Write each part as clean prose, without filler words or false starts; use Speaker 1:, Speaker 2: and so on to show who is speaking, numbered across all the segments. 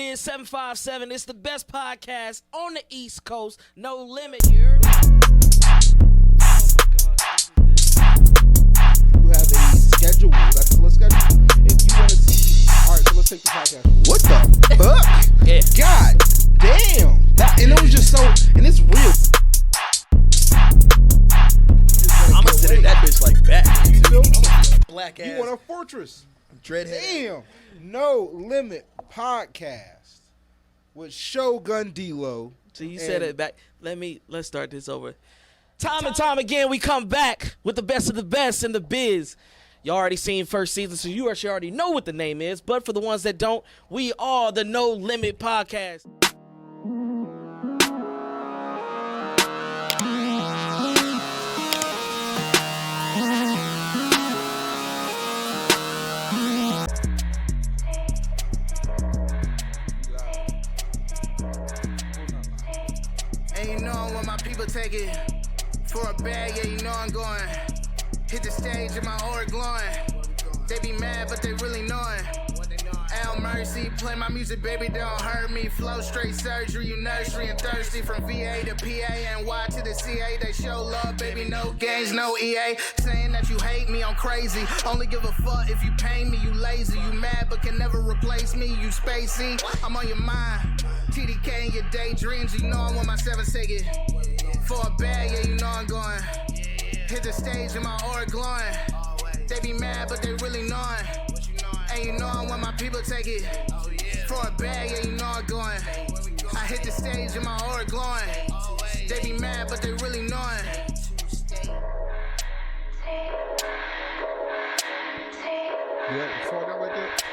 Speaker 1: is 757. It's the best podcast on the East Coast. No limit, you heard me?
Speaker 2: You have a schedule. That's a schedule. If you want to see, all right. So let's take the podcast. What the fuck?
Speaker 1: Yeah.
Speaker 2: God damn. And it was just so, and it's real.
Speaker 1: I'ma sit in that bitch like that.
Speaker 2: You feel?
Speaker 1: Black ass.
Speaker 2: You want a fortress?
Speaker 1: Dreadhead.
Speaker 2: Damn. No Limit podcast with Shogun D-Lo.
Speaker 1: So you said it back. Let's start this over. Time and time again, we come back with the best of the best in the biz. You already seen first season, so you actually already know what the name is. But for the ones that don't, we are the No Limit podcast.
Speaker 3: And you know when my people take it for a bag, yeah, you know I'm going. Hit the stage and my aura glowing. They be mad, but they really knowing. Al Mercy, play my music, baby, don't hurt me. Flow straight surgery, you nursery and thirsty. From VA to PA and Y to the CA. They show love, baby, no games, no EA. Saying that you hate me, I'm crazy. Only give a fuck if you pay me, you lazy. You mad, but can never replace me, you spacey. I'm on your mind. T.D.K in your daydreams, you know I want my 7 ticket. For a bag, yeah, you know I'm going. Hit the stage and my aura glowing. They be mad, but they really knowing. And you know I want my people take it. For a bag, yeah, you know I'm going. I hit the stage and my aura glowing. They be mad, but they really knowing.
Speaker 2: Yeah, before that like that.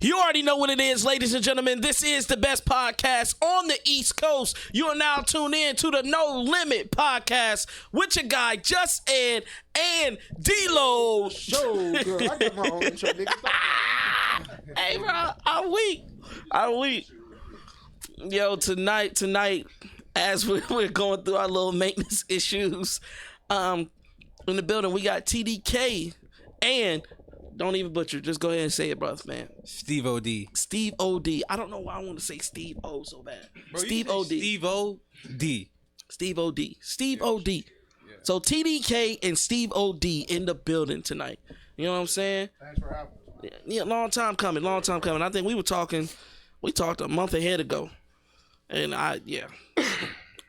Speaker 1: You already know what it is, ladies and gentlemen. This is the best podcast on the East Coast. You are now tuned in to the No Limit podcast with your guy, Just Ed and D-Lo.
Speaker 2: Show, girl. I got my own intro, nigga.
Speaker 1: Hey, bro, I'm weak. Yo, tonight, as we're going through our little maintenance issues, in the building, we got T.D.K. and... Don't even butcher. Just go ahead and say it, brother, man.
Speaker 4: Steve O.D.
Speaker 1: Steve O.D. I don't know why I want to say Steve O so bad.
Speaker 4: Bro,
Speaker 1: Steve O.D.
Speaker 4: Steve O.D.
Speaker 1: Steve O.D. Steve O.D. Yeah. So T.D.K. and Steve O.D. in the building tonight. You know what I'm saying?
Speaker 2: Thanks for having us.
Speaker 1: Yeah, long time coming. I think we talked a month ahead ago. And I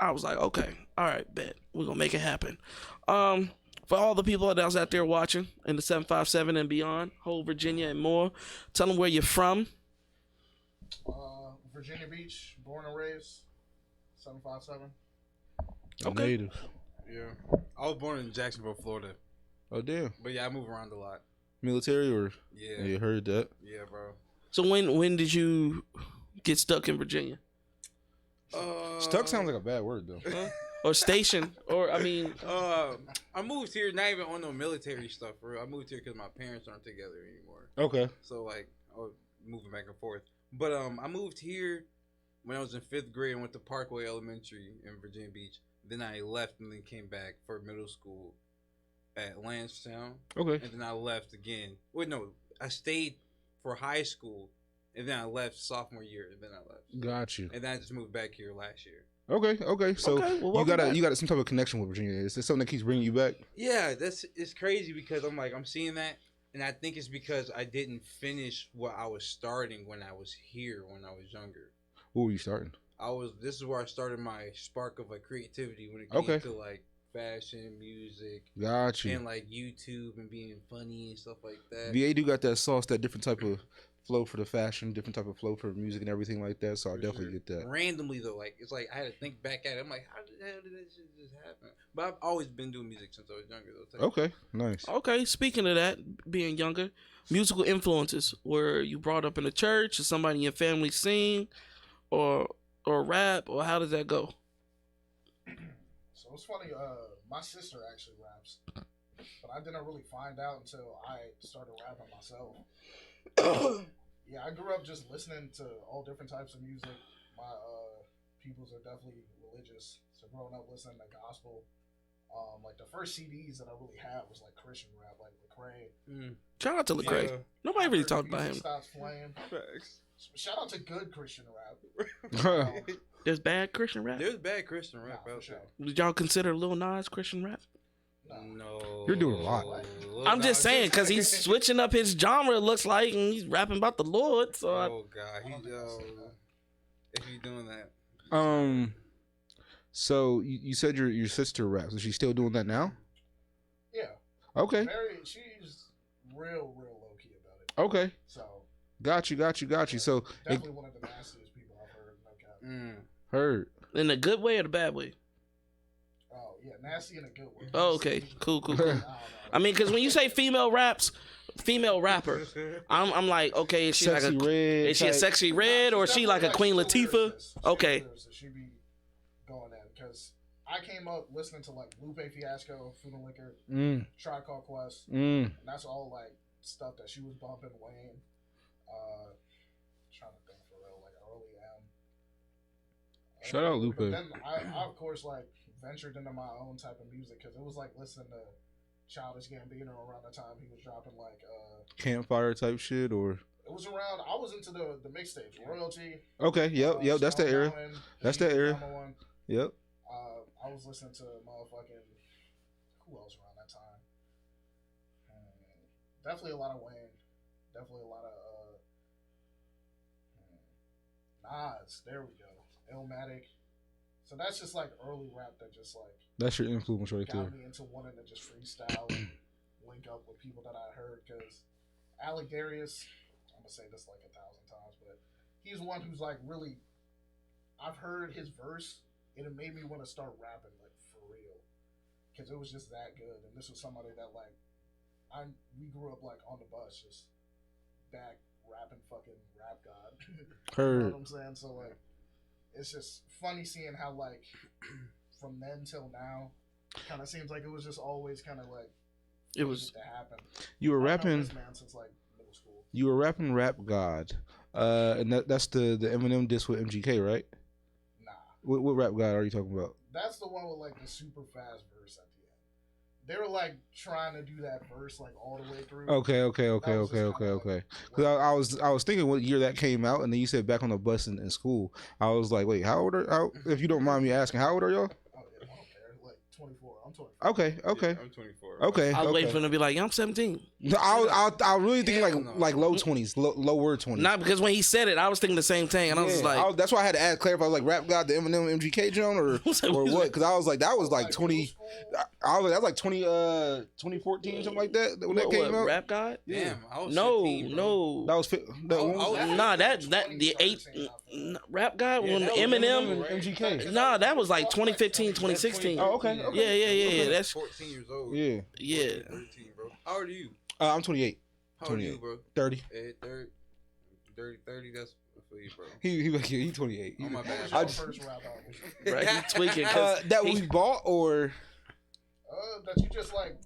Speaker 1: was like, okay, all right, bet. We're going to make it happen. For all the people that was out there watching in the 757 and beyond, whole Virginia and more, tell them where you're from.
Speaker 5: Virginia Beach, born and raised, 757.
Speaker 1: Okay.
Speaker 2: Native.
Speaker 4: Yeah. I was born in Jacksonville, Florida.
Speaker 2: Oh, damn.
Speaker 4: But yeah, I move around a lot.
Speaker 2: Military or?
Speaker 4: Yeah.
Speaker 2: You heard that.
Speaker 4: Yeah, bro.
Speaker 1: So when did you get stuck in Virginia?
Speaker 2: Stuck sounds like a bad word, though.
Speaker 1: Or station? Or, I mean...
Speaker 4: I moved here not even on no military stuff, bro. I moved here because my parents aren't together anymore.
Speaker 2: Okay.
Speaker 4: So, like, I was moving back and forth. But I moved here when I was in 5th grade and went to Parkway Elementary in Virginia Beach. Then I left and then came back for middle school at Lansdowne.
Speaker 2: Okay.
Speaker 4: And then I left again. Wait, no. I stayed for high school, and then I left sophomore year, and then I left.
Speaker 2: Got you.
Speaker 4: And then I just moved back here last year.
Speaker 2: Okay. So
Speaker 1: well,
Speaker 2: you got some type of connection with Virginia. Is this something that keeps bringing you back?
Speaker 4: Yeah, it's crazy because I'm seeing that, and I think it's because I didn't finish what I was starting when I was here when I was younger.
Speaker 2: What were you starting?
Speaker 4: This is where I started my spark of like creativity when it came to like fashion, music,
Speaker 2: Got you.
Speaker 4: and like YouTube and being funny and stuff like that.
Speaker 2: VA do got that sauce, that different type of flow for the fashion, different type of flow for music and everything like that. So I definitely get that.
Speaker 4: Randomly though, like it's like I had to think back at it. I'm like, how the hell did that shit just happen? But I've always been doing music since I was younger though.
Speaker 2: Okay, nice.
Speaker 1: Okay, speaking of that, being younger, musical influences. Were you brought up in a church, or somebody in your family sing, or rap, or how does that go?
Speaker 5: So it's funny, my sister actually raps, but I didn't really find out until I started rapping myself. Yeah, I grew up just listening to all different types of music. My peoples are definitely religious, so growing up listening to gospel. Like the first CDs that I really had was like Christian rap, like Lecrae.
Speaker 1: Shout out to Lecrae. Nobody really
Speaker 5: after
Speaker 1: talked
Speaker 5: the
Speaker 1: about
Speaker 5: music
Speaker 1: him.
Speaker 5: stops playing.
Speaker 4: Facts.
Speaker 5: Shout out to good Christian rap.
Speaker 1: There's bad Christian rap.
Speaker 4: There's bad Christian rap
Speaker 5: Nah,
Speaker 4: out
Speaker 5: for sure.
Speaker 4: there.
Speaker 1: Did y'all consider Lil Nas Christian rap?
Speaker 4: No.
Speaker 2: You're doing a lot.
Speaker 1: I'm just saying because he's switching up his genre. Looks like, and he's rapping about the Lord. So
Speaker 4: Oh God, if he's doing that.
Speaker 2: So you said your sister raps. Is she still doing that now?
Speaker 5: Yeah.
Speaker 2: Okay.
Speaker 5: She's real low key about it.
Speaker 2: Okay.
Speaker 5: So
Speaker 2: Got you. So
Speaker 5: definitely one of the nastiest people I've heard. No cap.
Speaker 2: heard.
Speaker 1: in a good way or the bad way?
Speaker 5: Oh yeah, nasty in a good way.
Speaker 1: Oh, okay, cool.
Speaker 5: I don't know.
Speaker 1: I mean, because when you say female rapper, I'm like, okay, is she
Speaker 2: Sexy
Speaker 1: like a
Speaker 2: red.
Speaker 1: is she a
Speaker 2: type.
Speaker 1: sexy red or is she like a Queen Latifah? Okay.
Speaker 5: She be going in because I came up listening to like Lupe Fiasco, Food and Liquor, Tribe Called Quest, and that's all like stuff that she was bumping. Wayne, trying to think for real, like early M.
Speaker 2: Shout out Lupe.
Speaker 5: But then I of course like ventured into my own type of music because it was like listening to Childish Gambino around the time he was dropping like
Speaker 2: Campfire type shit or.
Speaker 5: it was around. I was into the mixtapes, Royalty.
Speaker 2: Okay. Yep. That's the era. That's the era.
Speaker 5: One.
Speaker 2: Yep.
Speaker 5: I was listening to motherfucking who else around that time? Definitely a lot of Wayne. Definitely a lot of Nas. There we go. Illmatic. So that's just like early rap that just like
Speaker 2: That's your influence right there.
Speaker 5: got me into wanting to just freestyle and link up with people that I heard because Alec Darius, I'm gonna say this like 1,000 times, but he's one who's like really. I've heard his verse and it made me want to start rapping like for real because it was just that good. And this was somebody that like we grew up like on the bus just back rapping fucking Rap God.
Speaker 2: Heard.
Speaker 5: You know what I'm saying? So like it's just funny seeing how like from then till now kind of seems like it was just always kind of like
Speaker 1: It was.
Speaker 5: to happen.
Speaker 2: You were
Speaker 5: I've known
Speaker 2: rapping.
Speaker 5: this man since like middle school.
Speaker 2: You were rapping Rap God. And that's the Eminem diss with MGK, right?
Speaker 5: Nah,
Speaker 2: What Rap God are you talking about?
Speaker 5: that's the one with like the super fast verse at the end. They were like trying to do that verse like all the way through.
Speaker 2: Okay.
Speaker 5: That was just kinda like,
Speaker 2: Because I was thinking what year that came out, and then you said back on the bus in school. I was like, wait, if you don't mind me asking, how old are y'all?
Speaker 5: Oh yeah, I don't care. Like 24. I'm 24.
Speaker 2: Okay.
Speaker 4: Yeah, I'm 24.
Speaker 2: Okay.
Speaker 1: I was waiting for them to be like, yeah, I'm 17.
Speaker 2: No, I really think
Speaker 4: Hell no.
Speaker 2: like low 20s, lower 20s.
Speaker 1: Not because when he said it, I was thinking the same thing, and I was just like,
Speaker 2: that's why I had to clarify, like Rap God, the Eminem MGK Joan, or what? Because I was like, that was like 20.
Speaker 5: middle school,
Speaker 2: I was like, that was like 2014, something like that when that came out.
Speaker 1: Rap God?
Speaker 4: Damn, I was
Speaker 1: No,
Speaker 4: 15, bro.
Speaker 1: no.
Speaker 2: That was
Speaker 1: Nah, that the
Speaker 5: 2013,
Speaker 1: Rap God when
Speaker 4: that was
Speaker 1: Eminem.
Speaker 2: MGK.
Speaker 1: Nah, that was like 2015, 2016.
Speaker 2: Oh, okay.
Speaker 1: Yeah. That's
Speaker 4: 14 years old.
Speaker 2: Yeah.
Speaker 4: 13, bro. How old are you?
Speaker 2: I'm 28.
Speaker 4: How old are
Speaker 2: 28.
Speaker 4: you, bro?
Speaker 2: 30.
Speaker 4: 30, that's for you, bro.
Speaker 2: He 28.
Speaker 4: Oh, my bad.
Speaker 2: I
Speaker 5: I
Speaker 2: just-
Speaker 5: first rap album.
Speaker 1: right. He tweaking. 'Cause
Speaker 2: that
Speaker 1: he-
Speaker 2: we bought or
Speaker 5: That you just like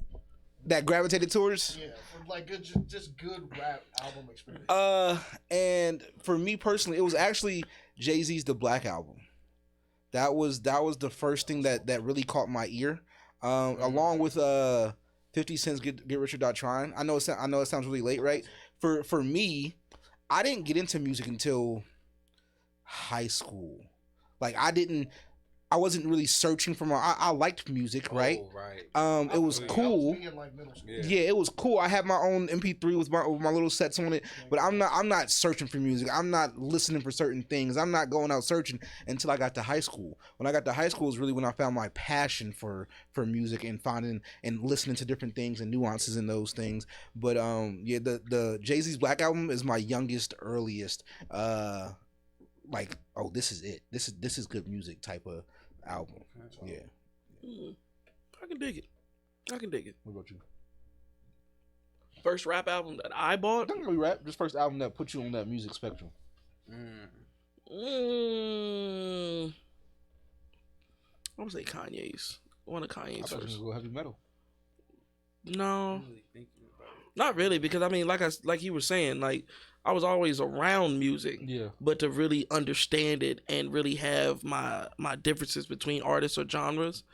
Speaker 2: that gravitated towards.
Speaker 5: yeah, for like good just good rap album experience.
Speaker 2: And for me personally, it was actually Jay-Z's The Black Album. That was the first thing that really caught my ear. Along with 50 Cent's Get Rich or Die Trying. I know it sounds really late, right? For me, I didn't get into music until high school. Like I wasn't really searching for I liked music, right?
Speaker 4: Oh, right.
Speaker 2: It was
Speaker 4: I was
Speaker 2: cool.
Speaker 5: me in, like, middle school.
Speaker 2: Yeah, it was cool. I had my own MP3 with my little sets on it, but I'm not searching for music. I'm not listening for certain things. I'm not going out searching until I got to high school. When I got to high school is really when I found my passion for music and finding and listening to different things and nuances in those things. But yeah, the Jay-Z's Black Album is my earliest like, oh, this is it. This is good music type of album. Yeah.
Speaker 1: I can dig it.
Speaker 2: What about you?
Speaker 1: First rap album that I bought.
Speaker 2: Don't really rap. This first album that put you on that music spectrum.
Speaker 1: I would say Kanye's. One of
Speaker 2: I
Speaker 1: Kanye's
Speaker 2: thought you
Speaker 1: first.
Speaker 2: was go heavy metal.
Speaker 1: No,
Speaker 4: I'm really thinking about it.
Speaker 1: not really, because I mean, like you were saying, like I was always around music,
Speaker 2: Yeah.
Speaker 1: but to really understand it and really have my differences between artists or genres,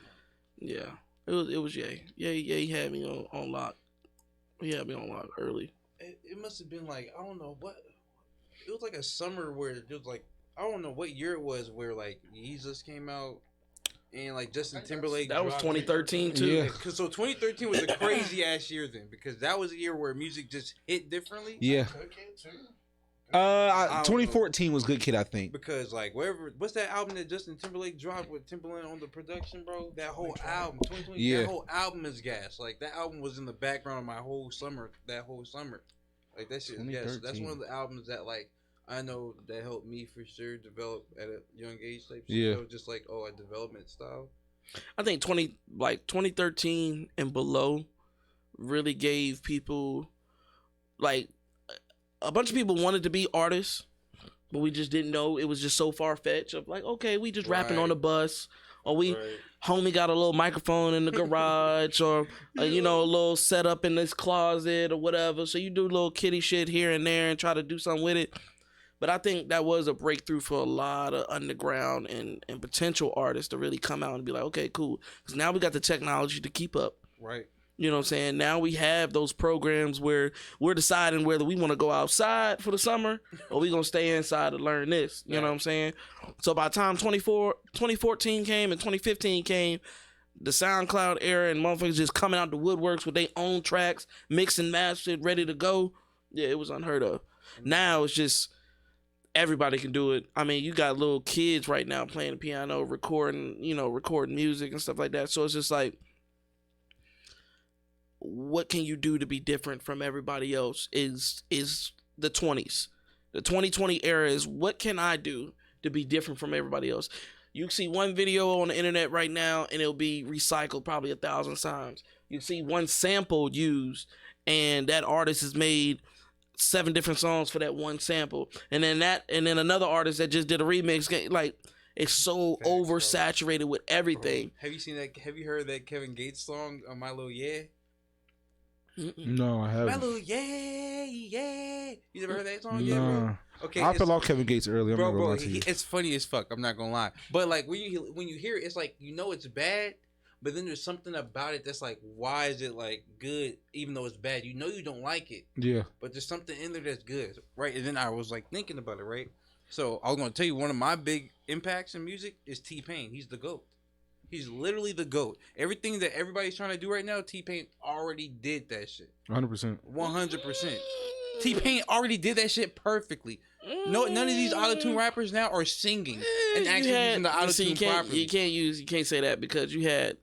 Speaker 1: yeah, it was Ye. Yeah, he had me on lock. He had me on lock early.
Speaker 4: it must have been like I don't know what. It was like a summer where it was like I don't know what year it was where like Jesus came out and like Justin Timberlake.
Speaker 1: That was
Speaker 4: dropped
Speaker 1: 2013 too.
Speaker 2: Yeah.
Speaker 4: Cause so 2013 was a crazy ass year then because that was a year where music just hit differently.
Speaker 2: Yeah.
Speaker 5: Good Kid too.
Speaker 2: 2014 was Good Kid, I think.
Speaker 4: Because like what's that album that Justin Timberlake dropped with Timberland on the production, bro? That whole album, 2020,
Speaker 2: Yeah.
Speaker 4: that whole album is gas. Like that album was in the background of my whole summer. That whole summer, like that shit. Yes, that's one of the albums that like I know that helped me for sure develop at a young age. Type shit.
Speaker 2: Yeah.
Speaker 4: It was just like a development style.
Speaker 1: I think 2013 and below really gave people like a bunch of people wanted to be artists, but we just didn't know. It was just so far fetched of like, okay, we just rapping on the bus, or we homie got a little microphone in the garage, or a little setup in this closet or whatever. So you do little kiddie shit here and there and try to do something with it. But I think that was a breakthrough for a lot of underground and potential artists to really come out and be like, okay, cool. Because now we got the technology to keep up.
Speaker 4: Right.
Speaker 1: You know what I'm saying? Now we have those programs where we're deciding whether we want to go outside for the summer or we going to stay inside to learn this. You know what I'm saying? So by the time 2014 came and 2015 came, the SoundCloud era and motherfuckers just coming out the woodworks with their own tracks, mixed and mastered, ready to go. Yeah, it was unheard of. Now it's just everybody can do it. I mean, you got little kids right now playing the piano, recording music and stuff like that. So it's just like, what can you do to be different from everybody else is the 20s. The 2020 era is what can I do to be different from everybody else. You see one video on the internet right now and it'll be recycled probably 1,000 times. You see one sample used and that artist has made 7 different songs for that one sample. And then another artist that just did a remix, like it's so oversaturated with everything.
Speaker 4: Bro, have you seen that? Have you heard that Kevin Gates song, My Little Yeah?
Speaker 2: No, I haven't.
Speaker 4: My Little Yeah. You never heard that song yet,
Speaker 2: Nah.
Speaker 4: bro? Okay,
Speaker 2: I fell off Kevin Gates early. I'm not gonna lie to you.
Speaker 4: It's funny as fuck. I'm not gonna lie. But like when you hear it, it's like it's bad, but then there's something about it that's like, why is it like good even though it's bad? You don't like it.
Speaker 2: Yeah.
Speaker 4: But there's something in there that's good, right? And then I was like thinking about it, right? So I was gonna tell you one of my big impacts in music is T-Pain. He's the GOAT. He's literally the GOAT. Everything that everybody's trying to do right now, T-Pain already did that shit.
Speaker 2: 100%.
Speaker 4: 100%. T-Pain already did that shit perfectly. No, none of these auto-tune rappers now are singing and actually using the auto-tune properly.
Speaker 1: You can't say that because you had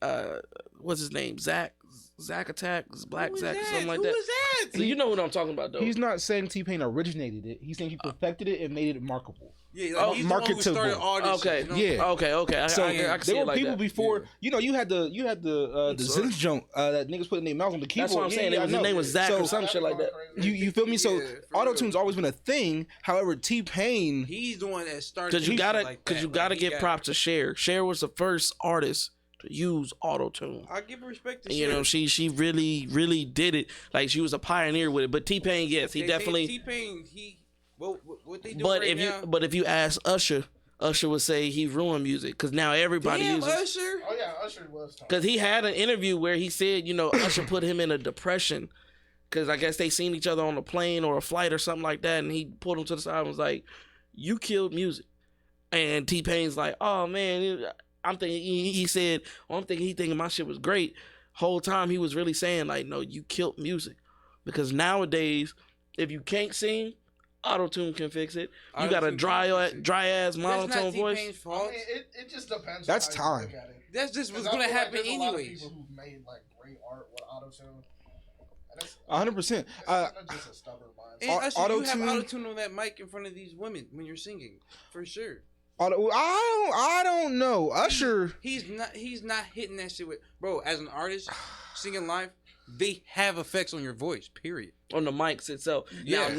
Speaker 1: what's his name? Zach Attack, Black Zach, or something like that.
Speaker 4: Who was that?
Speaker 1: So you know what I'm talking about, though.
Speaker 2: He's not saying T-Pain originated it. He's saying he perfected it and made it marketable.
Speaker 4: Yeah, like he's the one who started all this
Speaker 1: okay,
Speaker 4: shit, you know?
Speaker 2: Yeah.
Speaker 1: Okay.
Speaker 2: So
Speaker 1: I can see
Speaker 2: there
Speaker 1: it
Speaker 2: were
Speaker 1: like
Speaker 2: people
Speaker 1: that.
Speaker 2: before. You had the Zinch jump that niggas put in their mouth on the keyboard.
Speaker 1: That's what I'm saying. His name was Zach or some shit like that.
Speaker 2: You feel me? So
Speaker 4: Yeah, for
Speaker 2: auto tune's always been a thing. However, T-Pain.
Speaker 4: He's the one that started.
Speaker 1: Because you gotta,
Speaker 4: like that.
Speaker 1: you gotta
Speaker 4: Like,
Speaker 1: give props to Cher. Cher was the first artist to use auto tune.
Speaker 4: I give respect to
Speaker 1: And, you know, she really did it. Like she was a pioneer with it. But T-Pain, yes, he definitely.
Speaker 4: T-Pain, what they do
Speaker 1: But
Speaker 4: right now?
Speaker 1: if you ask Usher would say he ruined music because now everybody
Speaker 4: Damn,
Speaker 1: uses.
Speaker 4: Usher.
Speaker 5: Oh yeah, Usher was.
Speaker 1: Because he had an interview where he said, Usher put him in a depression because I guess they seen each other on a plane or a flight or something like that, and he pulled him to the side and was like, "You killed music." And T-Pain's like, "Oh man," I'm thinking he said, "I'm thinking he thinking my shit was great." Whole time he was really saying like, "No, you killed music," because nowadays if you can't sing, auto-tune can fix it. You got a dry ass monotone voice.
Speaker 5: I mean, it just depends.
Speaker 2: That's
Speaker 5: on how you
Speaker 2: time.
Speaker 5: look at it.
Speaker 4: That's just what's
Speaker 5: 'Cause I
Speaker 4: gonna
Speaker 5: feel like
Speaker 4: happen
Speaker 5: there's a lot of
Speaker 4: anyways.
Speaker 5: people who've made like great art with autotune.
Speaker 2: 100%.
Speaker 5: It's kind of just a stubborn mindset.
Speaker 4: And Usher, you have
Speaker 2: auto-tune-
Speaker 4: auto-tune on that mic in front of these women when you're singing, for sure.
Speaker 2: I don't know. Usher.
Speaker 4: He's not hitting that shit with bro. As an artist singing live, they have effects on your voice. Period.
Speaker 1: On the mics itself.
Speaker 4: Yeah.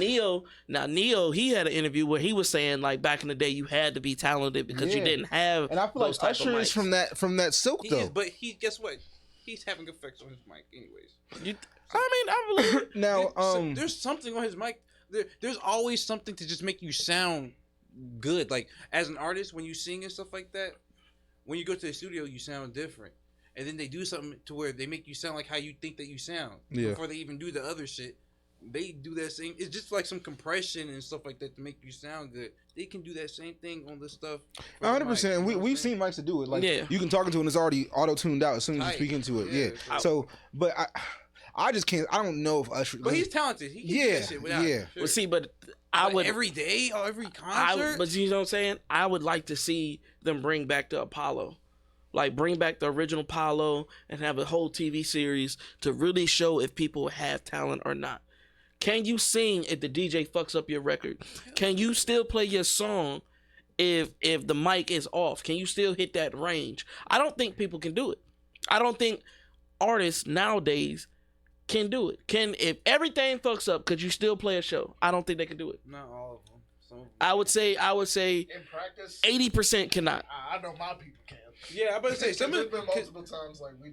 Speaker 1: Now Neo, he had an interview where he was saying like back in the day you had to be talented because you
Speaker 2: Yeah.
Speaker 1: didn't have.
Speaker 2: And I feel like
Speaker 1: those type of
Speaker 2: Usher is
Speaker 1: mics.
Speaker 2: from that silk though.
Speaker 4: But guess what? He's having effects on his mic, anyways.
Speaker 1: I believe it.
Speaker 2: Now,
Speaker 4: There's something on his mic. There's always something to just make you sound good. Like as an artist, when you sing and stuff like that, when you go to the studio, you sound different. And then they do something to where they make you sound like how you think that you sound
Speaker 2: Yeah.
Speaker 4: before they even do the other shit. they do that same. It's just like some compression and stuff like that to make you sound good. They can do that same thing on the stuff.
Speaker 2: 100%. We've seen mics that do it. Like you can talk into it and it's already auto tuned out as soon as you speak into it. Yeah. So, but I just can't. I don't know if Usher.
Speaker 4: But he's talented. He can do that shit without. Sure.
Speaker 1: Well, see, but I would
Speaker 4: every day or every concert.
Speaker 1: But you know what I'm saying? I would like to see them bring back the Apollo. Like, bring back the original Apollo and have a whole TV series to really show if people have talent or not. Can you sing if the DJ fucks up your record? Can you still play your song if the mic is off? Can you still hit that range? I don't think people can do it. I don't think artists nowadays can do it. If everything fucks up, could you still play a show? I don't think they can do it.
Speaker 4: Not all of them.
Speaker 1: I would say
Speaker 5: in practice
Speaker 1: 80% cannot.
Speaker 5: I know my people can.
Speaker 4: Yeah, I'm about to say
Speaker 5: some there's been multiple times like we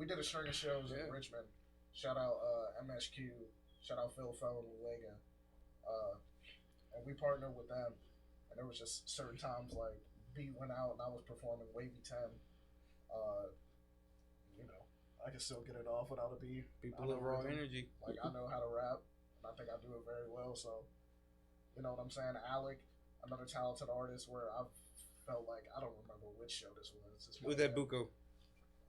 Speaker 5: did a string of shows in Richmond. Shout out MSQ. Shout out Phil Fellow and Lega. And we partnered with them. And there was just certain times like beat went out and I was performing Wavy 10. You know, I can still get it off without a beat.
Speaker 4: People love raw energy.
Speaker 5: Like I know how to rap and I think I do it very well. So you know what I'm saying? Alec, another talented artist where I've felt like I don't remember which show this was.
Speaker 4: It was that Buko.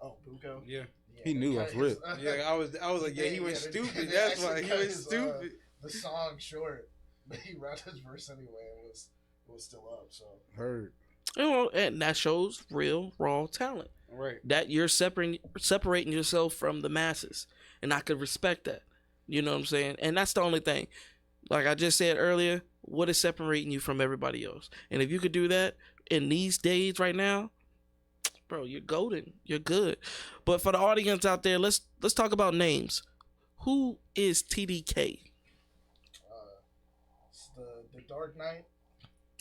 Speaker 5: Oh, Buko?
Speaker 4: Yeah.
Speaker 2: He knew off rip.
Speaker 4: Yeah, I was like, he went stupid. That's why he went stupid.
Speaker 5: The song short, but he rapped his verse anyway. It was still up. So
Speaker 2: Heard.
Speaker 1: You know, and that shows real raw talent.
Speaker 4: Right.
Speaker 1: That you're separating yourself from the masses, and I could respect that. You know what I'm saying? And that's the only thing. Like I just said earlier, what is separating you from everybody else? And if you could do that in these days right now, bro, you're golden. You're good. But for the audience out there, let's talk about names. Who is T.D.K?
Speaker 5: It's the Dark Knight.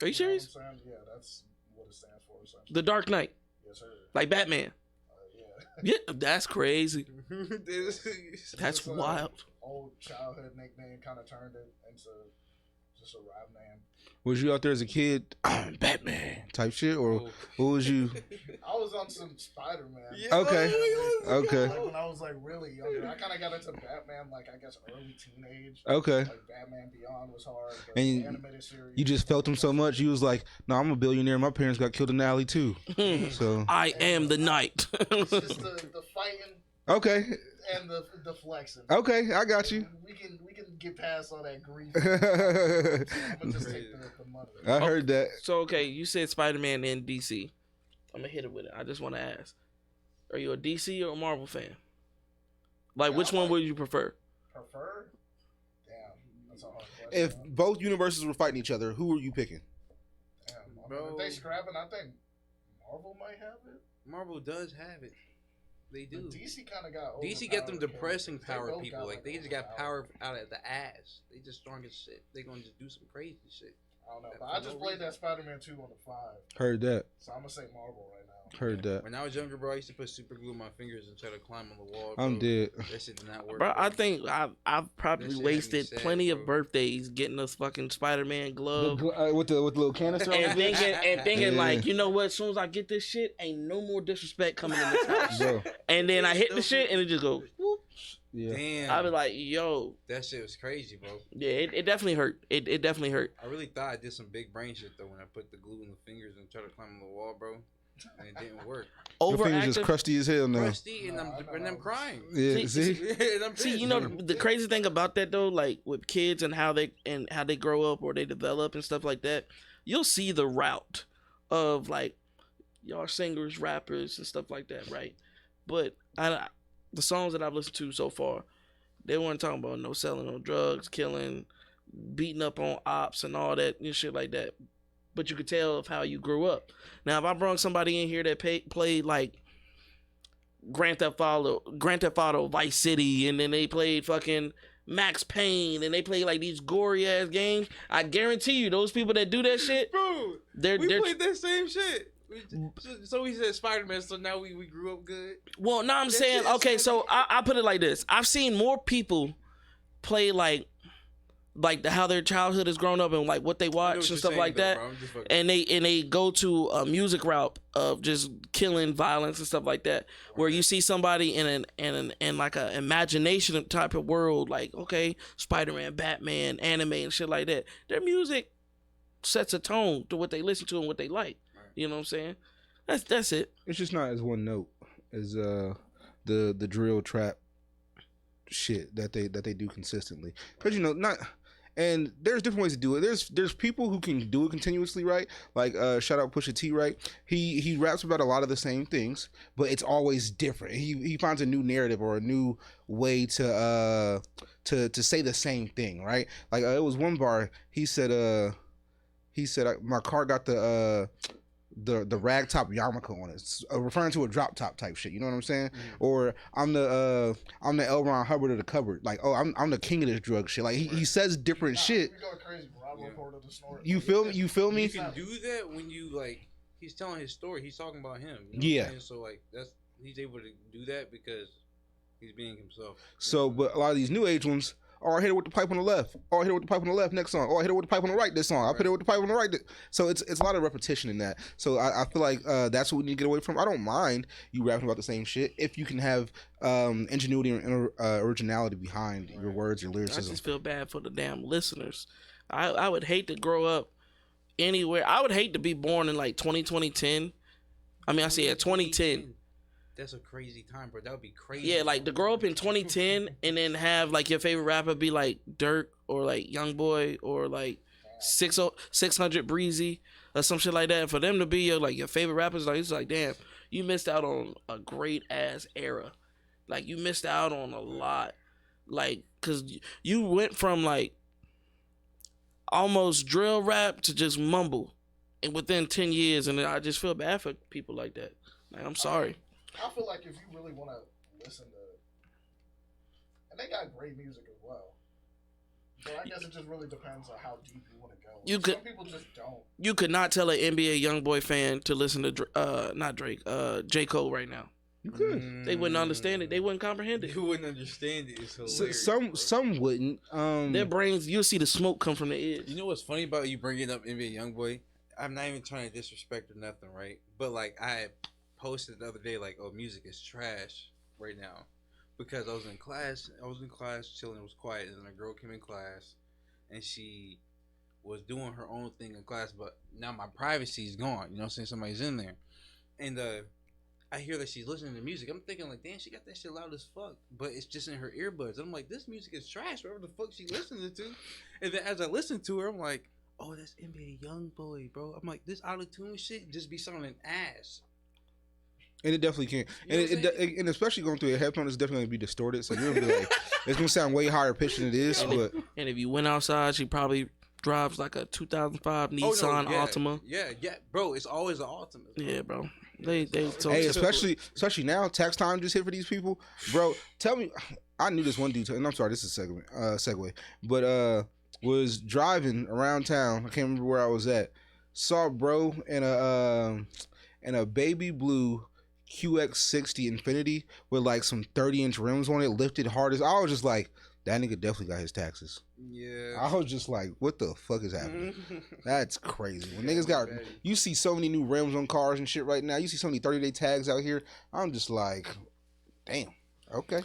Speaker 1: Are you serious?
Speaker 5: Know what I'm saying? Yeah, that's what it stands for. Essentially.
Speaker 1: The Dark Knight.
Speaker 5: Yes, sir.
Speaker 1: Like Batman.
Speaker 5: Yeah.
Speaker 1: Yeah, that's crazy.
Speaker 5: That's
Speaker 1: That's wild.
Speaker 5: Old childhood nickname kind of turned it into just a rap name.
Speaker 2: Was you out there as a kid, Batman type shit, or what was you?
Speaker 5: I was on some Spider-Man.
Speaker 2: Yeah, okay.
Speaker 5: Like when I was like really younger, I kind of got into Batman like I guess early teenage.
Speaker 2: Okay.
Speaker 5: Like Batman Beyond was hard. But
Speaker 2: And
Speaker 5: the animated series.
Speaker 2: You just felt him so much, you was like, "No, I'm a billionaire. My parents got killed in the alley too." So
Speaker 1: I am the knight.
Speaker 5: It's just the fighting.
Speaker 2: Okay.
Speaker 5: And the flexing.
Speaker 2: Okay, I got you.
Speaker 5: We can get past all that grief. I'm gonna just take the money.
Speaker 2: I heard that.
Speaker 1: So okay, you said Spider-Man in DC. I'm gonna hit it with it. I just want to ask: are you a DC or a Marvel fan? Like, which one would you prefer?
Speaker 5: Prefer? Damn, that's a hard question.
Speaker 2: If both universes were fighting each other, who were you picking?
Speaker 5: Damn, I mean, if they scrapping, I think Marvel might have it.
Speaker 4: Marvel does have it. They do.
Speaker 5: But DC kind of got
Speaker 4: DC got them depressing power
Speaker 5: both
Speaker 4: people. Like they just got power out of the ass. They just strong as shit. They gonna just do some crazy shit.
Speaker 5: I don't know, but I just played that Spider-Man 2 on the 5.
Speaker 2: Heard that.
Speaker 5: So I'm gonna say Marvel right now.
Speaker 2: Heard that.
Speaker 4: When I was younger, bro, I used to put super glue on my fingers and try to climb on the wall. Bro.
Speaker 2: I'm dead.
Speaker 4: That shit did not work.
Speaker 1: Bro, I think I've probably wasted plenty of birthdays getting this fucking Spider-Man glove
Speaker 2: With the little canister.
Speaker 1: and thinking like, you know what? As soon as I get this shit, ain't no more disrespect coming in this house.
Speaker 2: Bro.
Speaker 1: And then I hit the shit and it just goes. Whoop.
Speaker 2: Yeah.
Speaker 4: Damn.
Speaker 1: I was like, yo.
Speaker 4: That shit was crazy, bro.
Speaker 1: Yeah, it definitely hurt. It definitely hurt.
Speaker 4: I really thought I did some big brain shit though when I put the glue in the fingers and tried to climb on the wall, bro. And it didn't work.
Speaker 2: Your fingers just crusty as hell now.
Speaker 4: Crusty, and I'm crying.
Speaker 2: Yeah, see?
Speaker 4: And I'm
Speaker 1: See, you know the crazy thing about that though, like with kids and how they grow up or they develop and stuff like that, you'll see the route of like y'all singers, rappers, and stuff like that, right? But the songs that I've listened to so far, they weren't talking about no selling no drugs, killing, beating up on ops and all that and shit like that. But you could tell of how you grew up. Now, if I brought somebody in here that played like Grand Theft Auto, Vice City, and then they played fucking Max Payne, and they play like these gory ass games, I guarantee you, those people that do that shit,
Speaker 4: bro,
Speaker 1: they're
Speaker 4: played that same shit. So we said Spider-Man, so now we grew up good.
Speaker 1: Well, no, I'm saying, okay, so I put it like this. I've seen more people play like like how their childhood has grown up and like what they watch and stuff like that, and they go to a music route of just killing, violence and stuff like that, where you see somebody in like a imagination type of world, like okay, Spider-Man, Batman, anime and shit like that. Their music sets a tone to what they listen to and what they like. You know what I'm saying? That's it.
Speaker 2: It's just not as one note as the drill trap shit that they do consistently, because not. And there's different ways to do it. There's people who can do it continuously, right? Like shout out Pusha T, right? He raps about a lot of the same things, but it's always different. He finds a new narrative or a new way to say the same thing, right? Like it was one bar he said my car got the rag top yarmulke on it, referring to a drop top type shit. You know what I'm saying? Or I'm the L. Ron Hubbard of the cupboard. Like, oh, I'm the king of this drug shit. Like he says different shit.
Speaker 5: We go crazy,
Speaker 2: You feel me? You feel me?
Speaker 4: You can do that when you like. He's telling his story. He's talking about him. You know
Speaker 2: yeah.
Speaker 4: What I'm saying? So like he's able to do that because he's being himself.
Speaker 2: So, but a lot of these new age ones. Oh, I hit it with the pipe on the left. Oh, I hit it with the pipe on the left. Next song. Oh, I hit it with the pipe on the right. This song. I put it with the pipe on the right. So it's a lot of repetition in that. So I feel like that's what we need to get away from. I don't mind you rapping about the same shit if you can have ingenuity and originality behind your words, your lyricism.
Speaker 1: I just feel bad for the damn listeners. I would hate to grow up anywhere. I would hate to be born in like 2010. I mean, I say 2010.
Speaker 4: That's a crazy time, bro. That would be crazy.
Speaker 1: Yeah, like to grow up in 2010 and then have like your favorite rapper be like Dirk or like Youngboy or like 600 Breezy or some shit like that. For them to be your favorite rappers, like it's like damn, you missed out on a great ass era. Like you missed out on a lot. Like cause you went from like almost drill rap to just mumble, and within 10 years, and I just feel bad for people like that. Like I'm sorry.
Speaker 5: I feel like if you really want to listen to, and they got great music as well, but I guess it just really depends on how deep you want to go. Some people just don't. You
Speaker 1: could not tell an NBA YoungBoy fan to listen to not Drake, J. Cole right now.
Speaker 2: You could.
Speaker 1: They wouldn't understand it. They wouldn't comprehend it.
Speaker 4: You wouldn't understand it. It's hilarious.
Speaker 2: Some wouldn't.
Speaker 1: Their brains, you'll see the smoke come from their ears.
Speaker 4: You know what's funny about you bringing up NBA YoungBoy? I'm not even trying to disrespect or nothing, right? But like I posted the other day, like, oh, music is trash right now, because I was in class chilling, it was quiet, and then a girl came in class and she was doing her own thing in class, but now my privacy is gone, you know what I'm saying? Somebody's in there, and I hear that she's listening to music. I'm thinking like, damn, she got that shit loud as fuck, but it's just in her earbuds. I'm like, this music is trash, whatever the fuck she listening to. And then as I listen to her, I'm like, oh, that's NBA YoungBoy, bro. I'm like, this out-of-tune shit just be sounding ass.
Speaker 2: And it definitely can. And especially going through a headphone, it's definitely going to be distorted. So you're going to be like, it's going to sound way higher pitched than it is. But
Speaker 1: and if you went outside, she probably drives like a 2005 Nissan Altima.
Speaker 4: Yeah, bro. It's always an Altima.
Speaker 1: Yeah, bro. They
Speaker 2: hey, especially now, tax time just hit for these people. Bro, tell me, I knew this one dude, and I'm sorry, this is a segue. But was driving around town. I can't remember where I was at. Saw bro in a baby blue QX60 Infinity with like some 30-inch rims on it, lifted hard as. I was just like, that nigga definitely got his taxes.
Speaker 4: Yeah.
Speaker 2: I was just like, what the fuck is happening? That's crazy. When niggas got, you see so many new rims on cars and shit right now. You see so many 30-day tags out here. I'm just like, damn. Okay.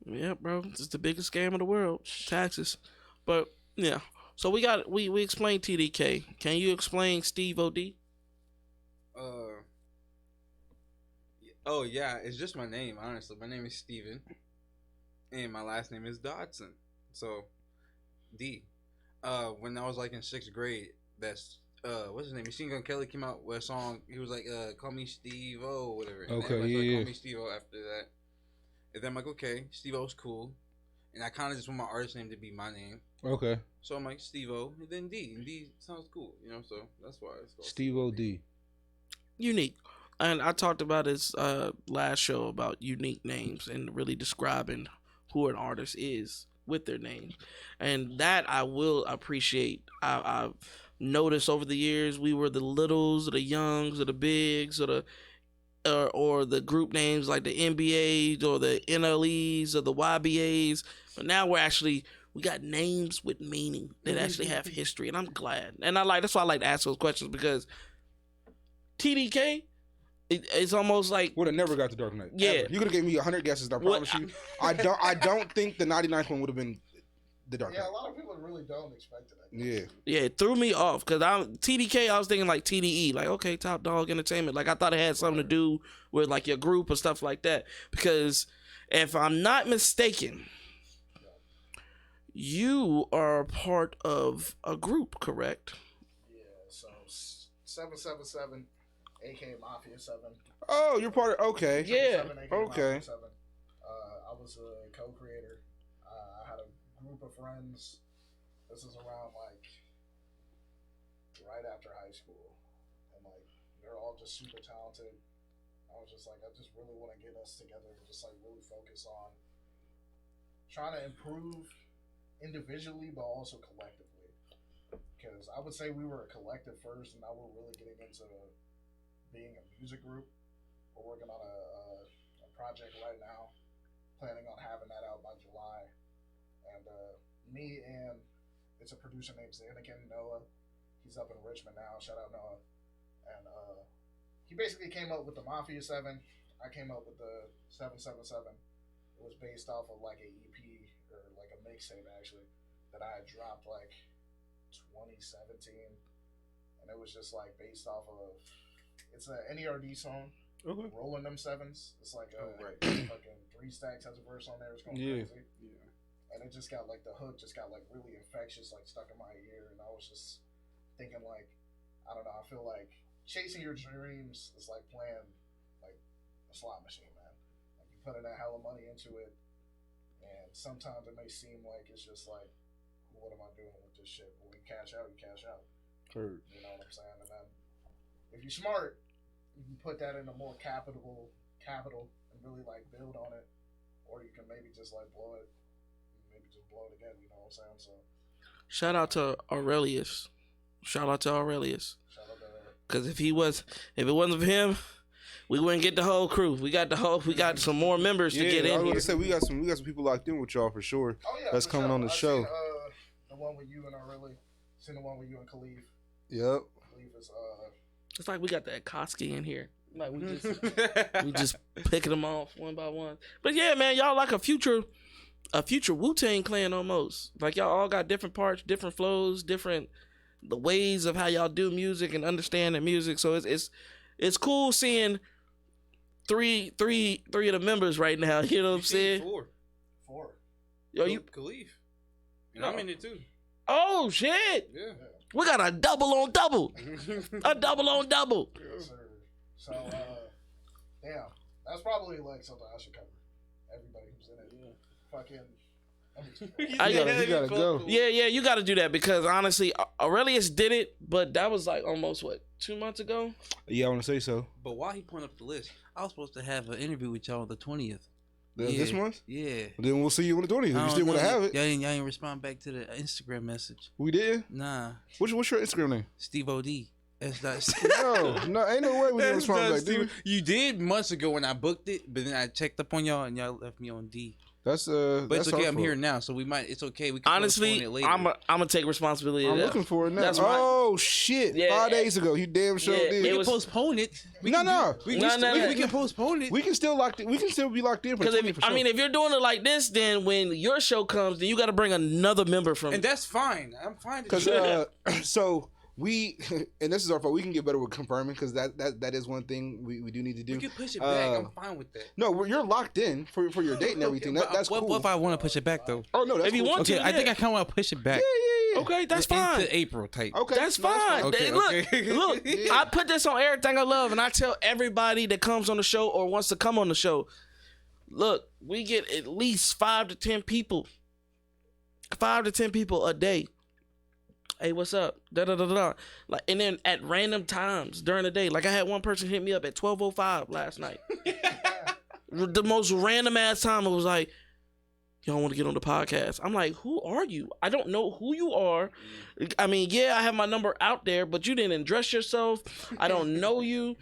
Speaker 1: Yeah, bro. It's the biggest scam in the world. Taxes. But yeah. So we explained T.D.K. Can you explain Steve O.D.?
Speaker 4: Oh yeah, it's just my name, honestly. My name is Steven, and my last name is Dodson. So, D. When I was like in 6th grade, that's what's his name? Machine Gun Kelly came out with a song. He was like, "Call me Steve O," whatever. And
Speaker 2: okay,
Speaker 4: yeah. Call me Steve O after that. And then I'm like, okay, Steve O's cool, and I kind of just want my artist name to be my name.
Speaker 2: Okay.
Speaker 4: So I'm like Steve O, and then D, and D sounds cool, you know. So that's why it's called
Speaker 2: Steve O D.
Speaker 1: Unique. And I talked about his last show about unique names and really describing who an artist is with their name. And that I will appreciate. I've noticed over the years we were the littles or the youngs or the bigs or the group names like the NBAs or the NLEs or the YBAs. But now we're We got names with meaning that actually have history, and I'm glad. And that's why I like to ask those questions, because T.D.K. It's almost like
Speaker 2: would have never got the Dark Knight.
Speaker 1: Yeah.
Speaker 2: Ever. You could have gave me 100 guesses. I promise you. I don't think the 99th one would have been the Dark Knight.
Speaker 5: Yeah, a lot of people really don't expect it.
Speaker 2: Yeah,
Speaker 1: it threw me off, because T.D.K. I was thinking like TDE, like, okay, Top Dog Entertainment. Like, I thought it had something to do with like your group or stuff like that. Because if I'm not mistaken, you are part of a group, correct?
Speaker 5: Yeah, so 777, aka Mafia 7.
Speaker 2: Oh, you're part of. Okay.
Speaker 1: Yeah.
Speaker 5: 7, aka
Speaker 2: Okay.
Speaker 5: Mafia 7. I was a co-creator. I had a group of friends. This is around like right after high school, and like they're all just super talented. I was just like, I just really want to get us together and just like really focus on trying to improve individually, but also collectively. Because I would say we were a collective first, and now we're really getting into being a music group. We're working on a project right now, planning on having that out by July. And me and it's a producer named T.D.K, Noah. He's up in Richmond now. Shout out Noah. And he basically came up with the Mafia 7. I came up with the 777. It was based off of like a EP or like a mixtape actually that I had dropped like 2017, and it was just like based off of it's a NERD song.
Speaker 2: Okay.
Speaker 5: Rolling them sevens. It's like a fucking 3 Stacks has a verse on there. It's going crazy. Yeah. And it just got like the hook just got like really infectious, like stuck in my ear, and I was just thinking like, I don't know. I feel like chasing your dreams is like playing like a slot machine, man. Like you put in a hell of money into it, and sometimes it may seem like it's just like, what am I doing with this shit? But when you cash out, you cash out.
Speaker 2: Heard.
Speaker 5: You know what I'm saying? And then if you're smart, you can put that into more capital and really like build on it, or you can maybe just like blow it, maybe just blow it again. You know what I'm saying? So
Speaker 1: Shout out to Aurelius.
Speaker 5: shout out to
Speaker 1: Because if it wasn't for him, we wouldn't get the whole crew. We got some more members to get in
Speaker 2: I was
Speaker 1: here.
Speaker 2: gonna say we got some people locked in with y'all for sure.
Speaker 5: Oh yeah,
Speaker 2: that's
Speaker 5: for
Speaker 2: coming
Speaker 5: sure.
Speaker 2: on the
Speaker 5: I've
Speaker 2: show.
Speaker 5: Seen, the one with you and seen the one with you and Khalif.
Speaker 2: Yep.
Speaker 5: Khalif is
Speaker 1: It's like we got that Koski in here. Like we just picking them off one by one. But yeah, man, y'all like a future Wu-Tang Clan almost. Like y'all all got different parts, different flows, different the ways of how y'all do music and understand the music. So it's cool seeing three of the members right now. You know what I'm saying?
Speaker 5: four.
Speaker 1: Yo, you
Speaker 4: Khalif. And I'm in it too.
Speaker 1: Oh shit!
Speaker 4: Yeah.
Speaker 1: We got a double on double. A double on double.
Speaker 5: Yes, sir. So damn, that's probably like something I should cover. Everybody who's in it, fucking.
Speaker 2: You gotta go.
Speaker 1: Yeah, you got to do that because honestly, Aurelius did it, but that was like almost 2 months ago.
Speaker 2: Yeah, I want to say so.
Speaker 4: But while he pulling up the list, I was supposed to have an interview with y'all on the 20th.
Speaker 2: This month?
Speaker 4: Yeah.
Speaker 2: Then we'll see you on the 20th. If you still want to have it.
Speaker 4: Y'all ain't respond back to the Instagram message.
Speaker 2: We did?
Speaker 4: Nah.
Speaker 2: What's your Instagram name?
Speaker 4: Steve OD. That's
Speaker 2: No, ain't no way we didn't respond back, dude.
Speaker 4: You did months ago when I booked it, but then I checked up on y'all and y'all left me on D.
Speaker 2: But
Speaker 4: it's okay. I'm here now, so it's okay. We can
Speaker 1: honestly,
Speaker 4: postpone it later.
Speaker 1: I'm gonna take responsibility.
Speaker 2: I'm
Speaker 1: of that.
Speaker 2: looking for it now.
Speaker 1: That's
Speaker 2: oh shit!
Speaker 1: Yeah,
Speaker 2: 5 days ago, you damn sure
Speaker 1: yeah,
Speaker 2: did.
Speaker 4: we
Speaker 1: it
Speaker 4: can
Speaker 1: was-
Speaker 4: postpone it. We
Speaker 2: No.
Speaker 4: can postpone it.
Speaker 2: We can still be locked in for
Speaker 1: Because
Speaker 2: 20 for sure.
Speaker 1: if you're doing it like this, then when your show comes, then you got to bring another member from.
Speaker 4: And that's fine. I'm fine. To
Speaker 2: Because
Speaker 4: do that.
Speaker 2: so we and this is our fault. We can get better with confirming because that is one thing we do need to do.
Speaker 4: We can push it back. I'm fine with that.
Speaker 2: No, you're locked in for your date and everything. That's
Speaker 4: what,
Speaker 2: cool.
Speaker 4: What if I want to push it back though?
Speaker 2: Oh no, that's
Speaker 1: If you
Speaker 2: cool.
Speaker 1: want
Speaker 4: Okay,
Speaker 1: to,
Speaker 4: I think
Speaker 1: yeah.
Speaker 4: I kind of want to push it back.
Speaker 2: Yeah.
Speaker 1: Okay, that's fine.
Speaker 4: Into April type.
Speaker 2: Okay,
Speaker 1: That's
Speaker 2: no,
Speaker 1: fine.
Speaker 4: Okay,
Speaker 1: Look,
Speaker 4: okay.
Speaker 1: look.
Speaker 2: Yeah.
Speaker 1: I put this on Everything I Love, and I tell everybody that comes on the show or wants to come on the show, look, we get at least 5 to 10 people. 5 to 10 people a day. Hey, what's up? Like, and then at random times during the day, like I had one person hit me up at 12:05 last night. The most random ass time. It was like, y'all want to get on the podcast? I'm like, who are you? I don't know who you are. I mean, yeah, I have my number out there, but you didn't address yourself. I don't know you.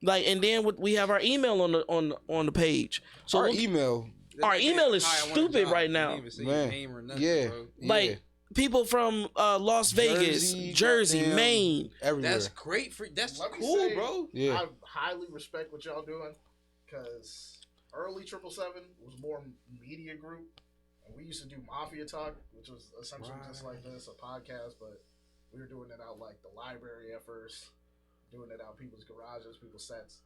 Speaker 1: Like, and then we have our email on the page. So
Speaker 2: our email
Speaker 1: our email is stupid right now.
Speaker 4: Even say your name or nothing,
Speaker 2: Yeah,
Speaker 4: bro.
Speaker 1: Like people from Las Vegas, Jersey,
Speaker 2: goddamn,
Speaker 1: Maine.
Speaker 2: everywhere.
Speaker 4: That's great for. That's
Speaker 5: Let me
Speaker 4: cool,
Speaker 5: say,
Speaker 4: bro.
Speaker 2: Yeah.
Speaker 5: I highly respect what y'all doing because early 777 was more media group, and we used to do Mafia Talk, which was essentially just like this, a podcast, but we were doing it out like the library at first, doing it out people's garages, people's sets,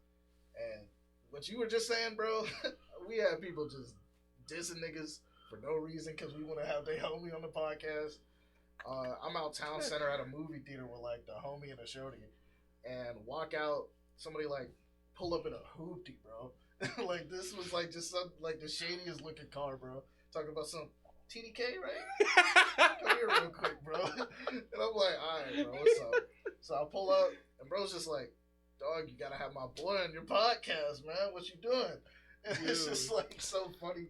Speaker 5: and what you were just saying, bro, we had people just dissing niggas for no reason because we want to have their homie on the podcast. I'm out town center at a movie theater with like the homie and a shorty, and walk out, somebody like pull up in a hoopty, bro. Like this was like just some like the shadiest looking car, bro. Talking about some T.D.K, right? Come here real quick, bro. And I'm like, all right, bro, what's up? So I pull up, and bro's just like, dog, you gotta have my boy on your podcast, man. What you doing? And it's just like so funny.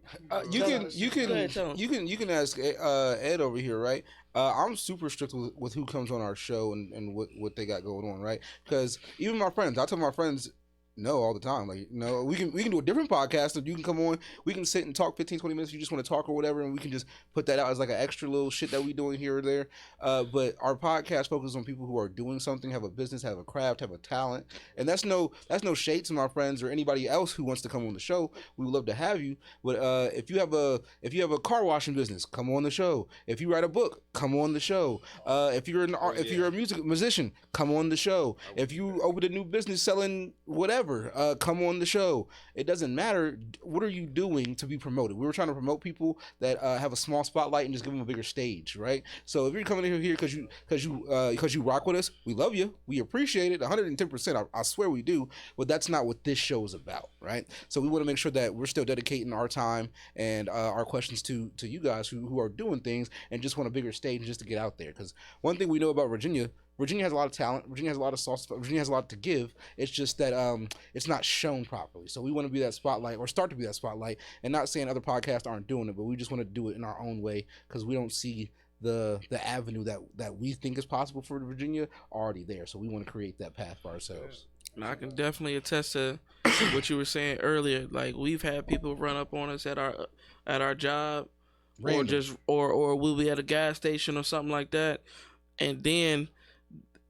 Speaker 2: You can ask Ed over here, right? I'm super strict with who comes on our show and what they got going on, right? Because even my friends, I tell my friends no all the time. Like, no, we can do a different podcast and you can come on, we can sit and talk 15, 20 minutes if you just want to talk or whatever, and we can just put that out as like an extra little shit that we doing here or there. But our podcast focuses on people who are doing something, have a business, have a craft, have a talent. And that's no shade to my friends or anybody else who wants to come on the show. We would love to have you. But if you have a car washing business, come on the show. If you write a book, come on the show. If you're a musician, come on the show. If you open a new business selling whatever, come on the show. It doesn't matter. What are you doing to be promoted? We were trying to promote people that have a small spotlight and just give them a bigger stage, right? So if you're coming in here because you rock with us, we love you. We appreciate it 110%. I swear we do. But that's not what this show is about, right? So we want to make sure that we're still dedicating our time and our questions to you guys who are doing things and just want a bigger stage just to get out there. Because one thing we know about Virginia has a lot of talent. Virginia has a lot of sauce. Virginia has a lot to give. It's just that it's not shown properly. So we want to be that spotlight, or start to be that spotlight, and not saying other podcasts aren't doing it, but we just want to do it in our own way because we don't see the avenue that we think is possible for Virginia already there. So we want to create that path for ourselves.
Speaker 1: And I can definitely attest to what you were saying earlier. Like, we've had people run up on us at our job,
Speaker 2: Random.
Speaker 1: or we'll be at a gas station or something like that, and then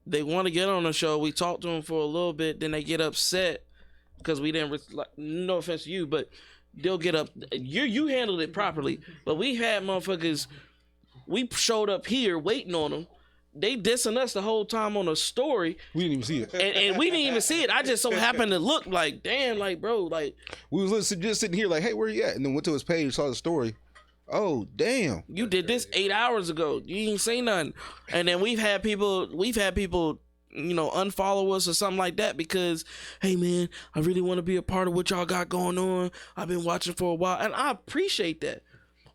Speaker 1: they want to get on the show. We talk to them for a little bit, then they get upset because we didn't. No offense to you, but they'll get up. You handled it properly, but we had motherfuckers. We showed up here waiting on them. They dissing us the whole time on a story.
Speaker 2: We didn't even see it,
Speaker 1: and we didn't even see it. I just so happened to look like, damn, like, bro, like,
Speaker 2: we was just sitting here like, hey, where you at? And then went to his page, saw the story. Oh, damn.
Speaker 1: You did this 8 hours ago. You didn't say nothing. And then we've had people, unfollow us or something like that because, hey, man, I really want to be a part of what y'all got going on. I've been watching for a while. And I appreciate that.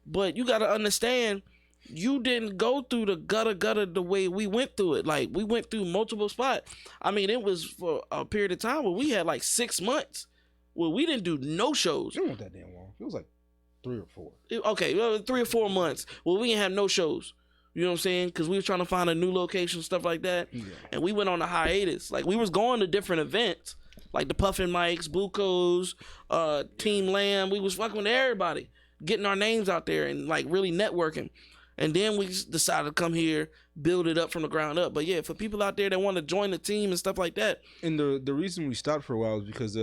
Speaker 1: But you got to understand, you didn't go through the gutter the way we went through it. Like, we went through multiple spots. I mean, it was for a period of time where we had like 6 months where we didn't do no shows.
Speaker 2: It wasn't that damn long. It was like 3 or 4.
Speaker 1: Okay, well, 3 or 4 months. Well, we didn't have no shows. You know what I'm saying? Because we were trying to find a new location, stuff like that. Yeah. And we went on a hiatus. Like, we was going to different events, like the Puffin Mics, Blue Codes, Team Lamb. We was fucking with everybody, getting our names out there and, like, really networking. And then we decided to come here, build it up from the ground up. But yeah, for people out there that want to join the team and stuff like that.
Speaker 2: And the reason we stopped for a while is because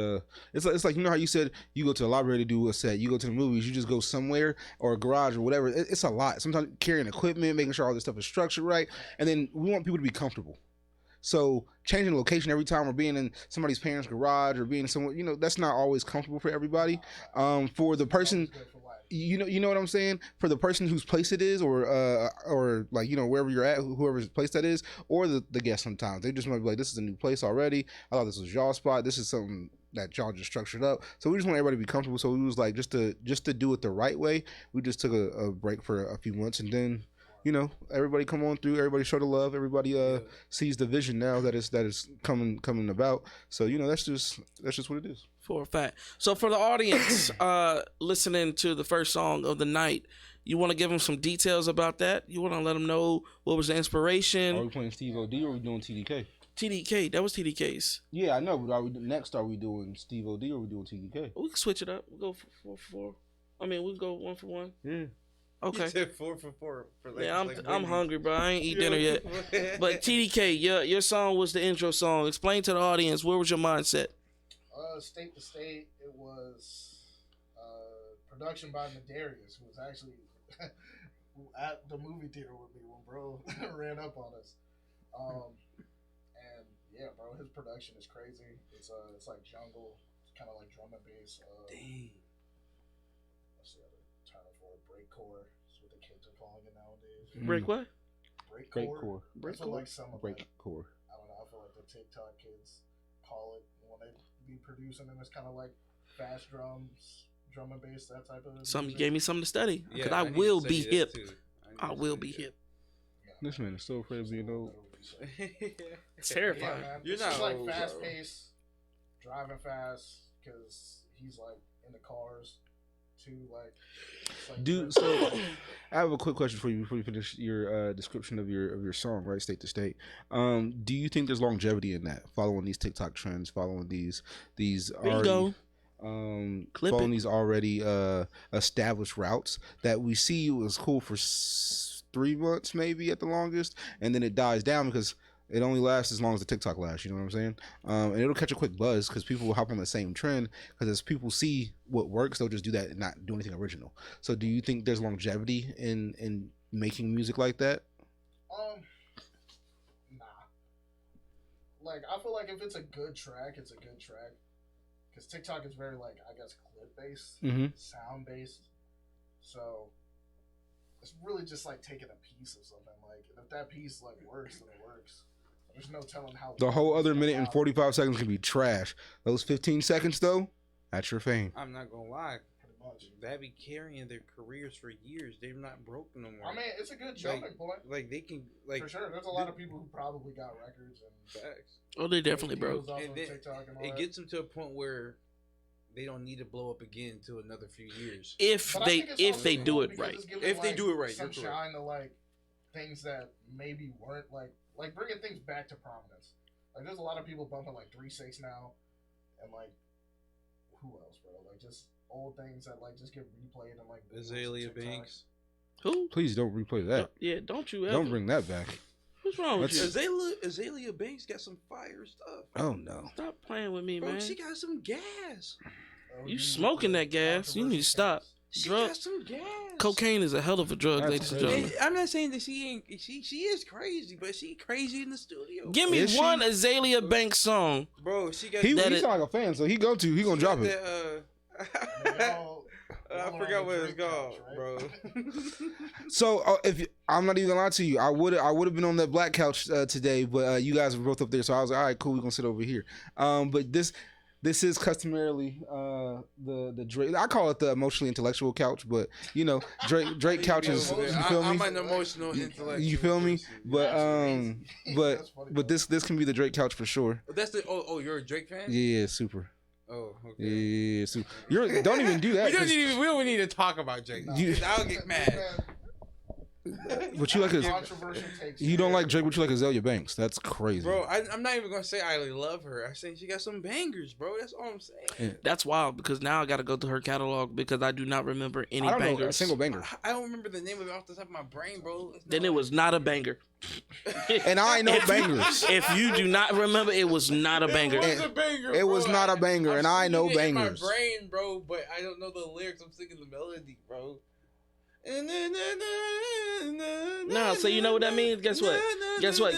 Speaker 2: it's like you know how you said you go to a library to do a set, you go to the movies, you just go somewhere or a garage or whatever. It's a lot. Sometimes carrying equipment, making sure all this stuff is structured right, and then we want people to be comfortable. So changing the location every time or being in somebody's parents' garage or being somewhere, that's not always comfortable for everybody. For the person. You know what I'm saying? For the person whose place it is, or like wherever you're at, whoever's place that is, or the guest. Sometimes they just might be like, "This is a new place already. I thought this was y'all spot. This is something that y'all just structured up." So we just want everybody to be comfortable. So we was like, just to do it the right way. We just took a break for a few months, and then everybody come on through. Everybody show the love. Everybody sees the vision now that is coming about. So that's just what it is.
Speaker 1: For a fact. So for the audience listening to the first song of the night, you want to give them some details about that? You want to let them know what was the inspiration?
Speaker 2: Are we playing Steve O.D. or are we doing T.D.K?
Speaker 1: T.D.K, that was T.D.K's.
Speaker 2: Yeah, I know, but are we doing Steve O.D. or are we doing T.D.K?
Speaker 1: We can switch it up. We'll go for 4. I mean, we go 1 for 1.
Speaker 2: Yeah.
Speaker 1: Okay.
Speaker 4: He said 4 for 4. For like,
Speaker 1: Yeah,
Speaker 4: like
Speaker 1: I'm
Speaker 4: Wendy's.
Speaker 1: hungry, bro. I ain't eat dinner yet. But T.D.K, your song was the intro song. Explain to the audience, where was your mindset?
Speaker 5: State to State. It was production by Nadarius, who was actually at the movie theater with me when bro ran up on us. And yeah, bro, his production is crazy. It's like jungle, kind of like drum and bass.
Speaker 4: Dang.
Speaker 5: What's the other term for it? Breakcore. That's what the kids are calling it nowadays.
Speaker 1: Break what?
Speaker 5: Breakcore.
Speaker 1: Breakcore.
Speaker 5: That's what like some of like,
Speaker 2: Breakcore.
Speaker 5: I don't know. I feel like the TikTok kids call it when they be producing them. It's kind of like fast drums, drum and bass, that type of.
Speaker 1: Something you
Speaker 5: music.
Speaker 1: gave me something to study. Because I
Speaker 4: need to
Speaker 1: will
Speaker 4: study
Speaker 1: be
Speaker 4: this
Speaker 1: hip.
Speaker 4: too.
Speaker 1: I will be hip.
Speaker 2: This man is so afraid of being old.
Speaker 1: It's
Speaker 5: Yeah,
Speaker 1: terrifying.
Speaker 5: man.
Speaker 4: You're
Speaker 5: It's
Speaker 4: not
Speaker 5: just like
Speaker 4: old,
Speaker 5: fast
Speaker 4: bro.
Speaker 5: paced, driving fast because he's like in the cars too. Like, it's like
Speaker 2: Dude, so I have a quick question for you before you finish your description of your song, right? State to State. Do you think there's longevity in that? Following these TikTok trends, following these
Speaker 1: Bingo. Clip
Speaker 2: following
Speaker 1: it.
Speaker 2: these already established routes that we see was cool for 3 months maybe at the longest, and then it dies down because it only lasts as long as the TikTok lasts. You know what I'm saying? And it'll catch a quick buzz because people will hop on the same trend because as people see what works, they'll just do that and not do anything original. So, do you think there's longevity in making music like that?
Speaker 5: nah. Like, I feel like if it's a good track, it's a good track. Because TikTok is very like, I guess, clip based,
Speaker 2: Mm-hmm.
Speaker 5: sound based. So it's really just like taking a piece of something. Like, and if that piece like works, then it works. There's no telling how.
Speaker 2: The whole other
Speaker 5: it's
Speaker 2: minute
Speaker 5: gonna
Speaker 2: and 45 seconds can be trash. Those 15 seconds though, that's your fame.
Speaker 4: I'm not gonna lie.
Speaker 5: pretty much.
Speaker 4: They be carrying their careers for years. They're not broken no more.
Speaker 5: I mean, it's a good jumping point.
Speaker 4: Like they can like
Speaker 5: For sure. There's a lot of people who probably got records and
Speaker 4: facts.
Speaker 1: Oh, they definitely
Speaker 5: deals
Speaker 1: broke.
Speaker 5: off
Speaker 4: And
Speaker 5: of
Speaker 4: then
Speaker 5: TikTok and all
Speaker 4: It
Speaker 5: that.
Speaker 4: gets them to a point where they don't need to blow up again until another few years.
Speaker 1: If
Speaker 5: But I
Speaker 1: they
Speaker 5: think it's
Speaker 1: if
Speaker 5: also
Speaker 1: they
Speaker 5: cool
Speaker 1: do it
Speaker 5: because
Speaker 1: right.
Speaker 5: it's giving,
Speaker 4: If they
Speaker 5: like,
Speaker 4: do it right,
Speaker 5: some
Speaker 4: you're correct.
Speaker 5: shine to like things that maybe weren't like bringing things back to prominence. Like there's a lot of people bumping like 3-6 now, and like who else, bro? Like just old things that like just get replayed and like
Speaker 4: Azalea
Speaker 5: TikTok.
Speaker 4: Banks.
Speaker 1: Who?
Speaker 2: Please don't replay that.
Speaker 1: Yeah, don't you ever.
Speaker 2: Don't bring that back.
Speaker 1: What's wrong with you?
Speaker 2: That's-
Speaker 4: Azalea Banks got some fire stuff.
Speaker 2: Oh no.
Speaker 1: Stop playing with me,
Speaker 4: Bro,
Speaker 1: man.
Speaker 4: she got some gas.
Speaker 5: Oh,
Speaker 1: You smoking that gas. You need to stop.
Speaker 4: She
Speaker 1: Drug-
Speaker 4: got some gas.
Speaker 1: Cocaine is a hell of a drug,
Speaker 2: That's
Speaker 1: ladies and
Speaker 2: crazy.
Speaker 1: gentlemen.
Speaker 4: I'm not saying that she ain't. She is crazy, but she crazy in the studio.
Speaker 1: Give me
Speaker 2: Is she?
Speaker 1: one Azalea Banks song.
Speaker 4: Bro, she got.
Speaker 2: He
Speaker 1: That
Speaker 2: sound
Speaker 1: is-
Speaker 2: like a fan, so he gonna drop it.
Speaker 4: I forgot what it's called, bro.
Speaker 2: So if I'm not even gonna lie to you, I would have been on that black couch today, but you guys were both up there, so I was like, all right, cool, we're gonna sit over here. But this is customarily the Drake. I call it the emotionally intellectual couch, but you know, Drake couch is. You feel me?
Speaker 4: I'm an emotional intellectual.
Speaker 2: You feel me?
Speaker 4: person.
Speaker 2: But
Speaker 5: That's funny,
Speaker 2: but this can be the Drake couch for sure.
Speaker 4: That's the. Oh, you're a Drake fan?
Speaker 2: Yeah, super.
Speaker 4: Oh, okay.
Speaker 2: Yeah, super. Don't even do that.
Speaker 4: We don't
Speaker 2: 'cause
Speaker 4: need to talk about Drake.
Speaker 2: You-
Speaker 4: I'll get mad.
Speaker 2: What you like is
Speaker 5: Controversial takes.
Speaker 2: you don't like Drake, but you like Azalea Banks. That's crazy.
Speaker 4: Bro, I'm not even gonna say I love her. I say she got some bangers, bro. That's all I'm saying.
Speaker 1: That's wild because now I got to go through her catalog because I do not remember any
Speaker 2: I don't know a
Speaker 1: bangers.
Speaker 2: single banger.
Speaker 4: I don't remember the name of it off the top of my brain, bro. It's
Speaker 1: Then
Speaker 4: not
Speaker 1: it was not a banger.
Speaker 2: And I ain't no
Speaker 1: If-
Speaker 2: bangers.
Speaker 1: If you do not remember, it was not a banger.
Speaker 4: It was a banger.
Speaker 2: It
Speaker 4: bro.
Speaker 2: was not a banger,
Speaker 4: I'm
Speaker 2: and I know
Speaker 4: singing it
Speaker 2: bangers.
Speaker 4: in my brain, bro, but I don't know the lyrics. I'm singing the melody, bro.
Speaker 1: Nah, so you know what that means? Guess what? Guess what?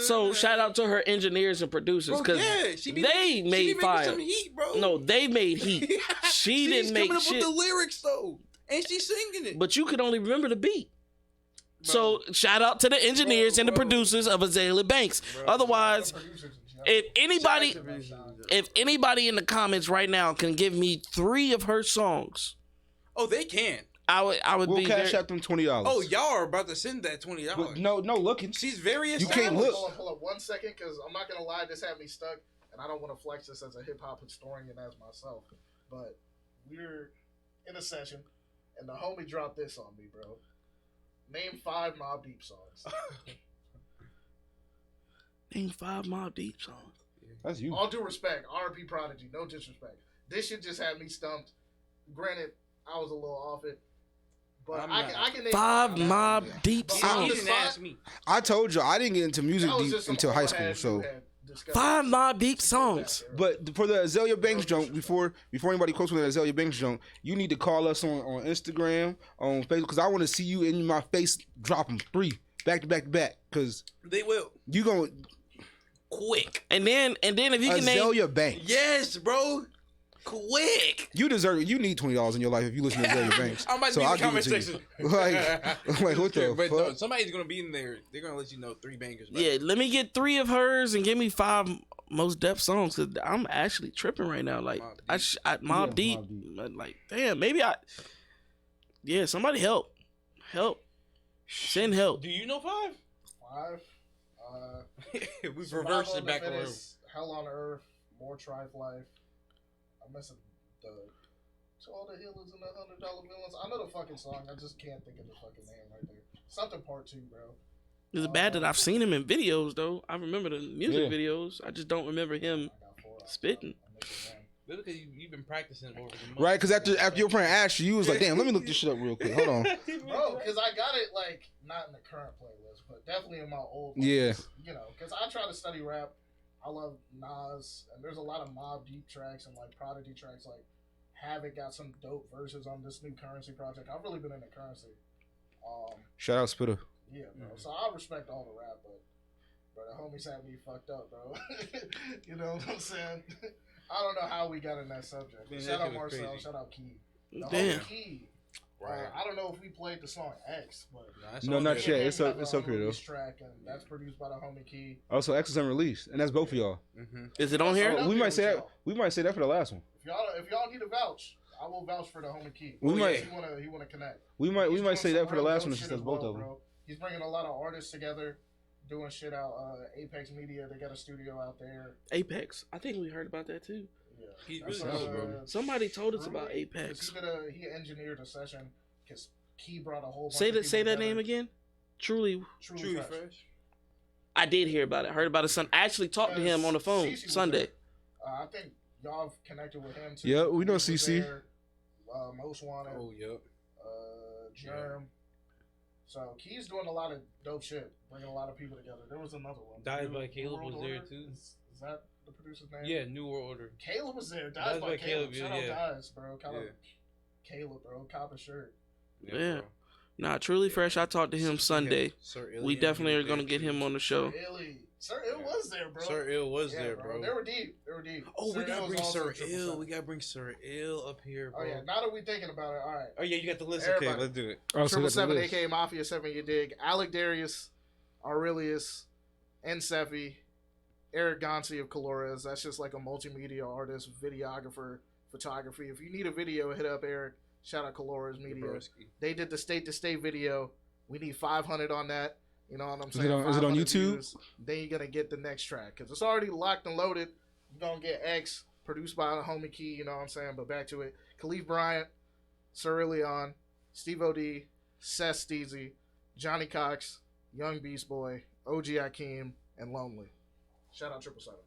Speaker 1: So shout out to her engineers and producers
Speaker 4: Bro,
Speaker 1: because
Speaker 4: yeah, she be
Speaker 1: they
Speaker 4: making- she be
Speaker 1: made
Speaker 4: making
Speaker 1: fire.
Speaker 4: some heat, bro.
Speaker 1: No, they made heat. She didn't make
Speaker 4: coming up
Speaker 1: shit.
Speaker 4: with the lyrics though, and she's singing it.
Speaker 1: But you could only remember the beat.
Speaker 4: Bro.
Speaker 1: So shout out to the engineers and the
Speaker 4: Bro.
Speaker 1: producers of Azalea Banks.
Speaker 4: Bro.
Speaker 1: Otherwise, if anybody,
Speaker 4: Shout out to producers.
Speaker 1: if anybody in the comments right now can give me 3 of her songs,
Speaker 4: Oh, they can.
Speaker 1: I would
Speaker 2: We'll
Speaker 1: be
Speaker 2: cash
Speaker 1: very,
Speaker 2: out them $20.
Speaker 4: Oh, y'all are about to send that $20.
Speaker 2: But no looking.
Speaker 4: She's very
Speaker 2: You
Speaker 4: established.
Speaker 2: can't look.
Speaker 5: Hold up 1 second, because I'm not gonna lie, this had me stuck, and I don't want to flex this as a hip hop historian as myself. But we're in a session, and the homie dropped this on me, bro. Name 5 Mobb Deep songs.
Speaker 1: name 5 Mobb Deep songs.
Speaker 2: That's you.
Speaker 5: All due respect, R&B Prodigy, no disrespect. This shit just had me stumped, granted, I was a little off it, but
Speaker 4: I'm
Speaker 5: I can name
Speaker 1: 5 Mob Deep
Speaker 5: But
Speaker 4: You
Speaker 1: songs.
Speaker 4: didn't ask me.
Speaker 2: I told you I didn't get into music
Speaker 5: That was
Speaker 2: deep
Speaker 5: just some
Speaker 2: until high
Speaker 5: old
Speaker 2: school.
Speaker 5: heads
Speaker 2: So,
Speaker 5: who had discussed
Speaker 1: 5 Mob Deep
Speaker 5: it.
Speaker 1: songs.
Speaker 2: but for the Azalea Banks junk, before anybody quotes with that Azalea Banks junk, you need to call us on Instagram, on Facebook, because I want to see you in my face drop them 3 back to back to back, because
Speaker 4: They will.
Speaker 2: you going
Speaker 4: Quick.
Speaker 1: And then if you can name
Speaker 2: Azalea Banks.
Speaker 4: Yes, bro. Quick.
Speaker 2: You deserve it. You need $20 in your life if you listen to Azalea Banks.
Speaker 4: I'm about to
Speaker 2: So
Speaker 4: be in
Speaker 2: I'll
Speaker 4: the
Speaker 2: give
Speaker 4: comment
Speaker 2: it to you.
Speaker 4: section.
Speaker 2: Like what the
Speaker 4: But
Speaker 2: fuck?
Speaker 4: no, somebody's gonna be in there. They're gonna let you know 3 bangers. Bro.
Speaker 1: yeah, let me get 3 of hers and give me 5 most depth songs, because I'm actually tripping right now. Like Mobb Deep. Like damn, maybe somebody help, send help.
Speaker 4: Do you know 5?
Speaker 5: 5.
Speaker 4: We've
Speaker 5: Survival
Speaker 4: reversed
Speaker 5: of
Speaker 4: it
Speaker 5: the
Speaker 4: back around.
Speaker 5: Fittest, Hell on Earth, More Trife Life. I'm missing the To All the Healers and the $100 Villains. I know the fucking song. I just can't think of the fucking name right there. Something Part 2, bro.
Speaker 1: It's bad that I've seen him in videos though. I remember the music
Speaker 2: Yeah.
Speaker 1: videos. I just don't remember him
Speaker 5: I got 4.
Speaker 1: spitting.
Speaker 5: I'm missing one.
Speaker 4: That's because you've been practicing over the month.
Speaker 2: Right, because after your friend asked you was like, damn, let me look this shit up real quick. Hold on.
Speaker 5: Bro, because I got it, like, not in the current playlist, but definitely in my old
Speaker 2: Yeah.
Speaker 5: playlist, you know, because I try to study rap. I love Nas, and there's a lot of Mobb Deep tracks and, like, Prodigy tracks. Like, Havoc got some dope verses on this new Currency project. I've really been into Currency.
Speaker 2: Shout out Spitter.
Speaker 5: Yeah, bro. So I respect all the rap, but the homies had me fucked up, bro. You know what I'm saying? I don't know how we got in that subject.
Speaker 4: Man,
Speaker 5: Shout
Speaker 4: that
Speaker 5: out
Speaker 4: shit was
Speaker 5: Marcel.
Speaker 4: crazy.
Speaker 5: Shout out Key. The
Speaker 1: Damn.
Speaker 5: homie Key.
Speaker 4: Right.
Speaker 5: I don't know if we played the song X, but
Speaker 2: No, not yet. It's up
Speaker 5: It's
Speaker 2: here though.
Speaker 5: track, and that's produced by the homie Key.
Speaker 2: Also, X is unreleased, and that's both of y'all.
Speaker 4: Mm-hmm.
Speaker 1: Is it on here?
Speaker 5: Oh,
Speaker 2: We
Speaker 5: yeah,
Speaker 2: might say
Speaker 5: with
Speaker 2: that.
Speaker 5: y'all.
Speaker 2: We might say that for the last one.
Speaker 5: If y'all need to vouch, I will vouch for the homie Key.
Speaker 2: We might-
Speaker 5: He wanna connect.
Speaker 2: We might
Speaker 5: He's doing
Speaker 2: say
Speaker 5: some
Speaker 2: that for the
Speaker 5: real
Speaker 2: last
Speaker 5: dope
Speaker 2: one.
Speaker 5: shit
Speaker 2: Since that's
Speaker 5: as
Speaker 2: both
Speaker 5: well,
Speaker 2: of them.
Speaker 5: bro. He's bringing a lot of artists together, doing shit out. Apex Media, they got a studio out there.
Speaker 1: Apex. I think we heard about that too.
Speaker 5: Yeah,
Speaker 4: He's
Speaker 5: That's,
Speaker 4: really dope, bro.
Speaker 1: Somebody told us about
Speaker 5: Truly,
Speaker 1: Apex.
Speaker 5: 'cause he engineered a session because Key brought a whole bunch
Speaker 1: Say
Speaker 5: of
Speaker 1: that.
Speaker 5: people
Speaker 1: Say that
Speaker 5: together.
Speaker 1: name again. Truly,
Speaker 5: Truly fresh.
Speaker 4: fresh.
Speaker 1: I did hear about it. Heard about it. I actually talked to him on the phone
Speaker 5: CeCe was
Speaker 1: Sunday.
Speaker 5: there. I think y'all have connected with him too.
Speaker 2: Yeah, we know
Speaker 5: He was
Speaker 2: CeCe.
Speaker 5: there, Most Wanted,
Speaker 4: Oh, yep.
Speaker 5: Germ. So Key's doing a lot of dope shit, bringing a lot of people together. There was another one.
Speaker 4: Died by
Speaker 5: New
Speaker 4: Caleb
Speaker 5: World
Speaker 4: was there,
Speaker 5: Order?
Speaker 4: too.
Speaker 5: Is that the producer's name?
Speaker 4: Yeah, New World Order.
Speaker 5: Caleb was there. Dies
Speaker 4: Dies
Speaker 5: by
Speaker 4: by
Speaker 5: Caleb.
Speaker 4: Caleb,
Speaker 5: Shout
Speaker 4: yeah.
Speaker 5: out Dies, bro.
Speaker 4: Yeah.
Speaker 5: Caleb, bro. Cop a shirt.
Speaker 1: Yeah.
Speaker 4: bro.
Speaker 1: Nah, Truly Fresh. I talked to him Sunday.
Speaker 4: Sir
Speaker 1: We
Speaker 4: Illian,
Speaker 1: definitely
Speaker 4: he
Speaker 1: are
Speaker 4: was
Speaker 1: gonna
Speaker 4: there,
Speaker 1: get
Speaker 4: too.
Speaker 1: him on the show.
Speaker 5: Sir Ill was there, bro.
Speaker 4: Sir Ill was
Speaker 5: Yeah,
Speaker 4: there, bro.
Speaker 5: They were deep.
Speaker 4: Oh, we
Speaker 5: Sir
Speaker 4: gotta
Speaker 5: Ill was
Speaker 4: bring
Speaker 5: also
Speaker 4: Sir
Speaker 5: triple
Speaker 4: Ill.
Speaker 5: seven.
Speaker 4: We gotta bring Sir Ill up here, bro.
Speaker 5: Oh yeah. Now that we thinking about it, all right.
Speaker 4: Oh yeah, you got the list.
Speaker 5: Everybody.
Speaker 4: Okay, let's do it.
Speaker 2: Oh, so
Speaker 5: Triple
Speaker 2: that's the
Speaker 5: Seven,
Speaker 2: list.
Speaker 5: aka Mafia 7, you dig? Alec Darius, Aurelius, Nseffi, Eric Gonsi of Colores. That's just like a multimedia artist, videographer, photography. If you need a video, hit up Eric. Shout out Colores Media.
Speaker 4: Broski.
Speaker 5: They did the state to state video. We need 500 on that. You know what I'm
Speaker 2: Is
Speaker 5: saying?
Speaker 2: it on
Speaker 5: 500
Speaker 2: YouTube?
Speaker 5: views. Then you're gonna get the next track because it's already locked and loaded. You're gonna get X produced by the homie Key. You know what I'm saying? But back to it. Khalif Bryant, Sir Leon, Steve O.D., Seth Steezy, Johnny Cox, Young Beast Boy, OG Akeem, and Lonely. Shout out 777.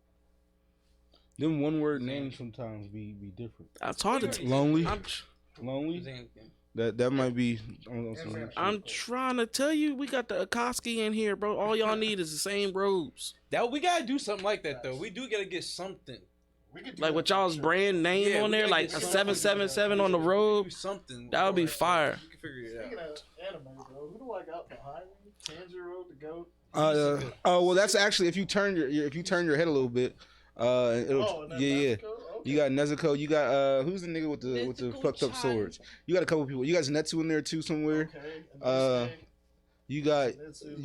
Speaker 2: Them one word names sometimes be different.
Speaker 1: I've talked to
Speaker 2: Lonely,
Speaker 1: I'm,
Speaker 2: lonely. That might be.
Speaker 1: I'm trying to tell you, we got the Akoski in here, bro. All y'all need is the same robes.
Speaker 4: That we gotta do something like that though. We do gotta get something.
Speaker 5: We could do
Speaker 1: Like
Speaker 5: that
Speaker 1: with
Speaker 5: for
Speaker 1: y'all's
Speaker 5: sure.
Speaker 1: brand name
Speaker 4: Yeah,
Speaker 1: on
Speaker 4: we
Speaker 1: there,
Speaker 4: gotta
Speaker 1: like
Speaker 4: get
Speaker 1: a
Speaker 4: something.
Speaker 1: 777 on the
Speaker 4: Do
Speaker 1: robe.
Speaker 4: something.
Speaker 1: That would be
Speaker 4: Like
Speaker 1: fire.
Speaker 4: We can figure it
Speaker 5: Speaking
Speaker 4: out.
Speaker 5: of anime, bro, who do I got behind me? Tanjiro, the goat.
Speaker 2: Oh well, that's actually if you turn your head a little bit, it'll,
Speaker 5: and then
Speaker 2: yeah.
Speaker 5: Nezuko? Okay.
Speaker 2: You got Nezuko. You got who's the nigga with the
Speaker 4: Nezuko
Speaker 2: fucked up
Speaker 4: Chan.
Speaker 2: swords? You got a couple people. You got Zenitsu in there too somewhere.
Speaker 5: Okay. And
Speaker 2: Uh,
Speaker 5: Zenitsu.
Speaker 2: You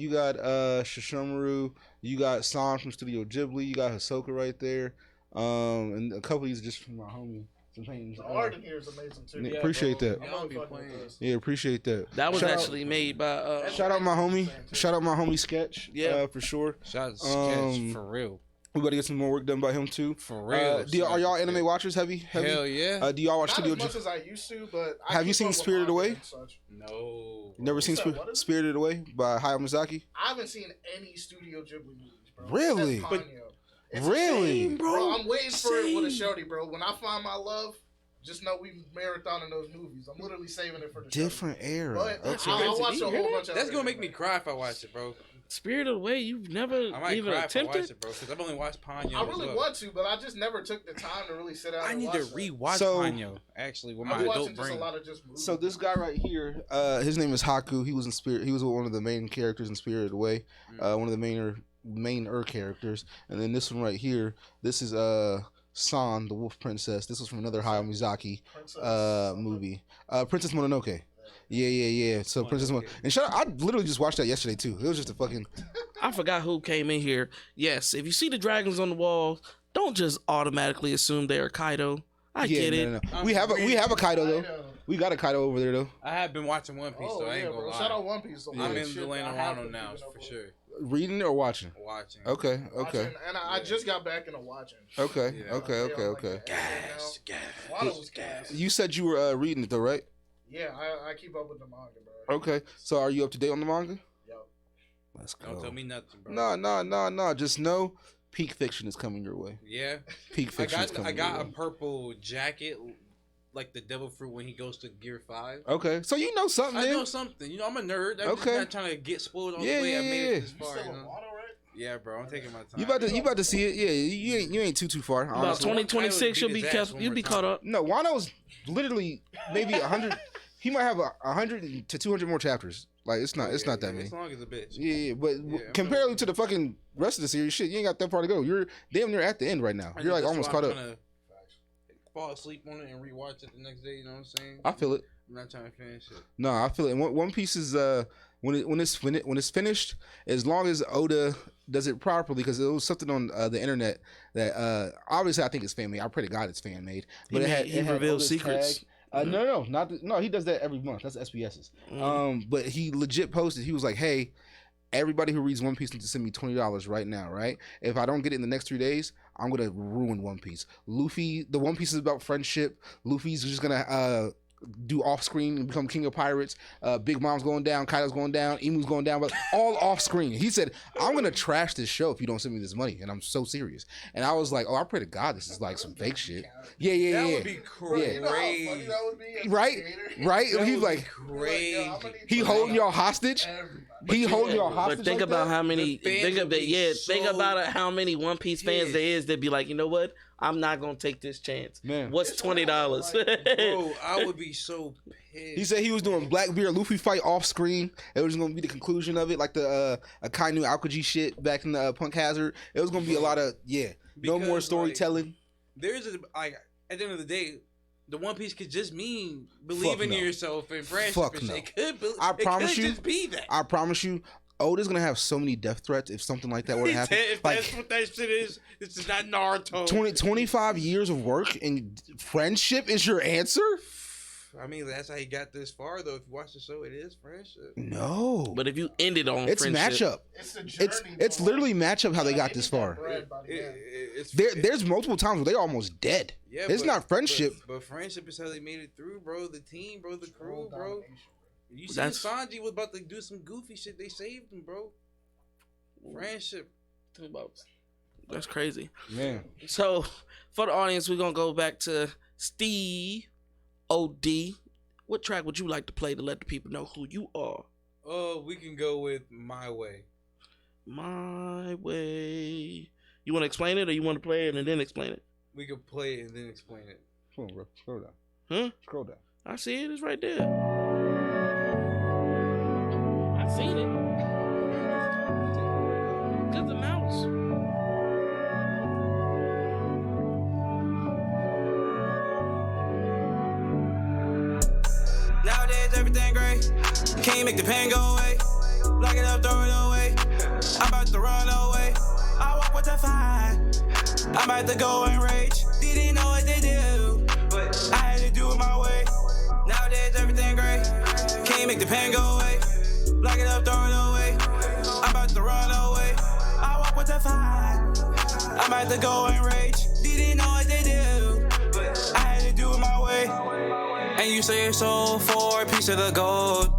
Speaker 2: got Shishomaru. You got San from Studio Ghibli. You got Hisoka right there. And a couple of these are just from my homie. Some things.
Speaker 5: The art in here is amazing too.
Speaker 2: Yeah, appreciate that.
Speaker 5: I'm
Speaker 4: Y'all
Speaker 5: really
Speaker 4: be
Speaker 5: fucking with
Speaker 4: playing.
Speaker 5: this.
Speaker 2: Yeah, appreciate that.
Speaker 1: That was
Speaker 2: Shout out-
Speaker 1: actually made by
Speaker 2: Shout out my homie. Shout out my homie Sketch.
Speaker 1: Yeah.
Speaker 2: For sure.
Speaker 4: Shout out to
Speaker 2: Um,
Speaker 4: Sketch for real.
Speaker 2: We got to get some more work done by him too.
Speaker 4: For real.
Speaker 2: Are y'all anime watchers? Heavy?
Speaker 4: Hell yeah.
Speaker 2: Do y'all watch
Speaker 5: Not
Speaker 2: Studio
Speaker 5: as much
Speaker 2: Ghibli?
Speaker 5: as I used to, but I
Speaker 2: Have you
Speaker 5: keep
Speaker 2: seen
Speaker 5: up with
Speaker 2: Spirited
Speaker 5: manga
Speaker 2: Away?
Speaker 5: and such.
Speaker 4: No.
Speaker 2: Never seen
Speaker 5: What's that? What is it?
Speaker 2: Spirited Away by Hayao Miyazaki?
Speaker 5: I haven't seen any Studio Ghibli movies, bro.
Speaker 2: Really?
Speaker 5: Except Ponyo. It's a
Speaker 2: Really?
Speaker 5: shame, bro. I'm waiting for it with a
Speaker 1: Same.
Speaker 5: shorty, bro. When I find my love, Just know we marathoning those movies. I'm literally saving it for the
Speaker 2: Different era.
Speaker 5: But
Speaker 2: Okay.
Speaker 5: I'll watch a whole bunch of.
Speaker 4: That's gonna make me cry if I watch it, bro.
Speaker 1: Spirited Away, you've never
Speaker 4: I might
Speaker 1: even
Speaker 4: cry if I watch
Speaker 1: attempted?
Speaker 4: it, bro, because I've only watched Ponyo.
Speaker 5: I really want to, but I just never took the time to really sit down.
Speaker 4: I
Speaker 5: and
Speaker 4: need
Speaker 5: watch
Speaker 4: to
Speaker 5: that.
Speaker 4: rewatch
Speaker 2: So-
Speaker 4: Ponyo, actually, with my
Speaker 5: I'm
Speaker 4: adult
Speaker 5: watching just a
Speaker 4: brain.
Speaker 5: lot of just movies.
Speaker 2: So this guy right here, his name is Haku. He was in Spirit. He was one of the main characters in Spirited Away. One of the main characters. And then this one right here, this is San, the Wolf Princess. This was from another Hayao Miyazaki movie. Princess Mononoke. Yeah. So Princess Mononoke. And shout out, I literally just watched that yesterday too. It was just a fucking.
Speaker 1: I forgot who came in here. Yes, if you see the dragons on the wall, don't just automatically assume they are Kaido. I get it.
Speaker 2: No. We have a Kaido though. We got a Kaido over there though.
Speaker 4: I have been watching One Piece, so I ain't gonna lie.
Speaker 5: Shout out One Piece.
Speaker 4: I'm in the Lane of Wano now, for sure.
Speaker 2: Reading or watching?
Speaker 4: Watching.
Speaker 2: Okay.
Speaker 5: Watching, and I just got back into watching.
Speaker 2: Okay.
Speaker 4: Yeah.
Speaker 2: Okay.
Speaker 4: Gas.
Speaker 5: Wano was gas.
Speaker 2: You said you were reading it though, right?
Speaker 5: Yeah, I keep up with the manga, bro.
Speaker 2: Okay. So are you up to date on the manga?
Speaker 5: Yo.
Speaker 2: Let's go.
Speaker 4: Don't tell me nothing, bro.
Speaker 2: No. Just know peak fiction is coming your way.
Speaker 4: Yeah.
Speaker 2: Peak fiction is
Speaker 4: I
Speaker 2: coming
Speaker 4: got
Speaker 2: your
Speaker 4: a
Speaker 2: way.
Speaker 4: purple jacket, like the Devil Fruit when he goes to Gear 5.
Speaker 2: Okay. So you know something
Speaker 4: I
Speaker 2: then.
Speaker 4: know something. You know, I'm a nerd. I'm
Speaker 2: Okay.
Speaker 4: just not trying to get spoiled on
Speaker 2: Yeah,
Speaker 4: the way I made it this
Speaker 5: You
Speaker 4: far.
Speaker 5: still
Speaker 4: You
Speaker 5: in
Speaker 4: know?
Speaker 5: Wano, right?
Speaker 4: Yeah, bro. I'm taking my time.
Speaker 2: You about to see it? Yeah. You ain't too far.
Speaker 1: About
Speaker 2: Honestly.
Speaker 1: 2026, you'll
Speaker 4: Beat
Speaker 1: be
Speaker 4: his
Speaker 1: kept,
Speaker 4: ass one
Speaker 1: you'll
Speaker 4: more
Speaker 1: be
Speaker 4: time.
Speaker 1: caught up.
Speaker 2: No, Wano's literally maybe 100. He might have 100 to 200 more chapters. Like it's not that many.
Speaker 4: As long as a bitch.
Speaker 2: Yeah, but
Speaker 4: Yeah,
Speaker 2: comparatively to the fucking rest of the series, shit, you ain't got that far to go. You're damn near at the end right now. You're like
Speaker 4: That's
Speaker 2: almost
Speaker 4: why
Speaker 2: caught
Speaker 4: I'm
Speaker 2: up.
Speaker 4: trying to fall asleep on it and rewatch it the next day. You know what I'm saying?
Speaker 2: I feel it.
Speaker 4: I'm not trying to finish it.
Speaker 2: No, I feel it. And One Piece is when it's finished, as long as Oda does it properly, because it was something on the internet that obviously I think it's fan made. I pray to God it's fan made. But
Speaker 1: He revealed
Speaker 2: Oda's
Speaker 1: secrets.
Speaker 2: tag. No, he does that every month. That's SBS's. But he legit posted. He was like, "Hey, everybody who reads One Piece needs to send me $20 right now, right? If I don't get it in the next 3 days, I'm gonna ruin One Piece." Luffy, the One Piece is about friendship. Luffy's just gonna do off screen and become king of pirates. Big Mom's going down, Kaido's going down, Imu's going down, but all off screen. He said, "I'm gonna trash this show if you don't send me this money," and I'm so serious. And I was like, "Oh, I pray to God this is like some fake shit." Yeah.
Speaker 4: That would be crazy.
Speaker 5: You know how funny that would be? as a
Speaker 2: Right?
Speaker 5: creator?
Speaker 2: Right?
Speaker 4: That
Speaker 2: He's
Speaker 4: would
Speaker 2: like,
Speaker 4: be crazy.
Speaker 5: I'm gonna need
Speaker 2: he
Speaker 5: $20
Speaker 2: holding y'all hostage.
Speaker 5: everybody.
Speaker 2: He holding y'all hostage.
Speaker 1: But think
Speaker 2: like
Speaker 1: about
Speaker 2: that?
Speaker 1: how many.
Speaker 4: The fans
Speaker 1: Think
Speaker 4: would be
Speaker 1: think
Speaker 4: so
Speaker 1: about how many One Piece fans
Speaker 4: pissed.
Speaker 1: there is that be like, you know what? I'm not gonna take this chance.
Speaker 2: Man.
Speaker 1: What's $20?
Speaker 4: Bro, I would be so pissed.
Speaker 2: He said he was doing Blackbeard Luffy fight off screen. It was gonna be the conclusion of it, like the Akainu Aokiji shit back in the Punk Hazard. It was gonna be a lot of no
Speaker 4: Because,
Speaker 2: more storytelling.
Speaker 4: There's at the end of the day, the One Piece could just mean believing in
Speaker 2: no.
Speaker 4: yourself and friendship.
Speaker 2: Fuck
Speaker 4: and
Speaker 2: no.
Speaker 4: shit. It could.
Speaker 2: I promise
Speaker 4: it could
Speaker 2: you-
Speaker 4: just be that.
Speaker 2: I promise you, Oda's gonna have so many death threats if something like that were to happen.
Speaker 4: If
Speaker 2: Like
Speaker 4: that's what that shit is, this is not Naruto.
Speaker 2: 25 years of work and friendship is your answer?
Speaker 4: I mean, that's how he got this far, though. If you watch the show, it is friendship.
Speaker 2: No.
Speaker 1: But if you ended on
Speaker 2: It's
Speaker 1: friendship,
Speaker 2: matchup.
Speaker 5: It's the journey.
Speaker 2: It's
Speaker 5: bro.
Speaker 2: literally matchup how they got
Speaker 5: They
Speaker 2: this
Speaker 5: need that
Speaker 2: far.
Speaker 5: bread by the end.
Speaker 2: There's multiple times where they almost dead.
Speaker 4: Yeah,
Speaker 2: It's
Speaker 4: but-
Speaker 2: not friendship.
Speaker 4: But friendship is how they made it through, bro. The team, bro. The crew,
Speaker 5: World
Speaker 4: bro.
Speaker 5: domination,
Speaker 4: You see,
Speaker 1: That's-
Speaker 4: Sanji was about to do some goofy shit. They saved him, bro. Friendship.
Speaker 1: that's crazy.
Speaker 2: Man.
Speaker 1: So for the audience, we're gonna go back to Steve OD. What track would you like to play to let the people know who you are?
Speaker 4: We can go with My Way.
Speaker 1: My Way. You want to explain it, or you want to play it and then explain it?
Speaker 4: We could play it and then explain it.
Speaker 2: Come on, bro. Scroll down.
Speaker 1: Huh?
Speaker 2: Scroll down.
Speaker 1: I see it. It's right there. I seen it. Cause the mouse.
Speaker 6: Nowadays everything great. Can't make the pain go away. Lock it up, throw it away. I'm about to run away. I walk with the fire. I'm about to go and rage. Didn't know what they do, but I had to do it my way. Nowadays everything great. Can't make the pain go away. Lock it up, throw it away. I'm about to run away. I walk with the fire. I'm about to go and rage. Didn't know what they do, but I had to do it my way. And you sell your soul for a piece of the gold.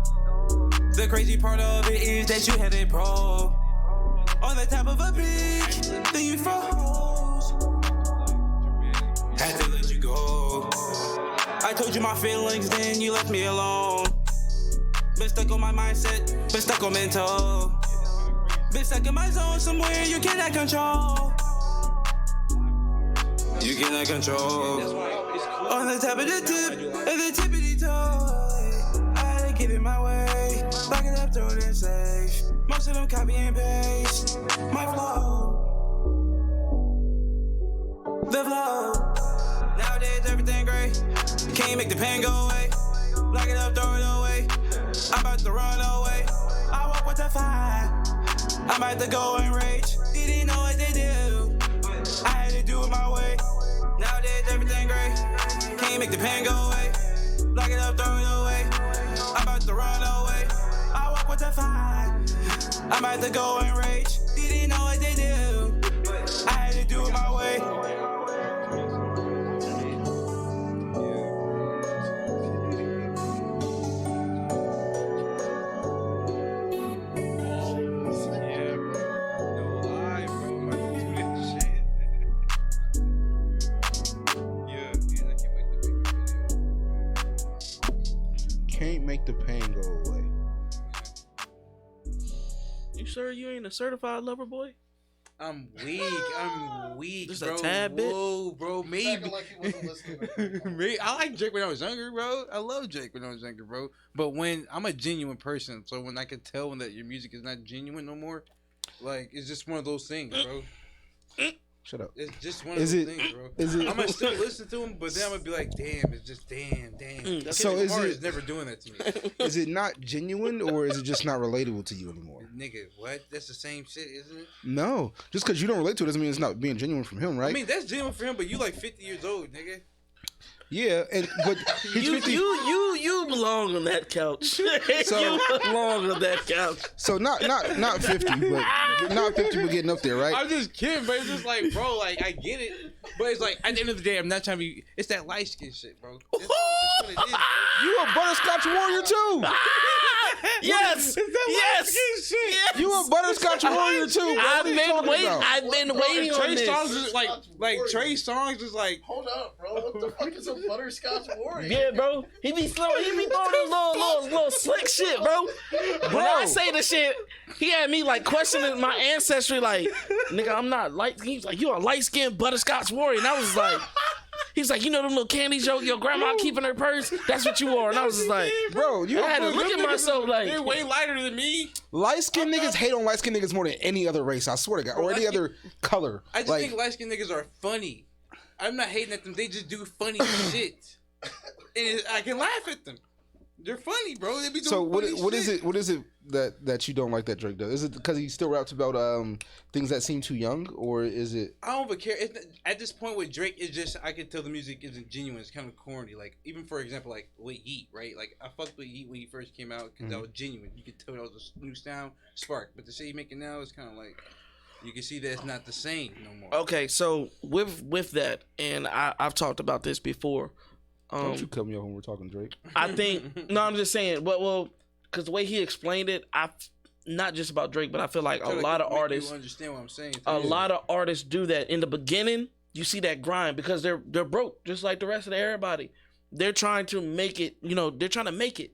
Speaker 6: The crazy part of it is that you had it pro. On the top of a peak, then you froze. Had to let you go. I told you my feelings, then you left me alone. Been stuck on my mindset, been stuck on mental. Been stuck in my zone somewhere you cannot control. You cannot control. On the top of the tip, and the tippity toe. I had to give it my way. Back it up, throw it in safe. Most of them copy and paste. My flow. The flow. Nowadays everything great. Can't make the pain go away. Lock it up, throw it away. I'm about to run away. I walk with the fire. I'm about to go and rage. Didn't know what they do. I had to do it my way. Nowadays everything great. Can't make the pain go away. Lock it up, throw it away. I'm about to run away. I walk with the fire. I'm about to go and rage. Didn't know what they do. I had to do it my way.
Speaker 2: Can't make the pain go away.
Speaker 1: You sure you ain't a certified lover boy?
Speaker 4: I'm weak,
Speaker 1: Just
Speaker 4: bro.
Speaker 1: a tad bit?
Speaker 4: Whoa, bro, maybe.
Speaker 5: Acting like he wasn't listening.
Speaker 4: Maybe. I like Drake when I was younger, bro. I love Drake when I was younger, bro. But when I'm a genuine person, so when I can tell when that your music is not genuine no more, like it's just one of those things, bro.
Speaker 2: Shut up.
Speaker 4: It's just one of those things, bro. I'm gonna still listen to him, but then I'm gonna be like, damn, it's just damn.
Speaker 2: So
Speaker 4: Kendrick
Speaker 2: is
Speaker 4: Lamar
Speaker 2: it-
Speaker 4: is never doing that to me,
Speaker 2: Is it not genuine or is it just not relatable to you anymore?
Speaker 4: nigga. What? That's the same shit, isn't it?
Speaker 2: No. Just because you don't relate to it doesn't mean it's not being genuine from him, right?
Speaker 4: I mean, that's genuine for him, but you like 50 years old, nigga.
Speaker 2: Yeah, but he's
Speaker 1: You
Speaker 2: 50.
Speaker 1: you belong on that couch.
Speaker 2: So-
Speaker 1: you belong on that couch.
Speaker 2: So not 50, but not 50, but getting up there, right?
Speaker 4: I'm just kidding, but it's just like, bro, like I get it, but it's like at the end of the day, I'm not trying to be. It's that light skin shit, bro. That's what it is, bro.
Speaker 2: You a butterscotch warrior too.
Speaker 1: Yes, yes.
Speaker 2: You a butterscotch warrior too. Bro. What
Speaker 1: I've
Speaker 2: are you
Speaker 1: been
Speaker 2: talking
Speaker 1: waiting.
Speaker 2: about?
Speaker 1: I've been waiting on
Speaker 4: Trey
Speaker 1: this.
Speaker 4: songs is like Trey songs is like.
Speaker 5: Hold up, bro. What the fuck is a butterscotch warrior?
Speaker 1: Yeah, bro. He be slow. He be throwing those little slick shit, bro. When I say the shit, he had me like questioning my ancestry. Like, nigga, I'm not light. He's like, you a light skinned butterscotch warrior, and I was like. He's like, you know them little candies your grandma keep in her purse? That's what you are. And I was just like,
Speaker 2: Bro, you
Speaker 1: I had to look at myself like,
Speaker 4: They're way lighter than me.
Speaker 2: light skinned niggas hate on light skinned niggas more than any other race. I swear to God, or any other color.
Speaker 4: I just think light skinned niggas are funny. I'm not hating at them. They just do funny shit, and I can laugh at them. They're funny, bro. They be doing
Speaker 2: So what
Speaker 4: funny
Speaker 2: is
Speaker 4: shit.
Speaker 2: it? What is it that you don't like that Drake does? Is it because he still raps about things that seem too young, or is it?
Speaker 4: I don't even care. At this point with Drake, it's just I can tell the music isn't genuine. It's kind of corny. Like even for example, like with Yeet, right? Like I fucked with Yeet when he first came out because that was genuine. You could tell that was a new sound, spark. But the shit he making now is kind of like you can see that it's not the same no more.
Speaker 1: okay, so with that, and I've talked about this before.
Speaker 2: Don't you cut me off when we're talking Drake?
Speaker 1: I think no, I'm just saying, well, because the way he explained it, not just about Drake, but I feel like a lot of artists,
Speaker 4: you understand what I'm saying.
Speaker 1: a lot of artists do that in the beginning. You see that grind because they're broke, just like the rest of everybody. They're trying to make it, they're trying to make it.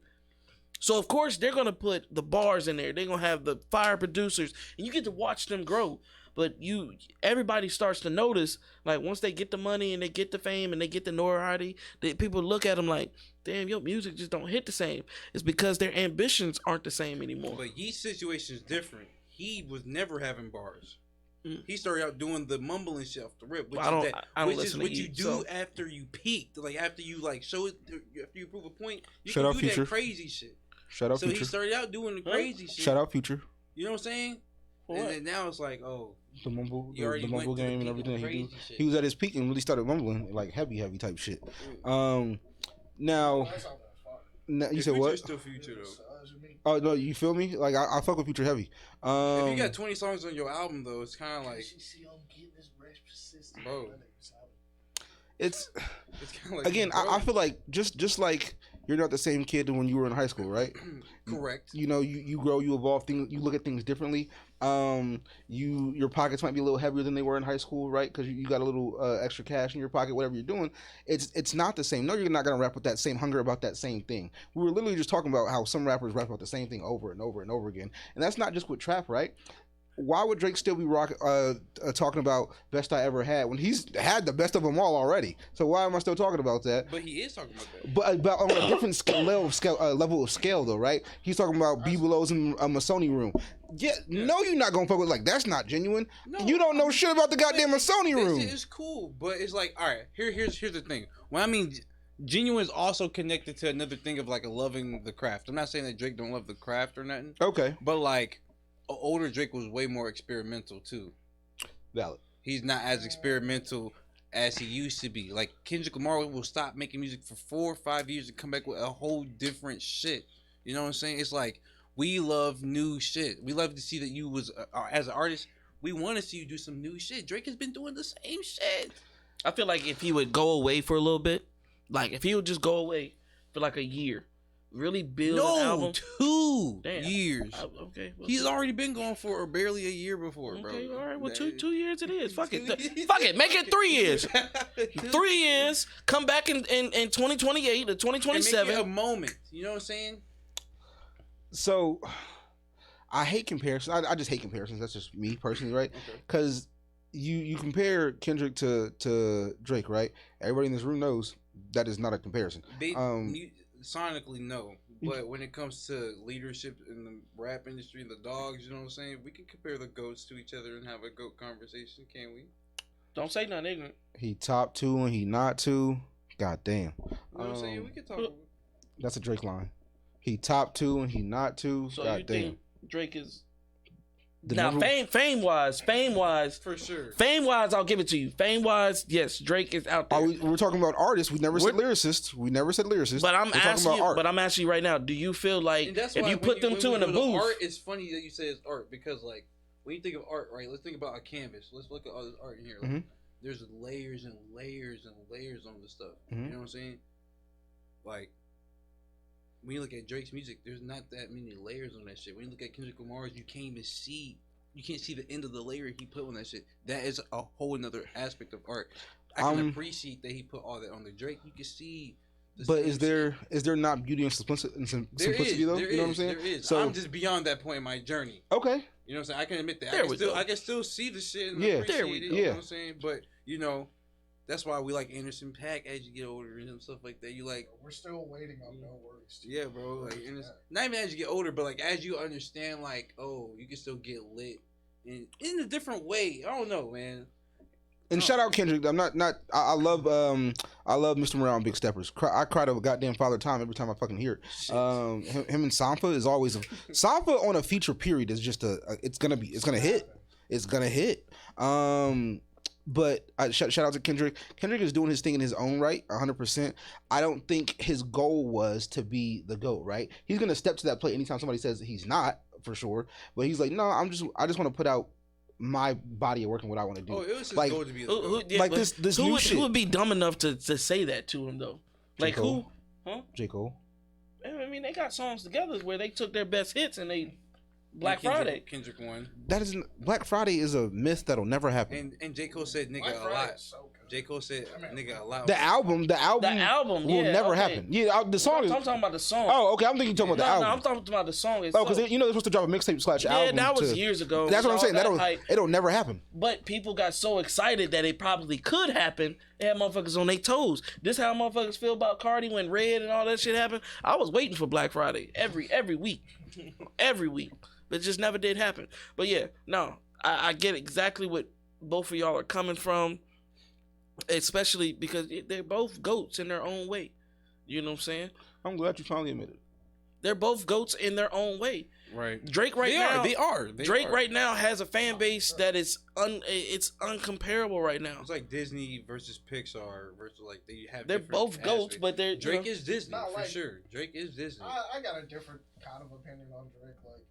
Speaker 1: So of course they're gonna put the bars in there. They're gonna have the fire producers, and you get to watch them grow. But everybody starts to notice, like once they get the money and they get the fame and they get the notoriety, people look at them like, damn, your music just don't hit the same. It's because their ambitions aren't the same anymore.
Speaker 4: But Yeet's situation is different. He was never having bars. He started out doing the mumbling shit off the rip, which
Speaker 1: I don't
Speaker 4: is
Speaker 1: listen to
Speaker 4: what you
Speaker 1: Yeet,
Speaker 4: do
Speaker 1: so.
Speaker 4: after you peaked, like after you like show it, after you prove a point. You
Speaker 2: Shout
Speaker 4: can
Speaker 2: out
Speaker 4: do
Speaker 2: Future.
Speaker 4: that crazy shit.
Speaker 2: Shout out
Speaker 4: So
Speaker 2: Future.
Speaker 4: he started out doing the crazy shit.
Speaker 2: Shout out Future.
Speaker 4: You know what I'm saying?
Speaker 1: What?
Speaker 4: And then now it's like, oh,
Speaker 2: The mumble,
Speaker 4: You already
Speaker 2: the
Speaker 4: went
Speaker 2: mumble
Speaker 4: to the
Speaker 2: game and
Speaker 4: peak of
Speaker 2: everything that he do.
Speaker 4: crazy shit.
Speaker 2: He was at his peak and really started mumbling like heavy type shit. Now,
Speaker 5: That's not that far.
Speaker 2: now you
Speaker 4: the
Speaker 2: said
Speaker 4: Future's
Speaker 2: what?
Speaker 4: Still Future though.
Speaker 5: You mean?
Speaker 2: Oh no, you feel me? Like I fuck with Future heavy.
Speaker 4: If you got 20 songs on your album though, it's kind of like,
Speaker 5: See, I'm getting this rich persistent.
Speaker 4: Bro.
Speaker 2: it's
Speaker 4: it's kind of like
Speaker 2: again.
Speaker 4: bro.
Speaker 2: I feel like just like you're not the same kid when you were in high school, right?
Speaker 4: Correct.
Speaker 2: You know, you grow, you evolve, things, you look at things differently. Your pockets might be a little heavier than they were in high school, right? Because you got a little extra cash in your pocket, whatever you're doing. It's not the same. No, you're not gonna rap with that same hunger about that same thing. We were literally just talking about how some rappers rap about the same thing over and over and over again, and that's not just with trap, right? Why would Drake still be talking about best I ever had when he's had the best of them all already? So why am I still talking about that?
Speaker 4: But he is talking about that.
Speaker 2: But on a different level of scale, though, right? He's talking about B-Belows in a Masoni room. Yeah, no, you're not gonna fuck with like that's not genuine. No, you don't know shit about the goddamn Masoni room.
Speaker 4: It's cool, but it's like, all right, here's the thing. When I mean genuine is also connected to another thing of like loving the craft. I'm not saying that Drake don't love the craft or nothing.
Speaker 2: Okay,
Speaker 4: but like. Older Drake was way more experimental too.
Speaker 2: Valid.
Speaker 4: He's not as experimental as he used to be. Like Kendrick Lamar will stop making music for 4 or 5 years and come back with a whole different shit. You know what I'm saying? It's like we love new shit. We love to see that you was as an artist. We want to see you do some new shit. Drake has been doing the same shit.
Speaker 1: I feel like if he would go away for a little bit, like if he would just go away for like a year. Really build an album?
Speaker 4: 2 years.
Speaker 1: Okay. Well,
Speaker 4: he's already been gone for barely a year before, bro.
Speaker 1: Okay, all right. Well, 2 years it is. Fuck it. Fuck it. Make it 3 years. 3 years. Come back in 2028 or 2027.
Speaker 4: And make it a moment. You know what I'm saying?
Speaker 2: So, I hate comparisons. I just hate comparisons. That's just me personally, right? Because you compare Kendrick to Drake, right? Everybody in this room knows that is not a comparison.
Speaker 4: Sonically, no. But when it comes to leadership in the rap industry, the dogs, you know what I'm saying? We can compare the goats to each other and have a goat conversation, can't we?
Speaker 1: Don't say nothing ignorant.
Speaker 2: He top 2 and he not 2. God damn.
Speaker 4: You know what I'm saying? We can talk about it.
Speaker 2: That's a Drake line. He top 2 and he not 2.
Speaker 1: So
Speaker 2: God
Speaker 1: you
Speaker 2: damn.
Speaker 1: think Drake is... Now, fame wise,
Speaker 4: for sure.
Speaker 1: Fame wise, I'll give it to you. Fame wise, yes, Drake is out there.
Speaker 2: We're talking about artists. We never said lyricists.
Speaker 1: But I'm asking you right now. Do you feel like if you put them two in a booth?
Speaker 4: Art is funny that you say it's art because like when you think of art, right? Let's think about a canvas. Let's look at all this art in here. Like, there's layers and layers and layers on this stuff. You know what I'm saying? Like. When you look at Drake's music, there's not that many layers on that shit. When you look at Kendrick Lamar's, you can't see the end of the layer he put on that shit. That is a whole another aspect of art. I can appreciate that he put all that on the Drake. You can see.
Speaker 2: But is there not beauty and simplicity though? You know what I'm saying?
Speaker 4: There is.
Speaker 2: So
Speaker 4: I'm just beyond that point in my journey.
Speaker 2: Okay.
Speaker 4: You know what I'm saying? I can admit that. I can still see the shit and appreciate it. You know what I'm saying? But you know. That's why we like Anderson .Paak as you get older and stuff like that. You like
Speaker 5: we're still waiting on No Worries.
Speaker 4: Yeah, bro. Like not even as you get older, but like as you understand, like you can still get lit in a different way. I don't know, man.
Speaker 2: And shout out Kendrick. I'm not. I love Mr. Morale and Big Steppers. I cry to a goddamn Father Time every time I fucking hear it. Him and Sampha is always Sampha on a feature period is just it's gonna hit. It's gonna hit. But shout out to Kendrick. Kendrick is doing his thing in his own right, 100%. I don't think his goal was to be the GOAT, right? He's gonna step to that plate anytime somebody says he's not, for sure. But he's like, no, I just want to put out my body of work and what I want to do.
Speaker 4: Oh, it was his goal to be the GOAT.
Speaker 2: This new shit.
Speaker 1: Who would be dumb enough to say that to him though? Like who? Huh?
Speaker 2: J. Cole.
Speaker 1: I mean, they got songs together where they took their best hits and they. Kendrick
Speaker 4: won.
Speaker 2: That isn't Black Friday is a myth that'll never happen.
Speaker 4: And J. Cole said nigga a lot. So J. Cole said nigga a lot.
Speaker 2: The album will never happen. Yeah, the song.
Speaker 1: I'm talking about the song.
Speaker 2: Oh, okay. I'm thinking you're talking about the album.
Speaker 1: No, I'm talking about the song.
Speaker 2: Because they're supposed to drop a mixtape / album.
Speaker 1: Yeah, that was years ago.
Speaker 2: That's what I'm saying. It'll never happen.
Speaker 1: But people got so excited that it probably could happen. They had motherfuckers on their toes. This how motherfuckers feel about Cardi when Red and all that shit happened. I was waiting for Black Friday every week, every week. But it just never did happen. But yeah, no, I get exactly what both of y'all are coming from, especially because they're both GOATs in their own way. You know what I'm saying?
Speaker 2: I'm glad you finally admitted it.
Speaker 1: They're both GOATs in their own way.
Speaker 4: Right.
Speaker 1: Drake right now.
Speaker 4: They are.
Speaker 1: Drake right now has a fan base that is it's uncomparable right now.
Speaker 4: It's like Disney versus Pixar versus like they have.
Speaker 1: They're both GOATs, but they're
Speaker 4: Drake is Disney for sure. Drake is Disney.
Speaker 5: I got a different kind of opinion on Drake. Like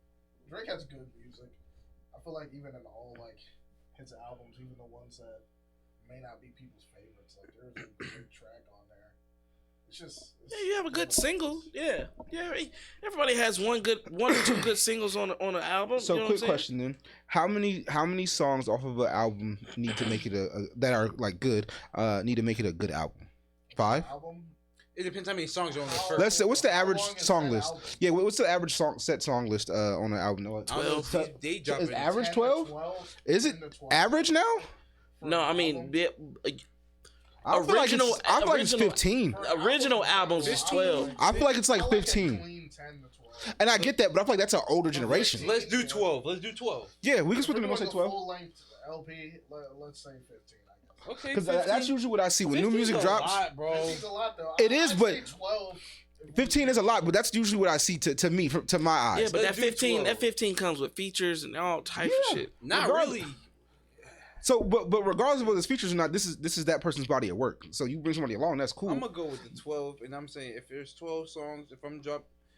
Speaker 5: Drake has good music. I feel like even in all like his albums, even the ones that may not be people's favorites, like there's a great track on there. It's just.
Speaker 1: Yeah, you have a good single. Yeah. Everybody has one or two good singles on an album.
Speaker 2: So
Speaker 1: you know
Speaker 2: quick
Speaker 1: what I'm
Speaker 2: question then: how many songs off of an album need to make it that are like good? Need to make it a good album? 5.
Speaker 5: Album.
Speaker 4: It depends how many songs are on the first.
Speaker 2: Let's say what's the
Speaker 5: How
Speaker 2: average
Speaker 5: long is
Speaker 2: song
Speaker 5: that
Speaker 2: list?
Speaker 5: album?
Speaker 2: Yeah, what's the average song list on an album? No,
Speaker 4: I don't know if
Speaker 1: 12.
Speaker 4: they drop
Speaker 2: Is
Speaker 4: it.
Speaker 2: average
Speaker 5: 10 to
Speaker 2: 12?
Speaker 5: 12?
Speaker 2: Is it
Speaker 5: 10 to 12
Speaker 2: average now?
Speaker 5: for
Speaker 1: No,
Speaker 5: an
Speaker 1: I mean,
Speaker 5: album?
Speaker 2: I feel like it's 15.
Speaker 5: For an
Speaker 1: original
Speaker 5: album,
Speaker 1: albums is
Speaker 5: 15.
Speaker 1: 12.
Speaker 2: I feel like it's like
Speaker 5: I a
Speaker 2: 15.
Speaker 5: clean 10 to 12.
Speaker 2: And I get that, but I feel like that's an older generation.
Speaker 4: Let's do 12. Let's do 12.
Speaker 2: Yeah, we can
Speaker 5: If
Speaker 2: split
Speaker 5: we're
Speaker 2: them and
Speaker 5: doing
Speaker 2: say
Speaker 5: a
Speaker 2: 12.
Speaker 5: full length LP, let's say 15. I guess.
Speaker 4: Okay.
Speaker 2: Because that's usually what I see when new
Speaker 4: 15's
Speaker 2: music
Speaker 4: a
Speaker 2: drops.
Speaker 4: lot, bro.
Speaker 5: 15's a lot though.
Speaker 2: It is,
Speaker 5: I'd
Speaker 2: but
Speaker 5: say 12.
Speaker 2: 15 is a lot, but that's usually what I see to me, to my eyes.
Speaker 1: Yeah, but
Speaker 4: Let's
Speaker 1: that
Speaker 4: do
Speaker 1: 15,
Speaker 4: 12.
Speaker 1: that 15 comes with features and all types of shit.
Speaker 4: Not
Speaker 2: Regardless-
Speaker 4: really.
Speaker 2: So, but regardless of whether it's features or not, this is that person's body of work. So you bring somebody along, that's cool.
Speaker 4: I'm gonna go with the 12, and I'm saying if there's 12 songs,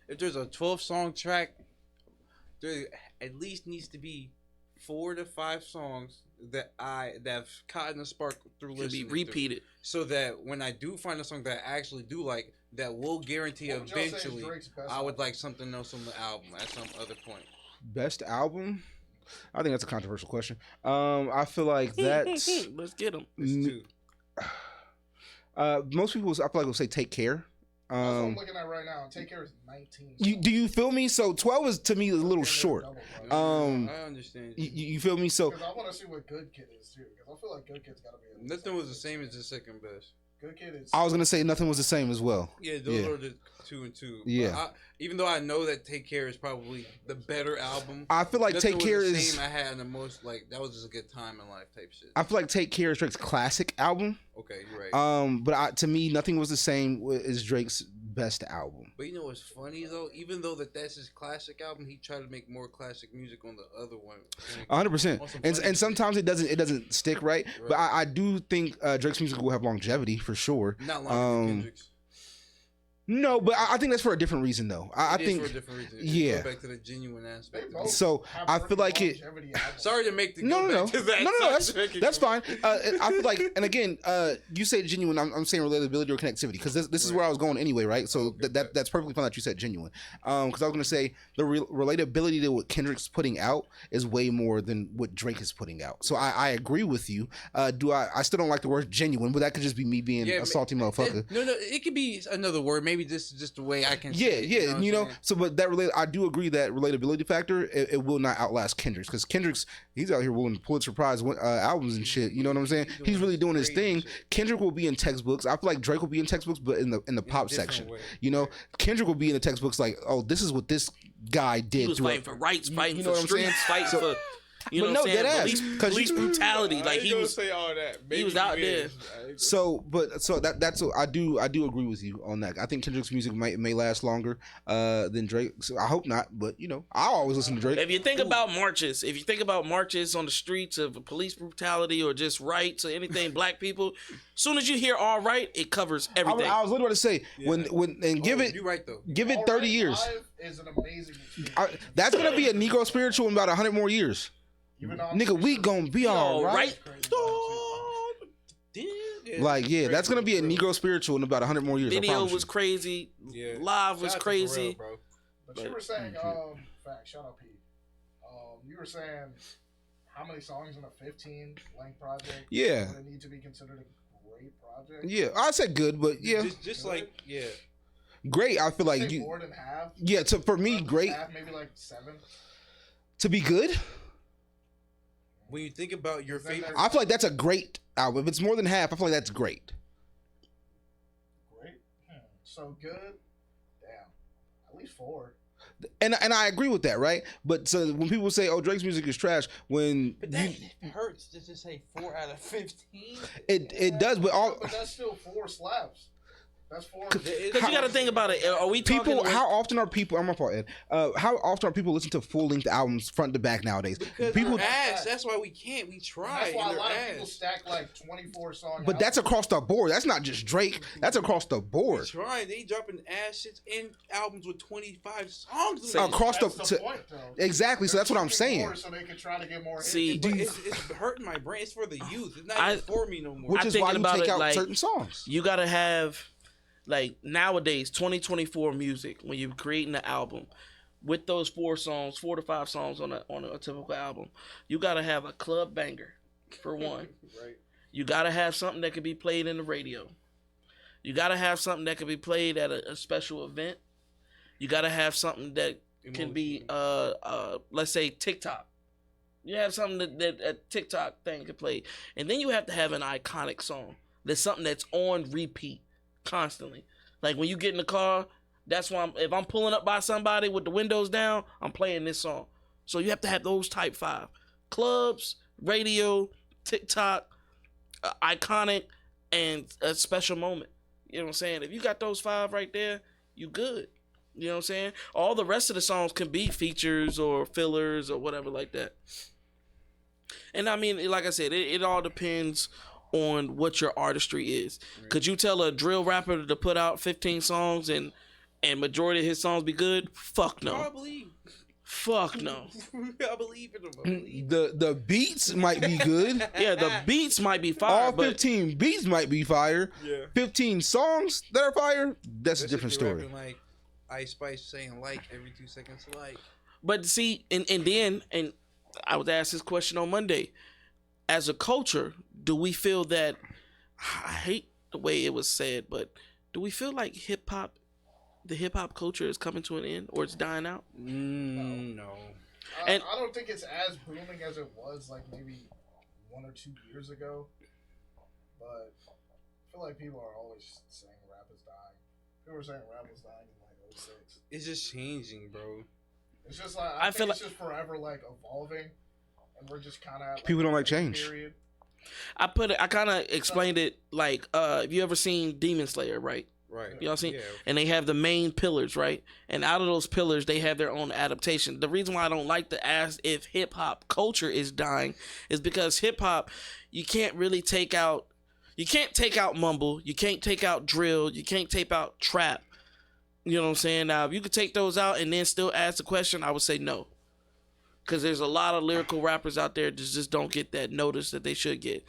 Speaker 4: if there's a 12 song track, there at least needs to be 4 to 5 songs that have caught a spark through
Speaker 1: Could be
Speaker 4: listening,
Speaker 1: repeated.
Speaker 4: so that when I do find a song that I actually do like, that will guarantee
Speaker 5: What would y'all say is
Speaker 4: eventually
Speaker 5: Drake's best
Speaker 4: I would
Speaker 5: album?
Speaker 4: like something else on the album at some other point.
Speaker 2: Best album? I think that's a controversial question. I feel like that's
Speaker 1: Let's get them.
Speaker 4: It's two.
Speaker 2: most people. I feel like will say Take Care.
Speaker 5: That's what I'm looking at right now. Take Care is 19.
Speaker 2: Do you feel me? So 12 is to me a little short.
Speaker 4: I understand.
Speaker 2: You feel me? So
Speaker 5: Because I want to see what Good Kid is too. Because I feel like Good Kid's got to be.
Speaker 4: Nothing was the same as the second best.
Speaker 5: Good Kid is.
Speaker 2: I was gonna say nothing was the same as well.
Speaker 4: Yeah, those are the 2 and 2. But
Speaker 2: Yeah.
Speaker 4: even though I know that Take Care is probably the better album,
Speaker 2: I feel like
Speaker 4: Nothing
Speaker 2: Take
Speaker 4: was
Speaker 2: Care
Speaker 4: the
Speaker 2: is.
Speaker 4: same I had in the most, like, that was just a good time in life type shit.
Speaker 2: I feel like Take Care is Drake's classic album.
Speaker 4: Okay, you're right.
Speaker 2: But to me, nothing was the same as Drake's best album.
Speaker 4: But you know what's funny though? Even though that's his classic album, he tried to make more classic music on the other one.
Speaker 2: 100%.
Speaker 4: On some
Speaker 2: And
Speaker 4: funny
Speaker 2: sometimes it doesn't stick right.
Speaker 4: Right.
Speaker 2: But I do think Drake's music will have longevity for sure.
Speaker 4: shit. Not longer than Kendrick's.
Speaker 2: No, but I think that's for a different reason though. I
Speaker 4: It is
Speaker 2: think
Speaker 4: for a different reason.
Speaker 2: yeah.
Speaker 4: Go back to the genuine
Speaker 5: They
Speaker 4: aspect.
Speaker 5: both
Speaker 2: So,
Speaker 5: have
Speaker 2: I feel like it-
Speaker 5: longevity albums.
Speaker 4: Sorry to make the
Speaker 2: no,
Speaker 4: go back to that.
Speaker 2: that's fine. I feel like, and again, you say genuine. I'm saying relatability or connectivity because this is where I was going anyway, right? So that's perfectly fine that you said genuine. Because I was gonna say the relatability to what Kendrick's putting out is way more than what Drake is putting out. So I agree with you. I still don't like the word genuine, but that could just be me being a salty motherfucker.
Speaker 4: No, it could be another word. Maybe this is just the way I can.
Speaker 2: Yeah,
Speaker 4: say it,
Speaker 2: yeah,
Speaker 4: what
Speaker 2: you know.
Speaker 4: I'm saying?
Speaker 2: So, but I do agree that relatability factor it will not outlast Kendrick's because Kendrick's he's out here winning Pulitzer Prize albums and shit. You know what I'm saying? He's really doing his thing. Kendrick will be in textbooks. I feel like Drake will be in textbooks, but in the pop
Speaker 4: different
Speaker 2: section.
Speaker 4: way.
Speaker 2: You know, Kendrick will be in the textbooks like, oh, this is what this guy did.
Speaker 1: He was
Speaker 2: throughout-
Speaker 1: fighting for rights, fighting
Speaker 2: you know
Speaker 1: for
Speaker 2: what I'm saying?
Speaker 1: streets, fighting
Speaker 2: So-
Speaker 1: for, you
Speaker 2: but
Speaker 1: know
Speaker 2: no,
Speaker 1: what I'm
Speaker 2: dead
Speaker 1: saying?
Speaker 2: ass, 'cause
Speaker 1: Police
Speaker 2: you-
Speaker 1: brutality. Like he was,
Speaker 4: say all that.
Speaker 1: he was out there.
Speaker 2: So that's what I do agree with you on that. I think Kendrick's music may last longer than Drake. So I hope not, but you know, I always listen to Drake.
Speaker 1: If you think about marches, on the streets of police brutality or just rights or anything, black people, soon as you hear all right, it covers everything.
Speaker 2: I was literally about to say give it
Speaker 4: You're right though.
Speaker 2: give it
Speaker 5: All
Speaker 2: 30
Speaker 5: Right
Speaker 2: years.
Speaker 5: Live is an amazing experience.
Speaker 2: That's gonna be a Negro spiritual in about 100 more years.
Speaker 5: Even though I'm
Speaker 2: Nigga, we gonna be all right. Like, yeah, that's gonna be a Negro spiritual in about 100 more years. I
Speaker 1: Video
Speaker 2: promise
Speaker 1: was
Speaker 2: you.
Speaker 1: crazy.
Speaker 4: Yeah.
Speaker 1: Live was
Speaker 4: Shout out to
Speaker 1: crazy.
Speaker 4: Pharrell, bro.
Speaker 5: But you were saying, fact, shout out Pete. You were saying how many songs in a 15 length project?
Speaker 2: Yeah.
Speaker 5: Would it need to be considered a great project?
Speaker 2: Yeah, I said good, but yeah,
Speaker 4: Just like yeah.
Speaker 2: great. I feel
Speaker 5: I'd
Speaker 2: like
Speaker 5: say
Speaker 2: you.
Speaker 5: more than half.
Speaker 2: Yeah, for me, great.
Speaker 5: Half, maybe like 7.
Speaker 2: To be good,
Speaker 4: When you think about your favorite,
Speaker 2: I feel like that's a great album. If it's more than half, I feel like that's great.
Speaker 5: Great. So good. Damn. At least 4.
Speaker 2: And I agree with that, right? But so when people say, "Oh, Drake's music is trash," when
Speaker 4: but that hurts just to say 4 out of 15.
Speaker 2: it does, but all
Speaker 5: But that's still 4 slaps. That's 4.
Speaker 1: Because you got to think about it. Are we talking?
Speaker 2: people, how often are people? I'm my fault, Ed. How often are people listening to full length albums front to back nowadays?
Speaker 4: Because
Speaker 2: People,
Speaker 4: they're ass. That's why we can't. We try.
Speaker 5: That's why a
Speaker 4: and
Speaker 5: lot
Speaker 4: they're
Speaker 5: of people
Speaker 4: ass.
Speaker 5: stack like 24 songs.
Speaker 2: but that's across the board. That's not just Drake. That's across the
Speaker 4: We
Speaker 2: board.
Speaker 4: try. They dropping ass shits in albums with 25 songs. in it.
Speaker 2: Across
Speaker 5: That's
Speaker 2: the
Speaker 5: the point, though.
Speaker 2: exactly. So that's what I'm
Speaker 5: Pushing
Speaker 2: saying.
Speaker 5: more so they can try to get more hits.
Speaker 1: See,
Speaker 4: But it's hurting my brain. It's for the youth. It's not
Speaker 1: I-
Speaker 4: even for me no more.
Speaker 2: Which
Speaker 1: I
Speaker 2: is
Speaker 1: thinking
Speaker 2: why you
Speaker 1: about
Speaker 2: take
Speaker 1: it
Speaker 2: out
Speaker 1: like-
Speaker 2: certain songs.
Speaker 1: You got to have like nowadays 2024 music, when you're creating an album with those 4 to 5 songs on a typical album, you gotta have a club banger for one.
Speaker 4: Right.
Speaker 1: You gotta have something that can be played in the radio. You gotta have something that can be played at a special event. You gotta have something that can be let's say TikTok. You have something that a TikTok thing can play. And then you have to have an iconic song. There's something that's on repeat constantly. Like when you get in the car, that's why if I'm pulling up by somebody with the windows down, I'm playing this song. So you have to have those type 5. Clubs, radio, TikTok, iconic, and a special moment. You know what I'm saying? If you got those 5 right there, you good. You know what I'm saying? All the rest of the songs can be features or fillers or whatever like that. And I mean, like I said, it all depends on what your artistry is. Right. Could you tell a drill rapper to put out 15 songs and majority of his songs be good? Fuck no.
Speaker 4: Probably.
Speaker 1: Fuck no.
Speaker 4: I believe in them.
Speaker 2: The beats might be good.
Speaker 1: Yeah, the beats might be fire.
Speaker 2: All 15 beats might be fire.
Speaker 4: Yeah.
Speaker 2: 15 songs that are fire, that's a different story.
Speaker 4: Rapping like Ice Spice saying like every 2 seconds like.
Speaker 1: But see, and then I was asked this question on Monday. As a culture, do we feel that, I hate the way it was said, but do we feel like the hip hop culture is coming to an end or it's dying out?
Speaker 4: No.
Speaker 1: And
Speaker 5: I don't think it's as booming as it was like maybe 1 or 2 years ago. But I feel like people are always saying rap is dying. People were saying rap was dying in like 06.
Speaker 4: It's just changing, bro.
Speaker 5: It's just like I think it's just forever like evolving, and we're just kind of
Speaker 2: people don't like change.
Speaker 5: Period.
Speaker 1: I kind of explained it like if you ever seen Demon Slayer, right?
Speaker 4: Right.
Speaker 1: Y'all seen?
Speaker 4: Yeah.
Speaker 1: And they have the main pillars, right? And out of those pillars, they have their own adaptation. The reason why I don't like to ask if hip hop culture is dying is because hip hop, you can't take out mumble, you can't take out drill, you can't take out trap. You know what I'm saying? Now, if you could take those out and then still ask the question, I would say no. Because there's a lot of lyrical rappers out there that just don't get that notice that they should get.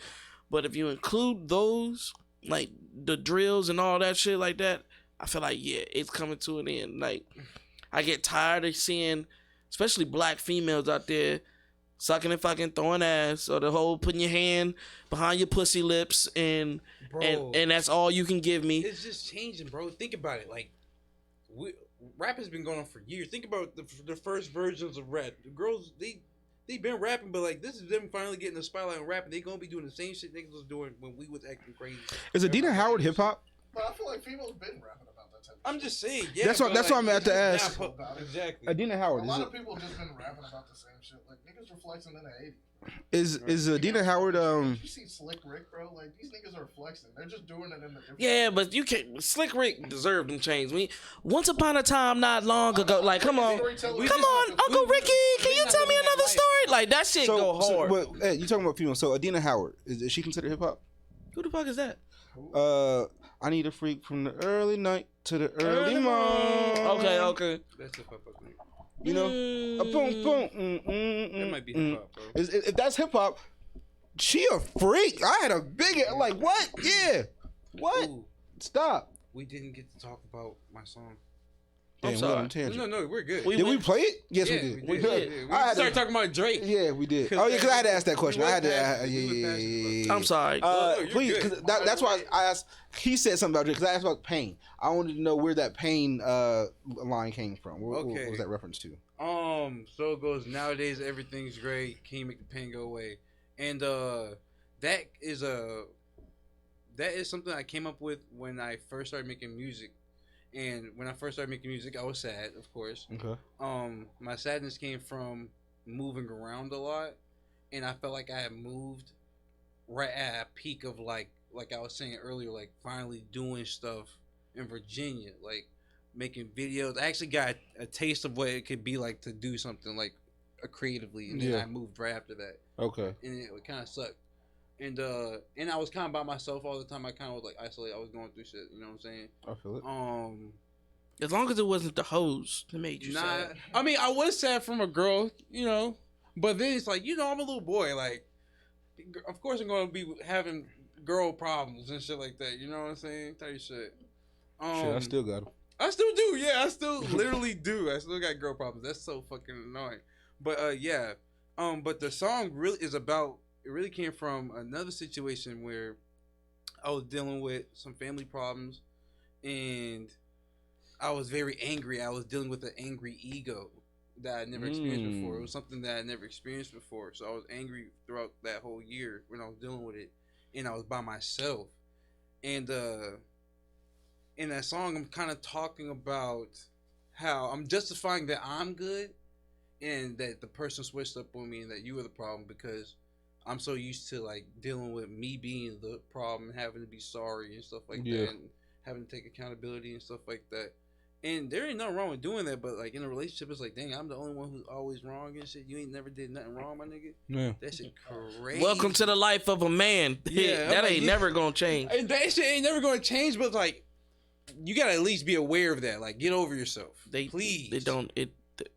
Speaker 1: But if you include those, like the drills and all that shit like that, I feel like, yeah, it's coming to an end. Like, I get tired of seeing, especially black females out there, sucking and fucking throwing ass, or the whole putting your hand behind your pussy lips and that's all you can give me.
Speaker 4: It's just changing, bro. Think about it. Like, rap has been going on for years. Think about the first versions of rap. The girls, they been rapping, but like this is them finally getting the spotlight on rap, and they gonna be doing the same shit niggas was doing when we was acting crazy.
Speaker 2: Is Adina Howard hip hop?
Speaker 5: But I feel like females been rapping about that type of
Speaker 4: I'm
Speaker 5: shit.
Speaker 4: just saying, yeah.
Speaker 2: That's what I'm about to ask.
Speaker 4: Exactly.
Speaker 2: Adina Howard.
Speaker 5: A lot of people just been rapping about the same shit. Like niggas were flexing in the 80s.
Speaker 2: Is Adina Howard
Speaker 5: You see Slick Rick, bro? Like these niggas are flexing. They're just doing it in the different.
Speaker 1: Yeah, but you can't. Slick Rick deserved them chains. Once upon a time, not long ago. Like, come on, Uncle Ricky, can you tell me another story? Like that shit go hard.
Speaker 2: But hey, you talking about females? So Adina Howard is she considered hip hop?
Speaker 1: Who the fuck is that?
Speaker 2: I need a freak from the early night to the early morning.
Speaker 1: Okay.
Speaker 4: That's hip hop, I think.
Speaker 2: You know, a boom boom.
Speaker 4: That might be hip hop, bro.
Speaker 2: If that's hip hop, she a freak. I had a big like what? Yeah, what?
Speaker 4: Ooh,
Speaker 2: Stop.
Speaker 4: we didn't get to talk about my song.
Speaker 1: I'm
Speaker 2: Damn,
Speaker 1: sorry.
Speaker 2: we're on a tangent.
Speaker 4: No, we're good.
Speaker 2: Did we play it? Yes,
Speaker 4: Yeah,
Speaker 2: we did.
Speaker 4: We
Speaker 2: I had
Speaker 4: started
Speaker 2: to-
Speaker 4: talking about Drake.
Speaker 2: Yeah, we did. Oh yeah, because I had to ask that question. I had to. Yeah.
Speaker 1: I'm sorry.
Speaker 4: you're
Speaker 2: Please,
Speaker 4: good.
Speaker 2: because that's why I asked. He said something about Drake because I asked about Pain. I wanted to know where that Pain line came from. What was that reference to?
Speaker 4: So it goes. Nowadays, everything's great. Can you make the pain go away? And that is something I came up with when I first started making music. And when I first started making music, I was sad, of course.
Speaker 2: Okay.
Speaker 4: My sadness came from moving around a lot, and I felt like I had moved right at a peak of like I was saying earlier, like finally doing stuff in Virginia, like making videos. I actually got a taste of what it could be like to do something like creatively, and then I moved right after that.
Speaker 2: Okay.
Speaker 4: And it kind of sucked. And I was kind of by myself all the time. I kind of was like isolated. I was going through shit. You know what I'm saying?
Speaker 2: I feel it.
Speaker 1: As long as it wasn't the hose that made you sad.
Speaker 4: I mean, I was sad from a girl, you know, but then it's like, you know, I'm a little boy. Like, of course I'm going to be having girl problems and shit like that. You know what I'm saying? Tell you shit.
Speaker 2: Shit, I still got them.
Speaker 4: I still do. Yeah, I still literally do. I still got girl problems. That's so fucking annoying. But yeah. But the song really is about. It really came from another situation where I was dealing with some family problems, and I was very angry. I was dealing with an angry ego that I never experienced before. It was something that I never experienced before. So I was angry throughout that whole year when I was dealing with it, and I was by myself. And in that song, I'm kind of talking about how I'm justifying that I'm good, and that the person switched up on me, and that you were the problem because I'm so used to like dealing with me being the problem, and having to be sorry and stuff like that, and having to take accountability and stuff like that. And there ain't nothing wrong with doing that, but like in a relationship, it's like, dang, I'm the only one who's always wrong and shit. You ain't never did nothing wrong, my nigga.
Speaker 2: Yeah.
Speaker 4: That shit crazy.
Speaker 1: Welcome to the life of a man.
Speaker 4: Yeah,
Speaker 1: that
Speaker 4: like,
Speaker 1: ain't never gonna change.
Speaker 4: That shit ain't never gonna change, but like, you gotta at least be aware of that. Like, get over yourself. Please.
Speaker 1: They don't.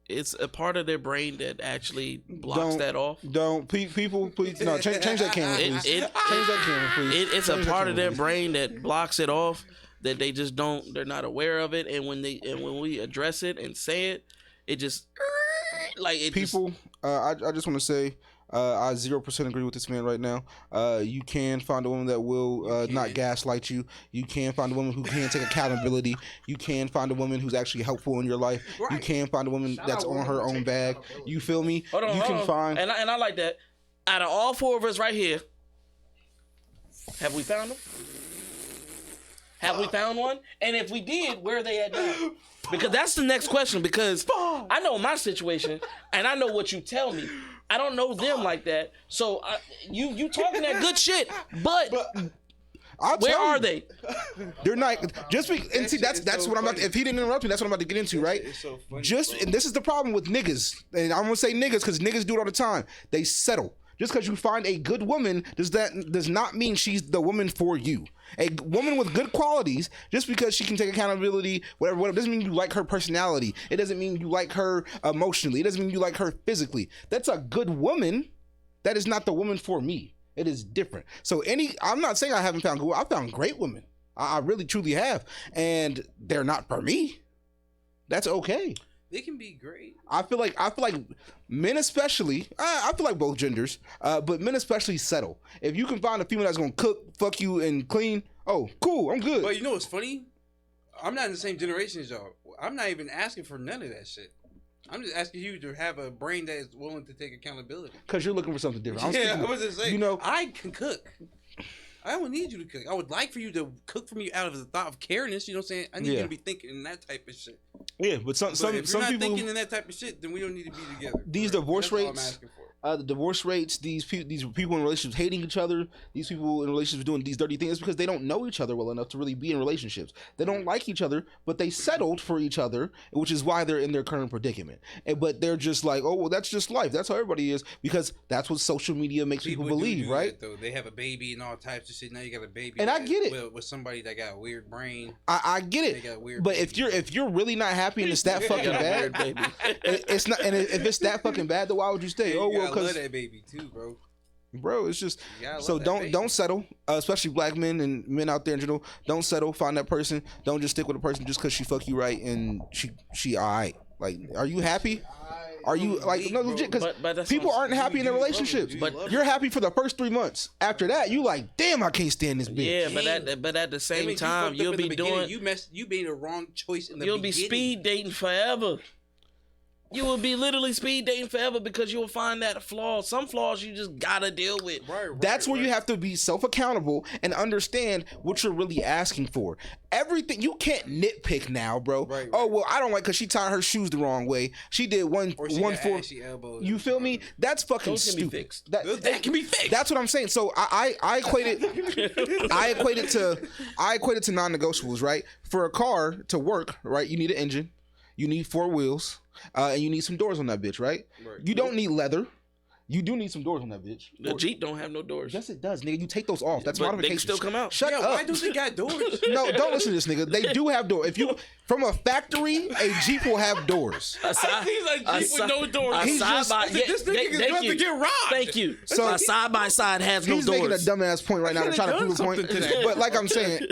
Speaker 1: It's a part of their brain that actually blocks that off.
Speaker 2: People, please, no, change that camera, please. Change that camera, please.
Speaker 1: It's a part of their brain that blocks it off, that they just don't. They're not aware of it, and when we address it and say it, it just like it. People,
Speaker 2: I just want to say, I 0% agree with this man right now. You can find a woman that will not gaslight you. You can find a woman who can take accountability. You can find a woman who's actually helpful in your life. Right. You can find a woman that's on her own bag. You feel me?
Speaker 1: Hold on,
Speaker 2: you can find.
Speaker 1: And I like that. Out of all four of us right here, have we found them? Have we found one? And if we did, where are they at now? Because that's the next question. Because I know my situation, and I know what you tell me. I don't know them like that. So you talking that good shit, but where are they?
Speaker 2: They're not. Just and see, that's what I'm about. If he didn't interrupt me, that's what I'm about to get into, right?
Speaker 4: It's so funny,
Speaker 2: and this is the problem with niggas, and I'm gonna say niggas because niggas do it all the time. They settle. Just because you find a good woman does not mean she's the woman for you. A woman with good qualities, just because she can take accountability, whatever, doesn't mean you like her personality. It doesn't mean you like her emotionally. It doesn't mean you like her physically. That's a good woman. That is not the woman for me. It is different. So I'm not saying I haven't found good. I found great women. I really truly have, and they're not for me. That's okay.
Speaker 4: They can be great.
Speaker 2: I feel like men especially, I feel like both genders, but men especially settle. If you can find a female that's gonna cook, fuck you, and clean, oh, cool, I'm good.
Speaker 4: But you know what's funny? I'm not in the same generation as y'all. I'm not even asking for none of that shit. I'm just asking you to have a brain that is willing to take accountability.
Speaker 2: Because you're looking for something different.
Speaker 4: I was just saying, I can cook. I don't need you to cook. I would like for you to cook for me out of the thought of cariness. You know what I'm saying? I need you to be thinking in that type of shit.
Speaker 2: Yeah, but some
Speaker 4: if you're not
Speaker 2: people
Speaker 4: thinking in that type of shit, then we don't need to be together.
Speaker 2: These divorce rates, the divorce rates, these people in relationships hating each other, these people in relationships doing these dirty things, because they don't know each other well enough to really be in relationships. They don't like each other, but they settled for each other, which is why they're in their current predicament. But they're just like, oh, well, that's just life. That's how everybody is, because that's what social media makes people believe,
Speaker 4: do
Speaker 2: right?
Speaker 4: That, though. They have a baby and all types of shit. Now you got a baby,
Speaker 2: and I get it
Speaker 4: with somebody that got a weird brain.
Speaker 2: I get it.
Speaker 4: They got weird
Speaker 2: but if you're really not happy and it's that fucking bad, baby, it's not. And if it's that fucking bad, then why would you stay?
Speaker 4: Yeah,
Speaker 2: oh well, because
Speaker 4: that baby too,
Speaker 2: bro, it's just so don't settle, especially black men and men out there in general. Don't settle. Find that person. Don't just stick with a person just because she fuck you right and she all right. Like, are you happy? Are you like no legit? Because people aren't happy in their relationships. But you're happy for the first 3 months. After that, you like, damn, I can't stand this bitch.
Speaker 1: Yeah, but at the same time, you'll be doing.
Speaker 4: You made a wrong choice in the beginning.
Speaker 1: You'll be speed dating forever. You will be literally speed dating forever because you will find that flaw. Some flaws you just gotta deal with.
Speaker 2: That's where you have to be self-accountable and understand what you're really asking for. Everything you can't nitpick now, bro. Oh well, I don't like because she tied her shoes the wrong way. She did one four. You feel me? That's fucking stupid. That
Speaker 1: can be fixed.
Speaker 2: That's what I'm saying. So I equate it to non-negotiables, right? For a car to work, right? You need an engine. You need 4 wheels. And you need some doors on that bitch, right? You don't need leather. You do need some doors on that bitch.
Speaker 1: The Jeep don't have no doors.
Speaker 2: Yes, it does, nigga. You take those off. That's
Speaker 1: But
Speaker 2: modification.
Speaker 1: they can still come out.
Speaker 2: Shut up.
Speaker 4: Why do they got doors?
Speaker 2: No, don't listen to this nigga. They do have doors. If you from a factory, a Jeep will have doors.
Speaker 1: A side,
Speaker 4: He's like Jeep with no doors.
Speaker 1: A
Speaker 2: He's
Speaker 1: side
Speaker 2: just-
Speaker 1: by,
Speaker 4: This nigga is
Speaker 1: thank
Speaker 4: about
Speaker 1: you.
Speaker 4: to get robbed.
Speaker 1: Thank you.
Speaker 2: So-
Speaker 1: So a side by side has no
Speaker 2: He's making a
Speaker 1: doors.
Speaker 2: dumbass point right now to
Speaker 4: could've
Speaker 2: try to
Speaker 4: done
Speaker 2: prove a point.
Speaker 4: something to that.
Speaker 2: But like I'm saying,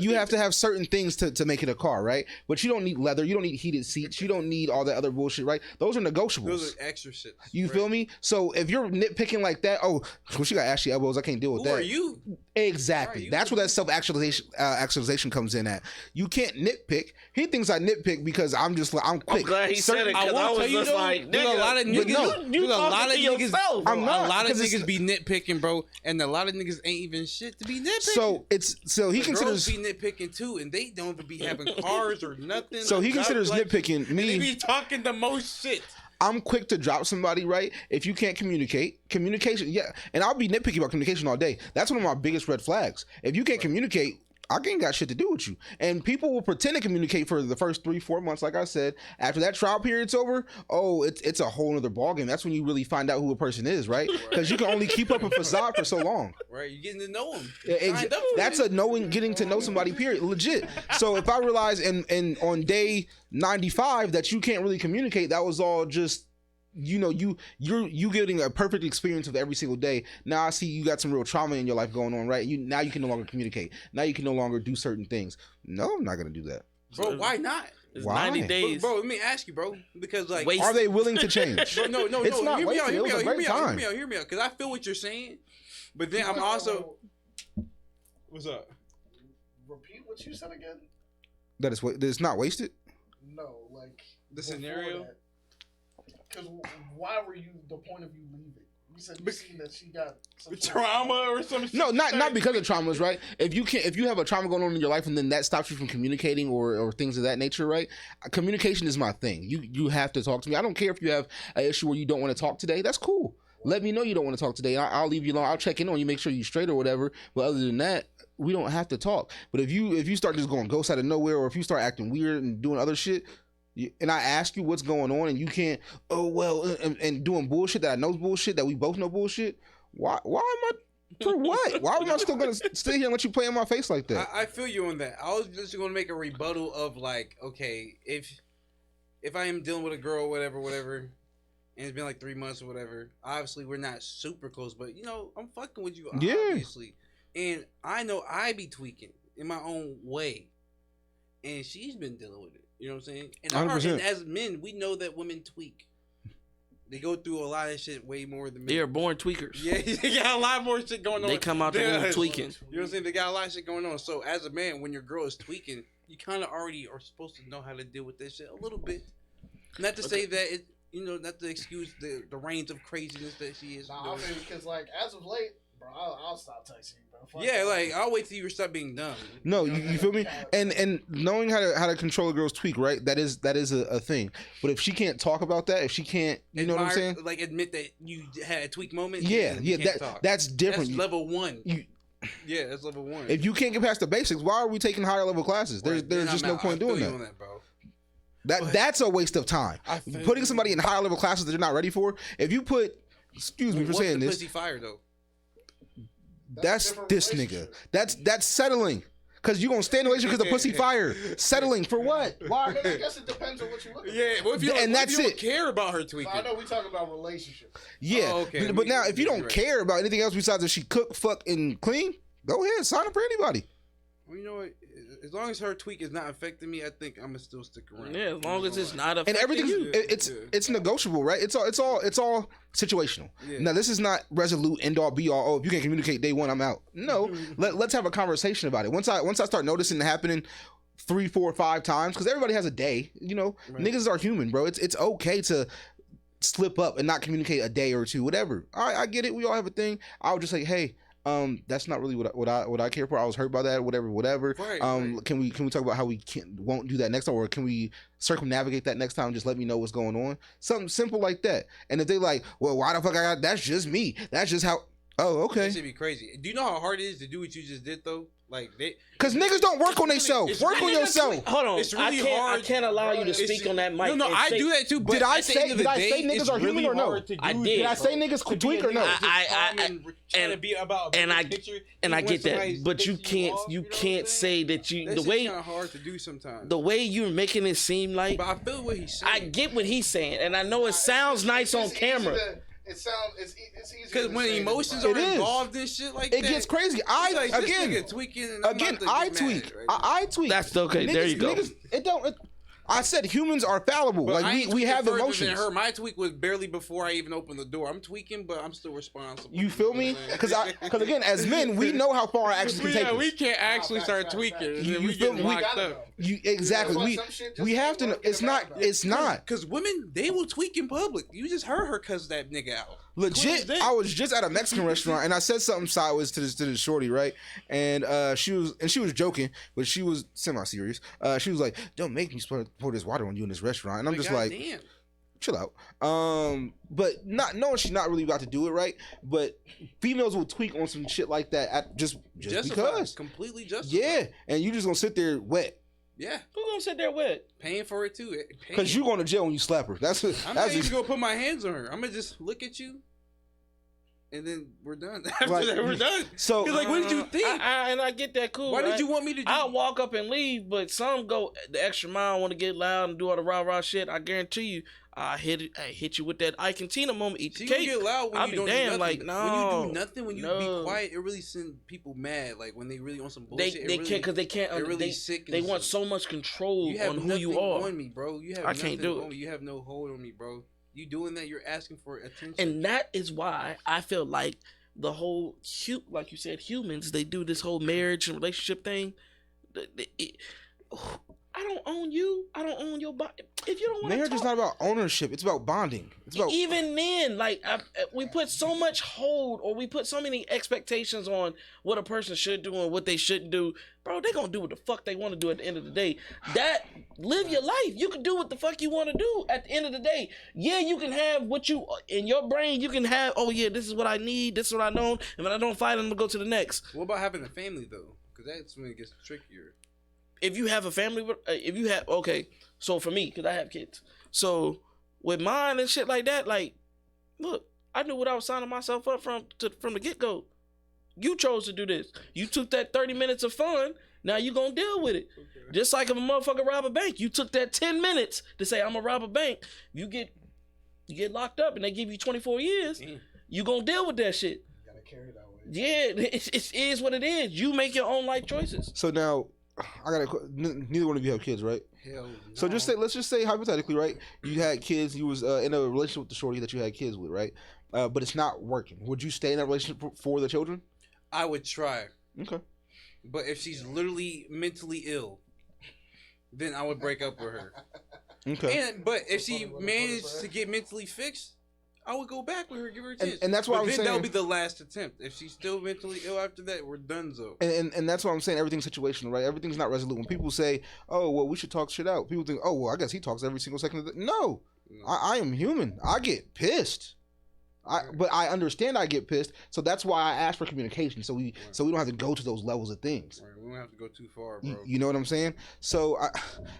Speaker 2: you have to have certain things to make it a car, right? But you don't need leather. You don't need heated seats. You don't need all that other bullshit, right? Those are negotiables.
Speaker 4: Those are extra shit.
Speaker 2: You feel me? So if you're nitpicking like that, oh, well, she got ashy elbows. I can't deal with
Speaker 4: Who
Speaker 2: that.
Speaker 4: are you?
Speaker 2: Exactly.
Speaker 4: Who are you?
Speaker 2: That's where that self-actualization comes in at. You can't nitpick. He thinks I nitpick because I'm quick.
Speaker 1: I'm glad he said it
Speaker 4: I
Speaker 1: because
Speaker 4: will
Speaker 1: I was
Speaker 4: tell you
Speaker 1: just
Speaker 4: though,
Speaker 1: like,
Speaker 4: there's a lot of
Speaker 1: nigga,
Speaker 4: niggas.
Speaker 1: you
Speaker 4: There's a lot
Speaker 1: talking
Speaker 4: of
Speaker 1: to
Speaker 4: niggas.
Speaker 1: yourself.
Speaker 2: I'm not,
Speaker 4: A lot of
Speaker 2: 'cause it's-
Speaker 4: niggas be nitpicking, bro, and a lot of niggas ain't even shit to be nitpicking.
Speaker 2: So he
Speaker 4: The
Speaker 2: considers.
Speaker 4: girls be nitpicking too, and they don't even be having cars or nothing.
Speaker 2: So he considers
Speaker 4: Like,
Speaker 2: nitpicking
Speaker 4: and they
Speaker 2: me.
Speaker 4: be talking the most shit.
Speaker 2: I'm quick to drop somebody, right? If you can't communication, yeah. And I'll be nitpicky about communication all day. That's one of my biggest red flags. If you can't communicate, I ain't got shit to do with you. And people will pretend to communicate for the first 3-4 months, like I said. After that trial period's over, oh, it's a whole other ballgame. That's when you really find out who a person is, right? Because you can only keep up a facade for so long.
Speaker 4: Right, you getting to know them.
Speaker 2: That's a getting to know somebody, period. Legit. So if I realize in on day 95 that you can't really communicate, that was all just, you know, you getting a perfect experience of every single day. Now I see you got some real trauma in your life going on, right? Now you can no longer communicate. Now you can no longer do certain things. No, I'm not gonna do that.
Speaker 4: Bro, why not?
Speaker 1: It's
Speaker 2: Why?
Speaker 1: 90 days.
Speaker 4: Bro, let me ask you, bro, because like,
Speaker 1: Wait.
Speaker 2: Are they willing to change?
Speaker 4: Bro, no,
Speaker 2: It's not
Speaker 4: hear me out,
Speaker 2: wasted.
Speaker 4: hear
Speaker 2: It
Speaker 4: me
Speaker 2: was
Speaker 4: out,
Speaker 2: a
Speaker 4: hear
Speaker 2: great
Speaker 4: me out,
Speaker 2: time.
Speaker 4: hear me out, because I feel what you're saying, but then I'm also. What's up?
Speaker 5: Repeat what you said again.
Speaker 2: That it's not wasted.
Speaker 5: No, like
Speaker 4: The scenario?
Speaker 5: Because why were you the point of you leaving? You said you seen that she got some sort of
Speaker 4: Trauma or some shit.
Speaker 2: No, not because of traumas, right? If you have a trauma going on in your life and then that stops you from communicating or things of that nature, right? Communication is my thing. You have to talk to me. I don't care if you have an issue where you don't want to talk today. That's cool. Let me know you don't want to talk today. I'll leave you alone. I'll check in on you, make sure you're straight or whatever. But other than that, we don't have to talk. But if you start just going ghost out of nowhere, or if you start acting weird and doing other shit, and I ask you what's going on, and you can't, and doing bullshit that I know's bullshit, that we both know bullshit. Why am I? For what? Why am I still gonna stay here and let you play in my face like that?
Speaker 4: I feel you on that. I was just going to make a rebuttal of like, okay, if I am dealing with a girl, whatever, and it's been like 3 months or whatever, obviously we're not super close, but you know, I'm fucking with you,
Speaker 2: Yeah.
Speaker 4: obviously. And I know I be tweaking in my own way. And she's been dealing with it. You know what I'm saying? And,
Speaker 2: 100%.
Speaker 4: and as men, we know that women tweak. They go through a lot of shit way more than men.
Speaker 1: They are born tweakers.
Speaker 4: Yeah, they got a lot more shit going on.
Speaker 1: They come out the
Speaker 4: than
Speaker 1: womb
Speaker 4: us.
Speaker 1: tweaking.
Speaker 4: You know what I'm saying? They got a lot of shit going on. So as a man, when your girl is tweaking, you kind of already are supposed to know how to deal with this shit a little bit. Not to say that it, you know, not to excuse the range of craziness that she is.
Speaker 5: Nah, I mean, because like as of late, bro, I'll stop texting you, bro. Fuck
Speaker 4: Yeah,
Speaker 5: that.
Speaker 4: like I'll wait till you stop being dumb.
Speaker 2: No, you feel me? And knowing how to control a girl's tweak, right? That is a thing. But if she can't talk about that, if she can't, you know what I'm saying?
Speaker 4: Like admit that you had a tweak moment.
Speaker 2: Yeah,
Speaker 4: then you
Speaker 2: yeah.
Speaker 4: can't talk.
Speaker 2: That's different.
Speaker 4: That's level 1.
Speaker 2: You-
Speaker 4: Yeah, that's level 1.
Speaker 2: If you can't get past the basics, why are we taking higher level classes? There's
Speaker 4: Then
Speaker 2: just
Speaker 4: I'm
Speaker 2: no
Speaker 4: out.
Speaker 2: point
Speaker 4: I feel
Speaker 2: doing
Speaker 4: you
Speaker 2: that.
Speaker 4: on that, bro.
Speaker 2: That's a waste of time.
Speaker 4: I feel
Speaker 2: Putting
Speaker 4: you.
Speaker 2: somebody in higher level classes that they're not ready for. If you put, excuse me for
Speaker 4: What's
Speaker 2: saying
Speaker 4: the
Speaker 2: this,
Speaker 4: pussy fire though?
Speaker 2: that's
Speaker 5: a different
Speaker 2: this nigga.
Speaker 5: relationship.
Speaker 2: That's settling. Cause you gonna stay in a relationship because of pussy fire. Settling for what?
Speaker 5: I
Speaker 2: Why?
Speaker 5: mean, I guess it depends on what you look at.
Speaker 4: Yeah, well, if you
Speaker 2: And
Speaker 4: what
Speaker 2: that's
Speaker 4: if you don't
Speaker 2: it.
Speaker 4: care about her tweaking.
Speaker 5: I know we talk about relationships.
Speaker 2: Yeah.
Speaker 4: Oh, okay.
Speaker 2: But now, if you
Speaker 4: You're
Speaker 2: don't
Speaker 4: right.
Speaker 2: care about anything else besides if she cook, fuck, and clean, go ahead, sign up for anybody.
Speaker 4: Well, you know what? As long as her tweak is not affecting me, I think I'm gonna still stick around.
Speaker 1: Yeah, as long as it's not
Speaker 2: And
Speaker 1: affecting
Speaker 2: everything's
Speaker 1: you.
Speaker 2: it's negotiable, right? It's all situational.
Speaker 4: Yeah.
Speaker 2: Now, this is not resolute, end all, be all. Oh, if you can't communicate day one, I'm out. No, let's have a conversation about it. Once I start noticing it happening 3, 4, 5 times, because everybody has a day. You know, niggas are human, bro. It's okay to slip up and not communicate a day or two, whatever. I get it. We all have a thing. I would just say, hey, that's not really what I care for. I was hurt by that, whatever.
Speaker 4: Right, right.
Speaker 2: Can we talk about how we won't do that next time, or can we circumnavigate that next time and just let me know what's going on? Something simple like that. And if they like, well, why the fuck I got, that's just me. That's just how. Oh,
Speaker 4: That
Speaker 2: okay.
Speaker 4: should be crazy. Do you know how hard it is to do what you just did though? Like
Speaker 2: Because niggas don't work on themselves. Work on yourself.
Speaker 1: Hold on,
Speaker 4: It's really
Speaker 1: I
Speaker 4: hard.
Speaker 1: can't allow you to
Speaker 4: It's-
Speaker 1: speak on that mic.
Speaker 4: No,
Speaker 1: and
Speaker 4: I
Speaker 1: say-
Speaker 4: do that too. But
Speaker 2: Did I
Speaker 4: at the end
Speaker 2: say
Speaker 4: of the day,
Speaker 2: niggas
Speaker 4: it's
Speaker 2: are human
Speaker 4: really
Speaker 2: or no?
Speaker 4: hard to do
Speaker 1: I
Speaker 4: it,
Speaker 1: did.
Speaker 2: Did I say
Speaker 4: bro.
Speaker 2: niggas
Speaker 4: To
Speaker 2: could
Speaker 4: be a
Speaker 2: tweak or
Speaker 4: nigga
Speaker 2: no?
Speaker 4: that's just calm and trying to be about a
Speaker 1: and I-
Speaker 4: bigger picture,
Speaker 1: and I
Speaker 4: even
Speaker 1: get
Speaker 4: when
Speaker 1: that,
Speaker 4: somebody's
Speaker 1: but you
Speaker 4: pissing
Speaker 1: can't
Speaker 4: off,
Speaker 1: you
Speaker 4: know what I'm
Speaker 1: can't
Speaker 4: saying?
Speaker 1: say that you
Speaker 4: That
Speaker 1: the
Speaker 4: shit's
Speaker 1: way
Speaker 4: kind of hard to do sometimes.
Speaker 1: the way you're making it seem like.
Speaker 4: But I feel what he's saying.
Speaker 1: I get what he's saying, and I know it sounds nice on
Speaker 5: It's easy
Speaker 1: camera.
Speaker 5: It's easy
Speaker 4: Because when emotions
Speaker 2: It
Speaker 4: are
Speaker 2: is.
Speaker 4: involved in shit like
Speaker 2: It
Speaker 4: that,
Speaker 2: gets crazy.
Speaker 4: it's like, this
Speaker 2: Again,
Speaker 4: nigga tweaking and I'm about to
Speaker 2: I
Speaker 4: get
Speaker 2: tweak.
Speaker 4: mad, right?
Speaker 2: I tweak.
Speaker 1: That's okay. There you go.
Speaker 2: It don't. I said humans are fallible.
Speaker 4: But I
Speaker 2: Like
Speaker 4: ain't
Speaker 2: we have
Speaker 4: tweaking further
Speaker 2: emotions.
Speaker 4: than her. My tweak was barely before I even opened the door. I'm tweaking, but I'm still responsible.
Speaker 2: You feel me?
Speaker 4: know what I'm saying?
Speaker 2: Because again, as men, we know how far our actions can take us.
Speaker 4: can't actually start
Speaker 5: facts,
Speaker 4: tweaking.
Speaker 5: facts.
Speaker 4: and
Speaker 2: You
Speaker 4: then we
Speaker 2: feel
Speaker 4: get
Speaker 2: me?
Speaker 4: locked
Speaker 5: gotta
Speaker 4: up.
Speaker 5: know.
Speaker 2: Exactly.
Speaker 5: That's why some shit just
Speaker 2: We have
Speaker 5: ain't
Speaker 2: to know.
Speaker 5: working
Speaker 2: It's not.
Speaker 5: about it.
Speaker 2: It's not.
Speaker 4: Because women, they will tweak in public. You just heard her cuss that nigga out.
Speaker 2: Legit,
Speaker 4: Clear as day.
Speaker 2: I was just at a Mexican restaurant and I said something sideways to this shorty, right? And she was joking, but she was semi-serious. She was like, "Don't make me pour this water on you in this restaurant." And I'm just like,
Speaker 4: damn.
Speaker 2: chill out. But not knowing she's not really about to do it, right? But females will tweak on some shit like that just because.
Speaker 4: Completely justified.
Speaker 2: Yeah, and you just gonna sit there wet
Speaker 4: Yeah.
Speaker 1: Who gonna sit there with?
Speaker 4: Paying for it too.
Speaker 2: because you going to jail when you slap her. That's what.
Speaker 4: I'm
Speaker 2: That's
Speaker 4: not even
Speaker 2: just,
Speaker 4: gonna put my hands on her. I'm gonna just look at you, and then we're done. After
Speaker 2: Like,
Speaker 4: that, we're done.
Speaker 2: so.
Speaker 4: You're like, what did you think?
Speaker 1: And I get that cool.
Speaker 4: Why
Speaker 1: right?
Speaker 4: did you want me to do?
Speaker 1: I'll walk up and leave, but some go the extra mile, want to get loud and do all the rah shit. I guarantee you, I hit you with that Ike and Tina moment. Eat the
Speaker 4: See, you
Speaker 1: cake.
Speaker 4: get loud when
Speaker 1: I'll
Speaker 4: you
Speaker 1: be
Speaker 4: don't
Speaker 1: damn,
Speaker 4: do nothing.
Speaker 1: like,
Speaker 4: When
Speaker 1: no,
Speaker 4: you do nothing, when you
Speaker 1: no.
Speaker 4: be quiet, it really sends people mad. Like when they really on some
Speaker 1: They
Speaker 4: bullshit.
Speaker 1: can't because they can't.
Speaker 4: They're really
Speaker 1: they
Speaker 4: sick.
Speaker 1: they want so much control
Speaker 4: You have
Speaker 1: on who you
Speaker 4: nothing
Speaker 1: are,
Speaker 4: on me, bro. You have
Speaker 1: I can't
Speaker 4: nothing
Speaker 1: do
Speaker 4: on
Speaker 1: it.
Speaker 4: me. You have no hold on me, bro. You doing that? You're asking for attention.
Speaker 1: and that is why I feel like the whole like you said, humans they do this whole marriage and relationship thing. I don't own you. I don't own your body. If you don't want to
Speaker 2: Marriage is not about ownership. It's about bonding. It's about
Speaker 1: even then, like we put so much hold, or we put so many expectations on what a person should do and what they shouldn't do. Bro, they gonna do what the fuck they want to do at the end of the day. That live your life. You can do what the fuck you want to do at the end of the day. Yeah, you can have what you in your brain. You can have. Oh yeah, this is what I need. This is what I know. And when I don't find it, I'm gonna go to the next.
Speaker 4: What about having a family though? Because that's when it gets trickier.
Speaker 1: If you have a family, if you have, okay, so for me, because I have kids, so with mine and shit like that, like, look, I knew what I was signing myself up from the get-go. You chose to do this. You took that 30 minutes of fun, now you gonna deal with it. Okay. Just like if a motherfucker rob a bank, you took that 10 minutes to say, I'm gonna rob a bank. You get locked up and they give you 24 years, you gonna deal with that shit.
Speaker 5: You gotta carry it that way.
Speaker 1: Yeah, it is what it is. You make your own life choices.
Speaker 2: So now, neither one of you have kids, right?
Speaker 4: Hell no.
Speaker 2: So let's just say hypothetically, right? You had kids. You was in a relationship with the shorty that you had kids with, right? But it's not working. Would you stay in that relationship for the children?
Speaker 4: I would try.
Speaker 2: Okay.
Speaker 4: But if she's literally mentally ill, then I would break up with her.
Speaker 2: Okay.
Speaker 4: But if she managed to get mentally fixed, I would go back with her, give her a chance.
Speaker 2: And that's why I'm saying
Speaker 4: that would be the last attempt. If she's still mentally ill after that, we're donezo.
Speaker 2: And that's why I'm saying everything's situational, right? Everything's not resolute. When people say, "Oh, well, we should talk shit out," people think, "Oh, well, I guess he talks every single second of the day." No, I am human. I get pissed. But I understand I get pissed, so that's why I ask for communication, so we don't have to go to those levels of things.
Speaker 4: Right, we don't have to go too far, bro.
Speaker 2: You know what I'm saying? So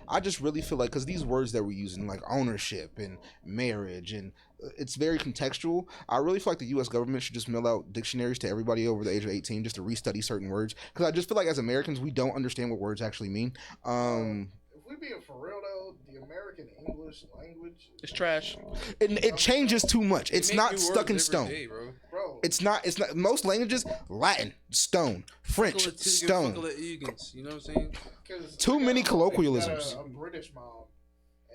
Speaker 2: I just really feel like, because these words that we're using, like ownership and marriage, and it's very contextual. I really feel like the U.S. government should just mail out dictionaries to everybody over the age of 18 just to restudy certain words, because I just feel like as Americans we don't understand what words actually mean.
Speaker 5: If we being for real though, the American English language
Speaker 1: It's trash.
Speaker 2: It changes too much. It's not stuck in stone.
Speaker 4: Day, bro.
Speaker 2: It's not. Most languages, Latin, stone, French, stone.
Speaker 4: You know what I'm saying?
Speaker 2: Too many colloquialisms.
Speaker 5: A British mom,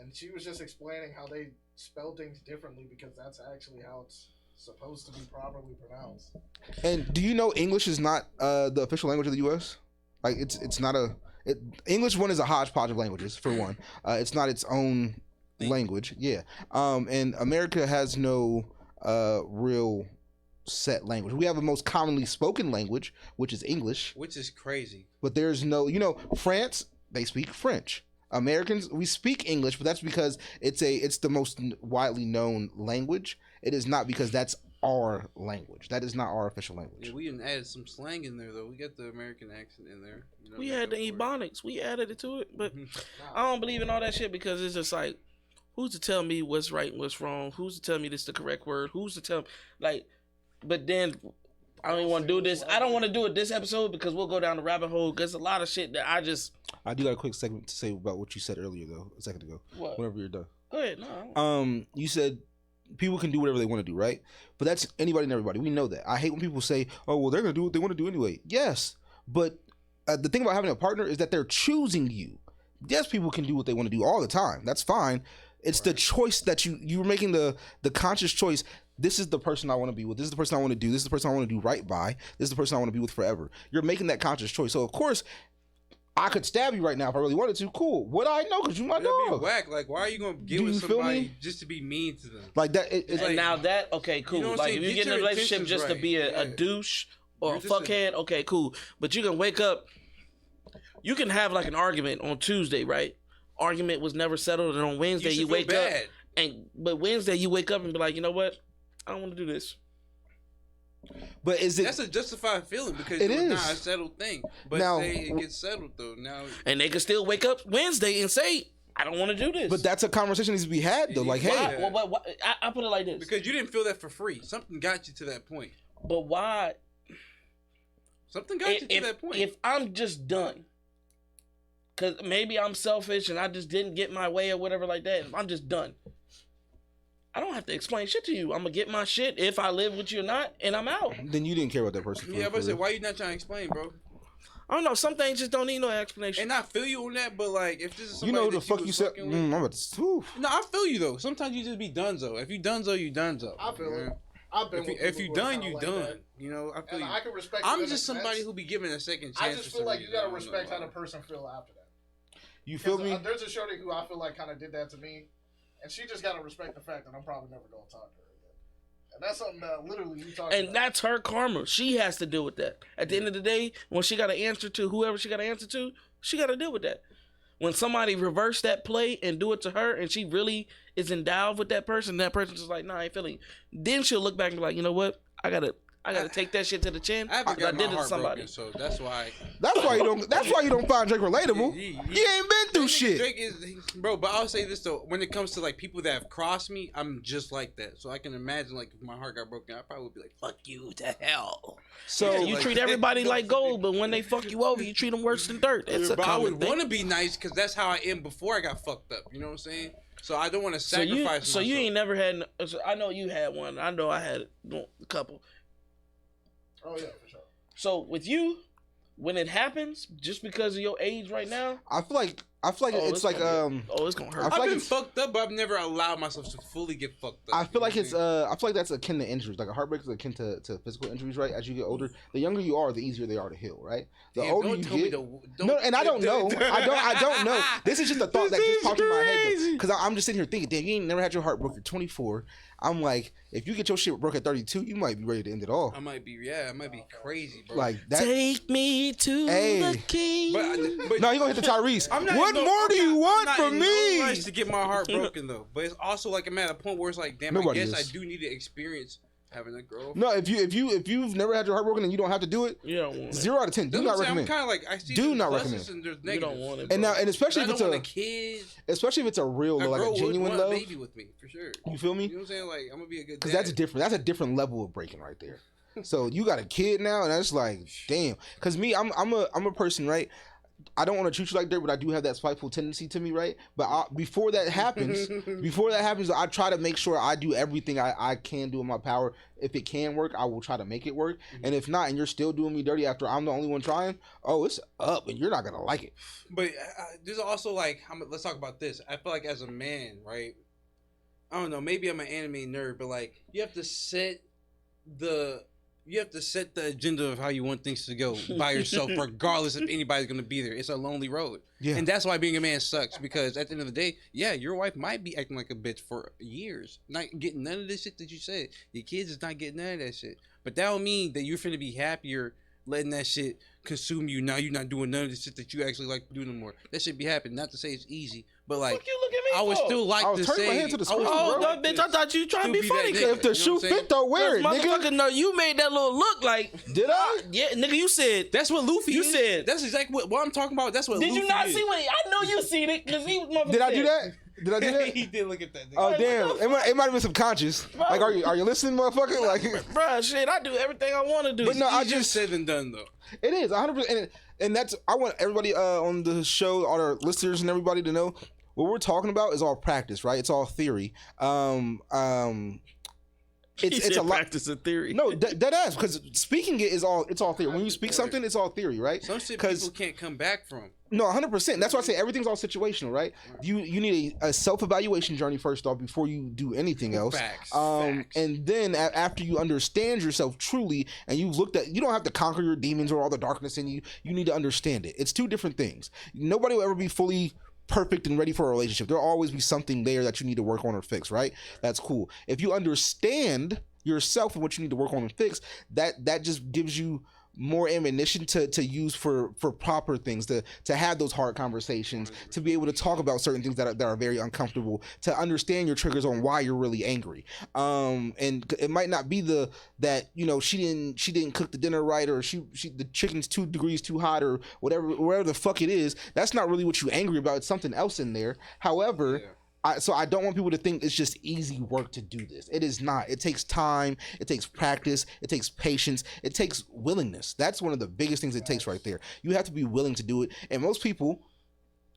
Speaker 5: and she was just explaining how they spell things differently because that's actually how it's supposed to be properly pronounced.
Speaker 2: And do you know English is not the official language of the U.S.? Like it's not a. English one is a hodgepodge of languages for one. It's not its own language. Yeah. And America has no real set language. We have the most commonly spoken language, which is English.
Speaker 4: Which is crazy.
Speaker 2: But there's no, France, they speak French. Americans, we speak English, but that's because it's the most widely known language. It is not because that's our language. That is not our official language.
Speaker 4: Yeah, we even added some slang in there though. We got the American accent in there. You know,
Speaker 1: We had the Ebonics. We added it to it, but I don't believe in all that shit because it's just like, who's to tell me what's right and what's wrong? Who's to tell me this is the correct word? Who's to tell me, like, but then I don't even want to do this. I don't want to do it this episode because we'll go down the rabbit hole because a lot of shit that I
Speaker 2: do got a quick segment to say about what you said earlier though, a second ago.
Speaker 1: What?
Speaker 2: Whenever you're done.
Speaker 1: Go ahead. No.
Speaker 2: You said people can do whatever they want to do, right? But that's anybody and everybody. We know that. I hate when people say, "Oh, well, they're gonna do what they want to do anyway." Yes, but the thing about having a partner is that they're choosing you. Yes, people can do what they want to do all the time. That's fine. It's the choice that you're making, the conscious choice. This is the person I want to be with. This is the person I want to do. This is the person I want to do right by. This is the person I want to be with forever. You're making that conscious choice. So of course, I could stab you right now if I really wanted to. Cool. What I know, because you my
Speaker 4: That'd be
Speaker 2: dog.
Speaker 4: whack. Like, why are you gonna get
Speaker 2: Do
Speaker 4: with
Speaker 2: you feel
Speaker 4: somebody
Speaker 2: me?
Speaker 4: just to be mean to them?
Speaker 2: Like that.
Speaker 1: And
Speaker 4: like,
Speaker 1: now that, okay, cool.
Speaker 4: you know what I'm
Speaker 1: Like
Speaker 4: saying?
Speaker 1: if you
Speaker 4: Get
Speaker 1: get in a
Speaker 4: your
Speaker 1: relationship
Speaker 4: intentions
Speaker 1: just to
Speaker 4: right.
Speaker 1: be a
Speaker 4: Yeah.
Speaker 1: douche or
Speaker 4: You're
Speaker 1: a
Speaker 4: just a-
Speaker 1: fuckhead, okay, cool. But you can wake up. You can have like an argument on Tuesday, right? Argument was never settled, and on Wednesday you
Speaker 4: should feel
Speaker 1: wake up,
Speaker 4: bad.
Speaker 1: but Wednesday you wake up and be like, you know what? I don't want to do this.
Speaker 2: But is it?
Speaker 4: That's a justified feeling because
Speaker 2: It
Speaker 4: it's
Speaker 2: is.
Speaker 4: not a settled thing. But
Speaker 2: Now-
Speaker 4: say it gets settled though. Now
Speaker 1: And they can still wake up Wednesday and say, I don't want to do this.
Speaker 2: But that's a conversation that needs to be had though. Like,
Speaker 4: Why?
Speaker 2: hey,
Speaker 1: Why? I put it like this.
Speaker 4: because you didn't feel that for free. Something got you to that point.
Speaker 1: But why?
Speaker 4: Something got you to that point.
Speaker 1: If I'm just done, because maybe I'm selfish and I just didn't get my way or whatever like that, if I'm just done, I don't have to explain shit to you. I'm going to get my shit if I live with you or not, and I'm out.
Speaker 2: then you didn't care about that person.
Speaker 4: yeah,
Speaker 2: for
Speaker 4: but I said,
Speaker 2: real.
Speaker 4: why you not trying to explain, bro?
Speaker 1: I don't know. Some things just don't need no explanation.
Speaker 4: And I feel you on that, but like, if this is
Speaker 2: You
Speaker 4: somebody
Speaker 2: know who the
Speaker 4: that
Speaker 2: fuck
Speaker 4: was
Speaker 2: you said?
Speaker 4: fucking with-
Speaker 2: I'm about to. Whew.
Speaker 4: No, I feel you though. Sometimes you just be donezo. If you donezo, you donezo.
Speaker 5: I feel
Speaker 4: man.
Speaker 5: it. I've been.
Speaker 4: If
Speaker 5: with
Speaker 4: you
Speaker 5: people who are
Speaker 4: done,
Speaker 5: kinda
Speaker 4: you
Speaker 5: like
Speaker 4: done.
Speaker 5: that.
Speaker 4: You know, I feel
Speaker 5: And
Speaker 4: you.
Speaker 5: I can respect.
Speaker 4: I'm
Speaker 5: it in
Speaker 4: just
Speaker 5: a
Speaker 4: somebody
Speaker 5: sense.
Speaker 4: who be given a second chance.
Speaker 5: I just
Speaker 4: for
Speaker 5: feel like
Speaker 4: some
Speaker 5: you gotta
Speaker 4: reason.
Speaker 5: respect
Speaker 4: I
Speaker 5: how
Speaker 4: don't
Speaker 5: the
Speaker 4: know
Speaker 5: person feel after that.
Speaker 2: You feel me?
Speaker 5: There's a shorty who I feel like kind of did that to me, and she just gotta respect the fact that I'm probably never gonna talk to her again. And that's something that literally you talk.
Speaker 1: And that's her karma. She has to deal with that. At the end of the day, when she got to answer to whoever she got to answer to, she got to deal with that. When somebody reverse that play and do it to her, and she really is endowed with that person's just like, nah, I ain't feeling you. Then she'll look back and be like, you know what? I gotta take that shit to the chin.
Speaker 4: I haven't
Speaker 1: because
Speaker 4: got my
Speaker 1: it
Speaker 4: heart
Speaker 1: to somebody.
Speaker 4: broken, so that's why.
Speaker 2: That's why you don't. That's why you don't find Drake relatable. He ain't been through shit.
Speaker 4: Drake is, bro. But I'll say this though: when it comes to like people that have crossed me, I'm just like that. So I can imagine like if my heart got broken, I probably would be like, "Fuck you to hell."
Speaker 2: So
Speaker 1: You
Speaker 4: like,
Speaker 1: treat everybody like gold, but when they fuck you over, you treat them worse than dirt. It's a
Speaker 4: But I
Speaker 1: common
Speaker 4: would
Speaker 1: thing.
Speaker 4: want to be nice because that's how I am before I got fucked up. You know what I'm saying? So I don't want to sacrifice.
Speaker 1: So you
Speaker 4: myself.
Speaker 1: ain't never had. I know you had one. I know I had a couple.
Speaker 5: Oh yeah, for sure.
Speaker 1: So with you, when it happens, just because of your age right now,
Speaker 2: I feel like it's like
Speaker 1: it's gonna hurt.
Speaker 2: I feel
Speaker 4: I've
Speaker 2: like
Speaker 4: been
Speaker 2: it's-
Speaker 4: fucked up, but I've never allowed myself to fully get fucked up.
Speaker 2: I feel like
Speaker 4: You
Speaker 2: it's
Speaker 4: know what
Speaker 2: I feel like that's akin to injuries. Like a heartbreak is akin to physical injuries, right? As you get older, the younger you are, the easier they are to heal, right? The
Speaker 4: Damn,
Speaker 2: older
Speaker 4: don't
Speaker 2: you
Speaker 4: tell me
Speaker 2: get.
Speaker 4: the-
Speaker 2: No, and I don't know. I don't know. This is just a thought that just popped in my head
Speaker 4: crazy.
Speaker 2: because I'm just sitting here thinking, damn, you ain't never had your heart broke. You're 24. I'm like, if you get your shit broke at 32, you might be ready to end it all.
Speaker 4: I might be crazy, bro.
Speaker 2: Like that.
Speaker 1: Take me to
Speaker 2: Hey.
Speaker 1: the king.
Speaker 4: But
Speaker 2: No, you gonna hit the Tyrese.
Speaker 4: I'm not
Speaker 2: What
Speaker 4: in no-
Speaker 2: more do
Speaker 4: I'm
Speaker 2: you
Speaker 4: not-
Speaker 2: want
Speaker 4: I'm not
Speaker 2: from
Speaker 4: in
Speaker 2: me?
Speaker 4: No rush to get my heart broken though, but it's also like I'm at a point where it's like, damn,
Speaker 2: Nobody
Speaker 4: I guess
Speaker 2: is.
Speaker 4: I do need to experience having a girl.
Speaker 2: No, if you've never had your heart broken and you don't have to do it,
Speaker 1: You don't want it.
Speaker 2: 0 out of 10. Do not
Speaker 4: I'm
Speaker 2: recommend.
Speaker 4: kind of like I see.
Speaker 2: Do
Speaker 4: there's
Speaker 2: not
Speaker 4: pluses
Speaker 2: recommend.
Speaker 4: And there's
Speaker 1: You
Speaker 4: negatives.
Speaker 1: don't want it.
Speaker 2: And
Speaker 1: bro.
Speaker 2: now, and especially
Speaker 4: I
Speaker 2: if
Speaker 4: don't
Speaker 2: it's
Speaker 4: want a
Speaker 2: a,
Speaker 4: kid.
Speaker 2: especially if it's a real,
Speaker 4: A
Speaker 2: like
Speaker 4: girl
Speaker 2: a
Speaker 4: would
Speaker 2: genuine
Speaker 4: want a
Speaker 2: love.
Speaker 4: baby with me for sure.
Speaker 2: You feel me?
Speaker 4: You know what I'm saying? Like I'm gonna be a good.
Speaker 2: Because
Speaker 4: dad.
Speaker 2: that's different. That's a different level of breaking right there. So you got a kid now, and that's like, damn. Because me, I'm a person, right? I don't want to treat you like dirt, but I do have that spiteful tendency to me, right? But before that happens, I try to make sure I do everything I can do in my power. If it can work, I will try to make it work. And if not, and you're still doing me dirty after I'm the only one trying, oh, it's up, and you're not gonna like it.
Speaker 4: But there's also like, let's talk about this. I feel like as a man, right? I don't know. Maybe I'm an anime nerd, but like, you have to set the agenda of how you want things to go by yourself, regardless if anybody's gonna be there. It's a lonely road, and that's why being a man sucks. Because at the end of the day, yeah, your wife might be acting like a bitch for years, not getting none of this shit that you said. Your kids is not getting none of that shit. But that don't mean that you're finna be happier letting that shit consume you. Now you're not doing none of the shit that you actually like to do no more. That should be happening. Not to say it's easy, but like,
Speaker 1: Fuck you, look at me
Speaker 4: I would
Speaker 1: for?
Speaker 4: still like
Speaker 2: I was
Speaker 4: to
Speaker 2: turning my
Speaker 4: say.
Speaker 2: head to the
Speaker 4: I would
Speaker 2: screen,
Speaker 4: still
Speaker 1: Oh,
Speaker 2: bro.
Speaker 1: no, bitch! I thought you trying to be
Speaker 4: still be
Speaker 1: funny.
Speaker 4: that
Speaker 1: Cause
Speaker 2: If the
Speaker 4: You know
Speaker 2: shoe
Speaker 4: what I'm saying?
Speaker 2: fit, though, wear it,
Speaker 1: motherfucker,
Speaker 2: nigga.
Speaker 1: no, you made that little look like.
Speaker 2: Did I?
Speaker 1: Yeah, nigga, you said.
Speaker 4: That's what Luffy
Speaker 1: You
Speaker 4: is.
Speaker 1: said-
Speaker 4: That's exactly what I'm talking about. That's what
Speaker 1: Did
Speaker 4: Luffy
Speaker 1: you not
Speaker 4: is.
Speaker 1: see what? I know you seen it because he was motherfucker.
Speaker 2: Did I do
Speaker 1: said-
Speaker 2: that? Did I do that?
Speaker 4: He did look at that.
Speaker 2: Oh
Speaker 1: Like,
Speaker 2: damn!
Speaker 1: what the
Speaker 2: It might have been subconscious. Like, are you listening, motherfucker? Like,
Speaker 1: Bruh, shit, I do everything I want to do.
Speaker 2: but no, I
Speaker 4: Easier
Speaker 2: just
Speaker 4: said than done though.
Speaker 2: it is 100%, and that's I want everybody on the show, all our listeners and everybody to know what we're talking about is all practice, right? It's all theory. It's a lot.
Speaker 1: Practice of theory.
Speaker 2: No, that ass because speaking it's all theory. When you speak something, it's all theory, right?
Speaker 4: Some shit
Speaker 2: 'Cause-
Speaker 4: people can't come back from.
Speaker 2: No, 100%. That's why I say everything's all situational, right? You need a self-evaluation journey first off before you do anything else.
Speaker 4: Facts.
Speaker 2: And then after you understand yourself truly, and you've looked at, you don't have to conquer your demons or all the darkness in you. You need to understand it. It's two different things. Nobody will ever be fully perfect and ready for a relationship. There'll always be something there that you need to work on or fix, right? That's cool. If you understand yourself and what you need to work on and fix, that just gives you more ammunition to use for proper things, to have those hard conversations, to be able to talk about certain things that are very uncomfortable, to understand your triggers on why you're really angry. And it might not be that she didn't cook the dinner right, or she the chicken's 2 degrees too hot, or whatever the fuck it is. That's not really what you're angry about. It's something else in there. However, so I don't want people to think it's just easy work to do this. It is not. It takes time. It takes practice. It takes patience. It takes willingness. That's one of the biggest things it takes right there. You have to be willing to do it. And most people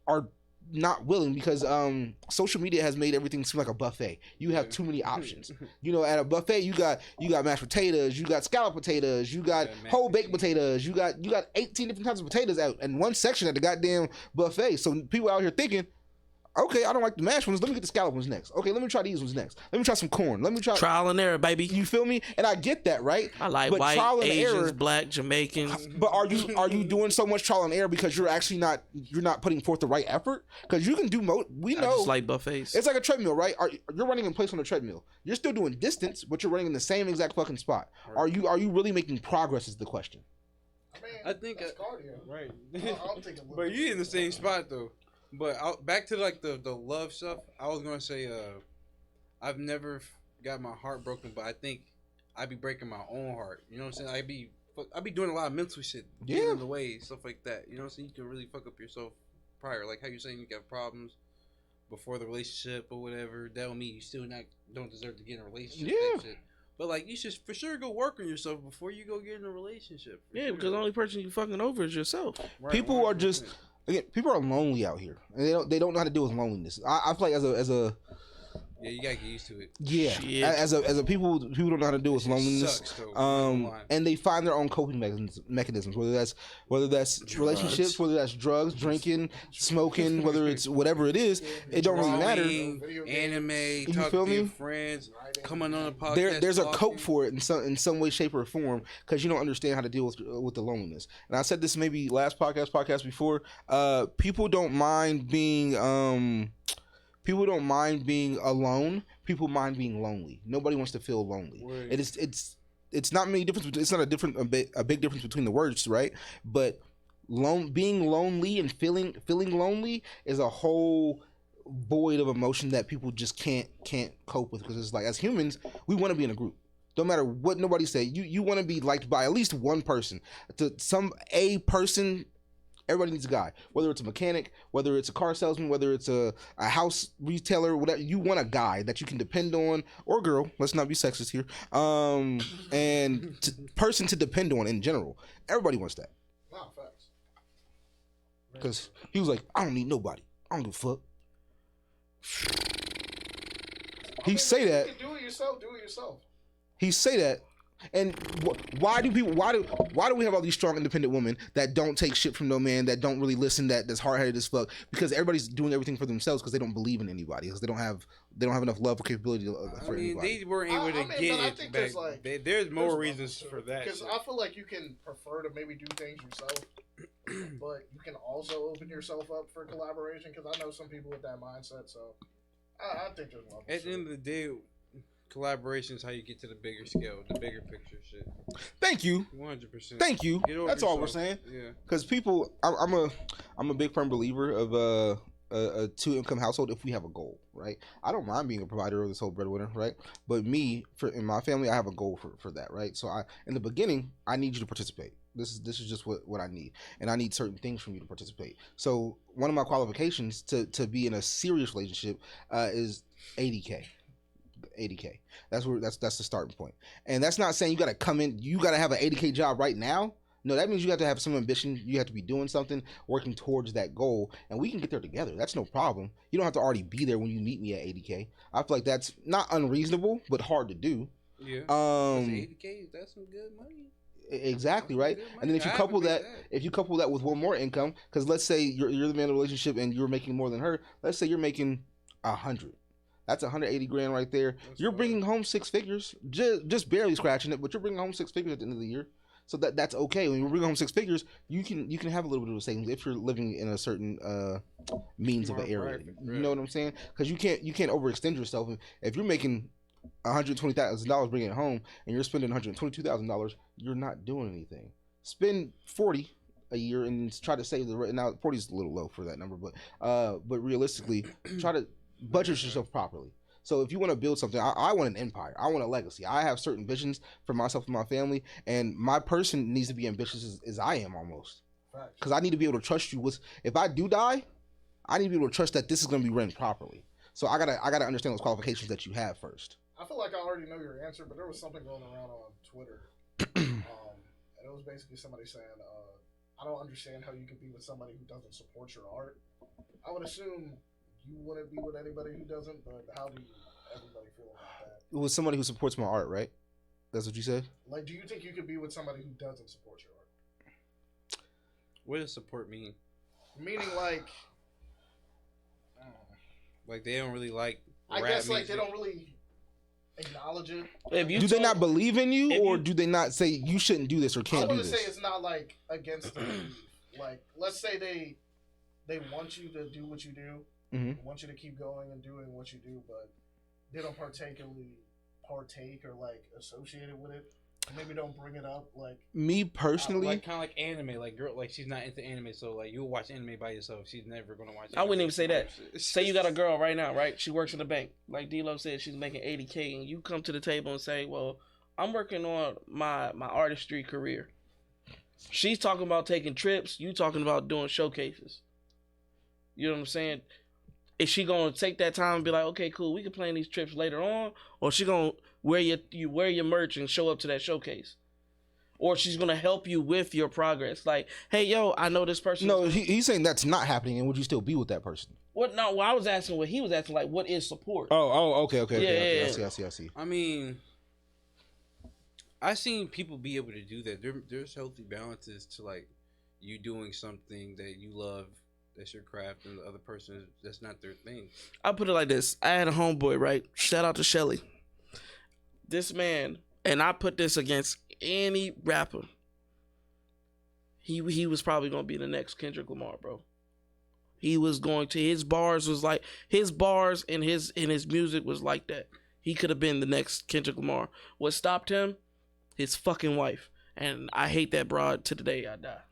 Speaker 2: are not willing because social media has made everything seem like a buffet. You have too many options. At a buffet, you got mashed potatoes, you got scalloped potatoes, you got whole baked potatoes, you got 18 different types of potatoes out in one section at the goddamn buffet. So people out here thinking, okay, I don't like the mashed ones. Let me get the scallop ones next. Okay, let me try these ones next. Let me try some corn. Let me try
Speaker 1: Trial and error, baby.
Speaker 2: You feel me? And I get that, right?
Speaker 1: I like
Speaker 2: but
Speaker 1: white,
Speaker 2: trial and
Speaker 1: Asians,
Speaker 2: error,
Speaker 1: black, Jamaicans.
Speaker 2: But are you doing so much trial and error because you're actually not putting forth the right effort? Because you can do we know
Speaker 1: I just like buffets.
Speaker 2: it's like a treadmill, right? You're running in place on a treadmill. You're still doing distance, but you're running in the same exact fucking spot. Are you really making progress? Is the question.
Speaker 4: I think
Speaker 5: that's cardio.
Speaker 4: Right.
Speaker 5: I'll take a look.
Speaker 4: But you in the same spot though. But back to like the love stuff. I was gonna say I've never got my heart broken, but I think I'd be breaking my own heart. You know what I'm saying? I'd be doing a lot of mental shit, getting in the way, stuff like that. You know what I'm saying? You can really fuck up yourself prior, like how you're saying you got problems before the relationship or whatever. That don't mean you still don't deserve to get in a relationship.
Speaker 2: Yeah.
Speaker 4: That shit. But like you should for sure go work on yourself before you go get in a relationship.
Speaker 1: Yeah, because the only person you fucking over is yourself.
Speaker 4: Right,
Speaker 2: People are
Speaker 4: 100%.
Speaker 2: just again. People are lonely out here, and they don't know how to deal with loneliness. I feel like as a
Speaker 4: yeah, you gotta get used to it.
Speaker 2: yeah,
Speaker 1: Shit.
Speaker 2: as a people don't know how to deal with
Speaker 4: That shit
Speaker 2: loneliness.
Speaker 4: sucks, though. I'm not gonna lie.
Speaker 2: And they find their own coping mechanisms, whether that's relationships, whether that's drugs, drinking, smoking, whether it's whatever it is, it don't really matter.
Speaker 4: Drawing, anime, talk
Speaker 2: feel
Speaker 4: to your
Speaker 2: me?
Speaker 4: friends, coming on a podcast.
Speaker 2: There's a
Speaker 4: talking.
Speaker 2: cope for it in some way, shape, or form because you don't understand how to deal with the loneliness. And I said this maybe last podcast before. People don't mind being alone. People mind being lonely. Nobody wants to feel lonely.
Speaker 4: Word.
Speaker 2: It's not many difference. It's not a big difference between the words, right? But being lonely and feeling lonely is a whole void of emotion that people just can't cope with because it's like as humans we want to be in a group. Don't matter what nobody say. You want to be liked by at least one person. A person. Everybody needs a guy, whether it's a mechanic, whether it's a car salesman, whether it's a house retailer, whatever. You want a guy that you can depend on, or girl. Let's not be sexist here. And person to depend on in general. Everybody wants that.
Speaker 5: Nah, facts.
Speaker 2: Because he was like, I don't need nobody. I don't give a fuck. He say that.
Speaker 5: You can do it yourself. Do it yourself.
Speaker 2: He say that. And why do we have all these strong independent women that don't take shit from no man, that don't really listen, that's hard-headed as fuck? Because everybody's doing everything for themselves because they don't believe in anybody, because they don't have enough love or capability for anybody.
Speaker 4: They weren't able to
Speaker 5: but I
Speaker 4: get
Speaker 5: think
Speaker 4: it
Speaker 5: there's
Speaker 4: back.
Speaker 5: like
Speaker 4: There's more reasons
Speaker 5: levels to
Speaker 4: for
Speaker 5: it.
Speaker 4: that.
Speaker 5: Because
Speaker 4: shit.
Speaker 5: I feel like you can prefer to maybe do things yourself, but you can also open yourself up for collaboration. Because I know some people with that mindset. So I think there's levels.
Speaker 4: At the
Speaker 5: to
Speaker 4: end of the day, collaboration is how you get to the bigger scale, the bigger picture shit.
Speaker 2: Thank you.
Speaker 4: 100%.
Speaker 2: Thank you.
Speaker 4: Get over
Speaker 2: That's all we're
Speaker 4: yourself.
Speaker 2: saying.
Speaker 4: Yeah.
Speaker 2: Because people, I'm a big firm believer of a 2-income household if we have a goal, right? I don't mind being a provider of this whole breadwinner, right? But in my family, I have a goal for that, right? So in the beginning, I need you to participate. This is just what I need, and I need certain things from you to participate. So one of my qualifications to be in a serious relationship is 80K. 80K. That's the starting point. And that's not saying you got to come in, you got to have an 80K job right now. No, that means you have to have some ambition. You have to be doing something, working towards that goal, and we can get there together. That's no problem. You don't have to already be there when you meet me at 80K. I feel like that's not unreasonable, but hard to do.
Speaker 4: Yeah. 80K, that's some good money.
Speaker 2: Exactly, right? And then if you couple that with one more income, because let's say you're the man of the relationship and you're making more than her. Let's say you're making 100. That's 180 grand right there. You're bringing home 6 figures, just barely scratching it, but you're bringing home 6 figures at the end of the year. So that's okay. When you bring home 6 figures, you can have a little bit of a savings if you're living in a certain means of an area. Right. You know what I'm saying? Because you can't overextend yourself. If you're making $120,000 bringing it home and you're spending $122,000, you're not doing anything. Spend 40 a year and try to save now 40 is a little low for that number, but realistically, try to budget yourself properly. So if you want to build something, I want an empire. I want a legacy. I have certain visions for myself and my family, and my person needs to be ambitious as I am almost. Because I need to be able to trust you with. If I do die, I need to be able to trust that this is going to be run properly. So I gotta understand those qualifications that you have first.
Speaker 5: I feel like I already know your answer, but there was something going around on Twitter, and it was basically somebody saying, "I don't understand how you could be with somebody who doesn't support your art." I would assume you wouldn't be with anybody who doesn't, but how do everybody feel about that?
Speaker 2: With somebody who supports my art, right? That's what you said?
Speaker 5: Like, do you think you could be with somebody who doesn't support your art?
Speaker 4: What does support mean?
Speaker 5: Meaning, like
Speaker 4: they don't really like
Speaker 5: I guess, like, they don't really acknowledge it.
Speaker 2: Do they not believe in you, or do they not say you shouldn't do this or can't do this?
Speaker 5: I want to say it's not, like, against the belief. Like, let's say they want you to do what you do, want you to keep going and doing what you do, but they don't partake or like associate it with it. Maybe don't bring it up. Like
Speaker 2: me personally,
Speaker 4: like kind of like anime. Like girl, like she's not into anime, so like you'll watch anime by yourself. She's never gonna watch.
Speaker 1: I wouldn't even say that. Say you got a girl right now, right? She works in the bank. Like D-Lo said, she's making $80K, and you come to the table and say, "Well, I'm working on my artistry career." She's talking about taking trips. You talking about doing showcases. You know what I'm saying? Is she gonna take that time and be like, okay, cool, we can plan these trips later on, or she gonna wear your merch and show up to that showcase, or she's gonna help you with your progress? Like, hey, yo, I know this person.
Speaker 2: No, he's saying that's not happening, and would you still be with that person?
Speaker 1: What? No, well, I was asking what he was asking. Like, what is support?
Speaker 2: Oh, okay.
Speaker 1: Yeah.
Speaker 2: I see.
Speaker 4: I mean, I've seen people be able to do that. There's healthy balances to like you doing something that you love. That's your craft, and the other person, that's not their thing.
Speaker 1: I'll put it like this. I had a homeboy, right? Shout out to Shelly. This man, and I put this against any rapper. He was probably going to be the next Kendrick Lamar, bro. He was going to, his bars and his music was like that. He could have been the next Kendrick Lamar. What stopped him? His fucking wife. And I hate that broad to the day I die.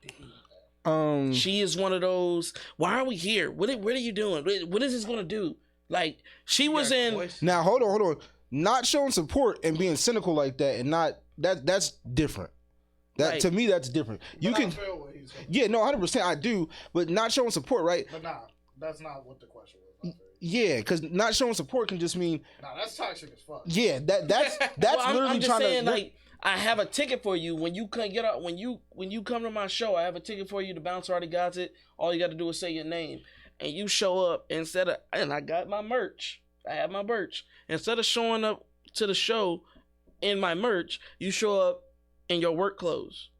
Speaker 1: She is one of those. Why are we here? What are you doing? What is this gonna do? Like she was in.
Speaker 2: Now hold on. Not showing support and being cynical like that, and not that's different. That right. To me, that's different. You can. Yeah, no, 100%. I do, but not showing support, right?
Speaker 5: But nah, that's not what the question was.
Speaker 2: Yeah, because not showing support can just mean.
Speaker 5: Nah, that's toxic as fuck.
Speaker 2: Yeah, that's well, literally
Speaker 1: I'm just
Speaker 2: trying
Speaker 1: saying,
Speaker 2: to.
Speaker 1: Like, I have a ticket for you when you can get out. When you come to my show, I have a ticket for you. The bouncer already got it. All you got to do is say your name, and you show up and I got my merch. I have my merch. Instead of showing up to the show in my merch, you show up in your work clothes.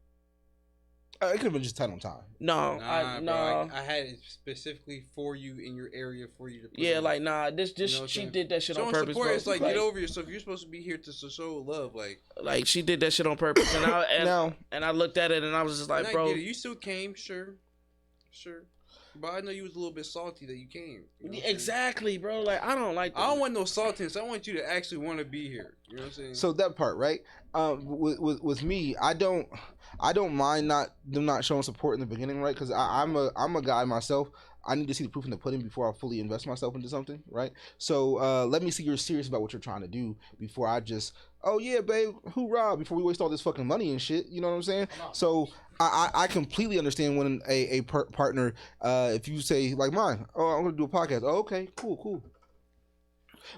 Speaker 2: It could have been just tight on time.
Speaker 1: No,
Speaker 4: I had it specifically for you in your area for you to.
Speaker 1: Yeah, like nah. This you know she did that shit on purpose.
Speaker 4: Support, it's like get over yourself. You're supposed to be here to show love,
Speaker 1: like she did that shit on purpose. And I looked at it and I was just like, bro,
Speaker 4: you still came, sure, but I know you was a little bit salty that you came. You know
Speaker 1: exactly, bro. Like I don't like that.
Speaker 4: I don't want no saltiness. I want you to actually want to be here. You know what I'm saying?
Speaker 2: So that part, right? With me, I don't mind them not showing support in the beginning, right? Because I'm a guy myself. I need to see the proof in the pudding before I fully invest myself into something, right? So let me see you're serious about what you're trying to do before I just, oh yeah, babe, hoorah, before we waste all this fucking money and shit. You know what I'm saying? So I completely understand when a partner, if you say like mine, oh, I'm gonna do a podcast. Oh, okay, cool.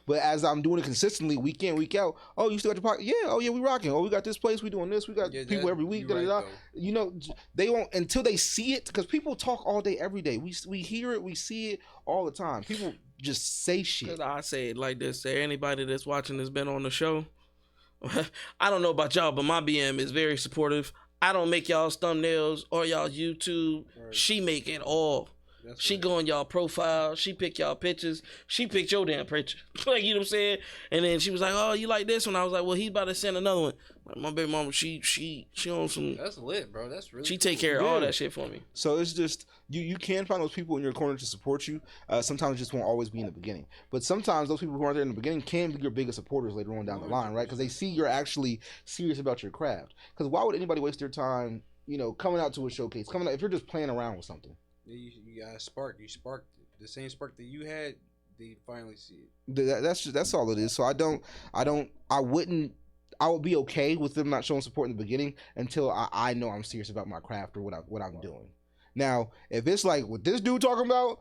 Speaker 2: But as I'm doing it consistently, week in, week out, oh, you still got your pocket? Yeah, oh yeah, we rocking. Oh, we got this place, we doing this, we got people every week.
Speaker 4: Right,
Speaker 2: you know, they won't until they see it, because people talk all day, every day. We hear it, we see it all the time. People just say shit.
Speaker 1: Cause I say it like this: say anybody that's watching that's been on the show. I don't know about y'all, but my BM is very supportive. I don't make y'all's thumbnails or y'all YouTube. Right. She make it all. She go on y'all profile. She pick y'all pictures. She picked your damn picture. Like, you know what I'm saying? And then she was like, "Oh, you like this one?" I was like, "Well, he's about to send another one." Like, my baby mama, she on some.
Speaker 4: That's lit, bro. That's really.
Speaker 1: She take care of all that shit for me.
Speaker 2: So it's just you can find those people in your corner to support you. Sometimes it just won't always be in the beginning, but sometimes those people who aren't there in the beginning can be your biggest supporters later on down the line, right? Because they see you're actually serious about your craft. Because why would anybody waste their time, coming out to a showcase, coming out if you're just playing around with something?
Speaker 4: You got a spark. You sparked the same spark that you had. They finally see it.
Speaker 2: That's all it is. So I would be okay with them not showing support in the beginning until I know I'm serious about my craft or what I'm doing. Now, if it's like what this dude talking about,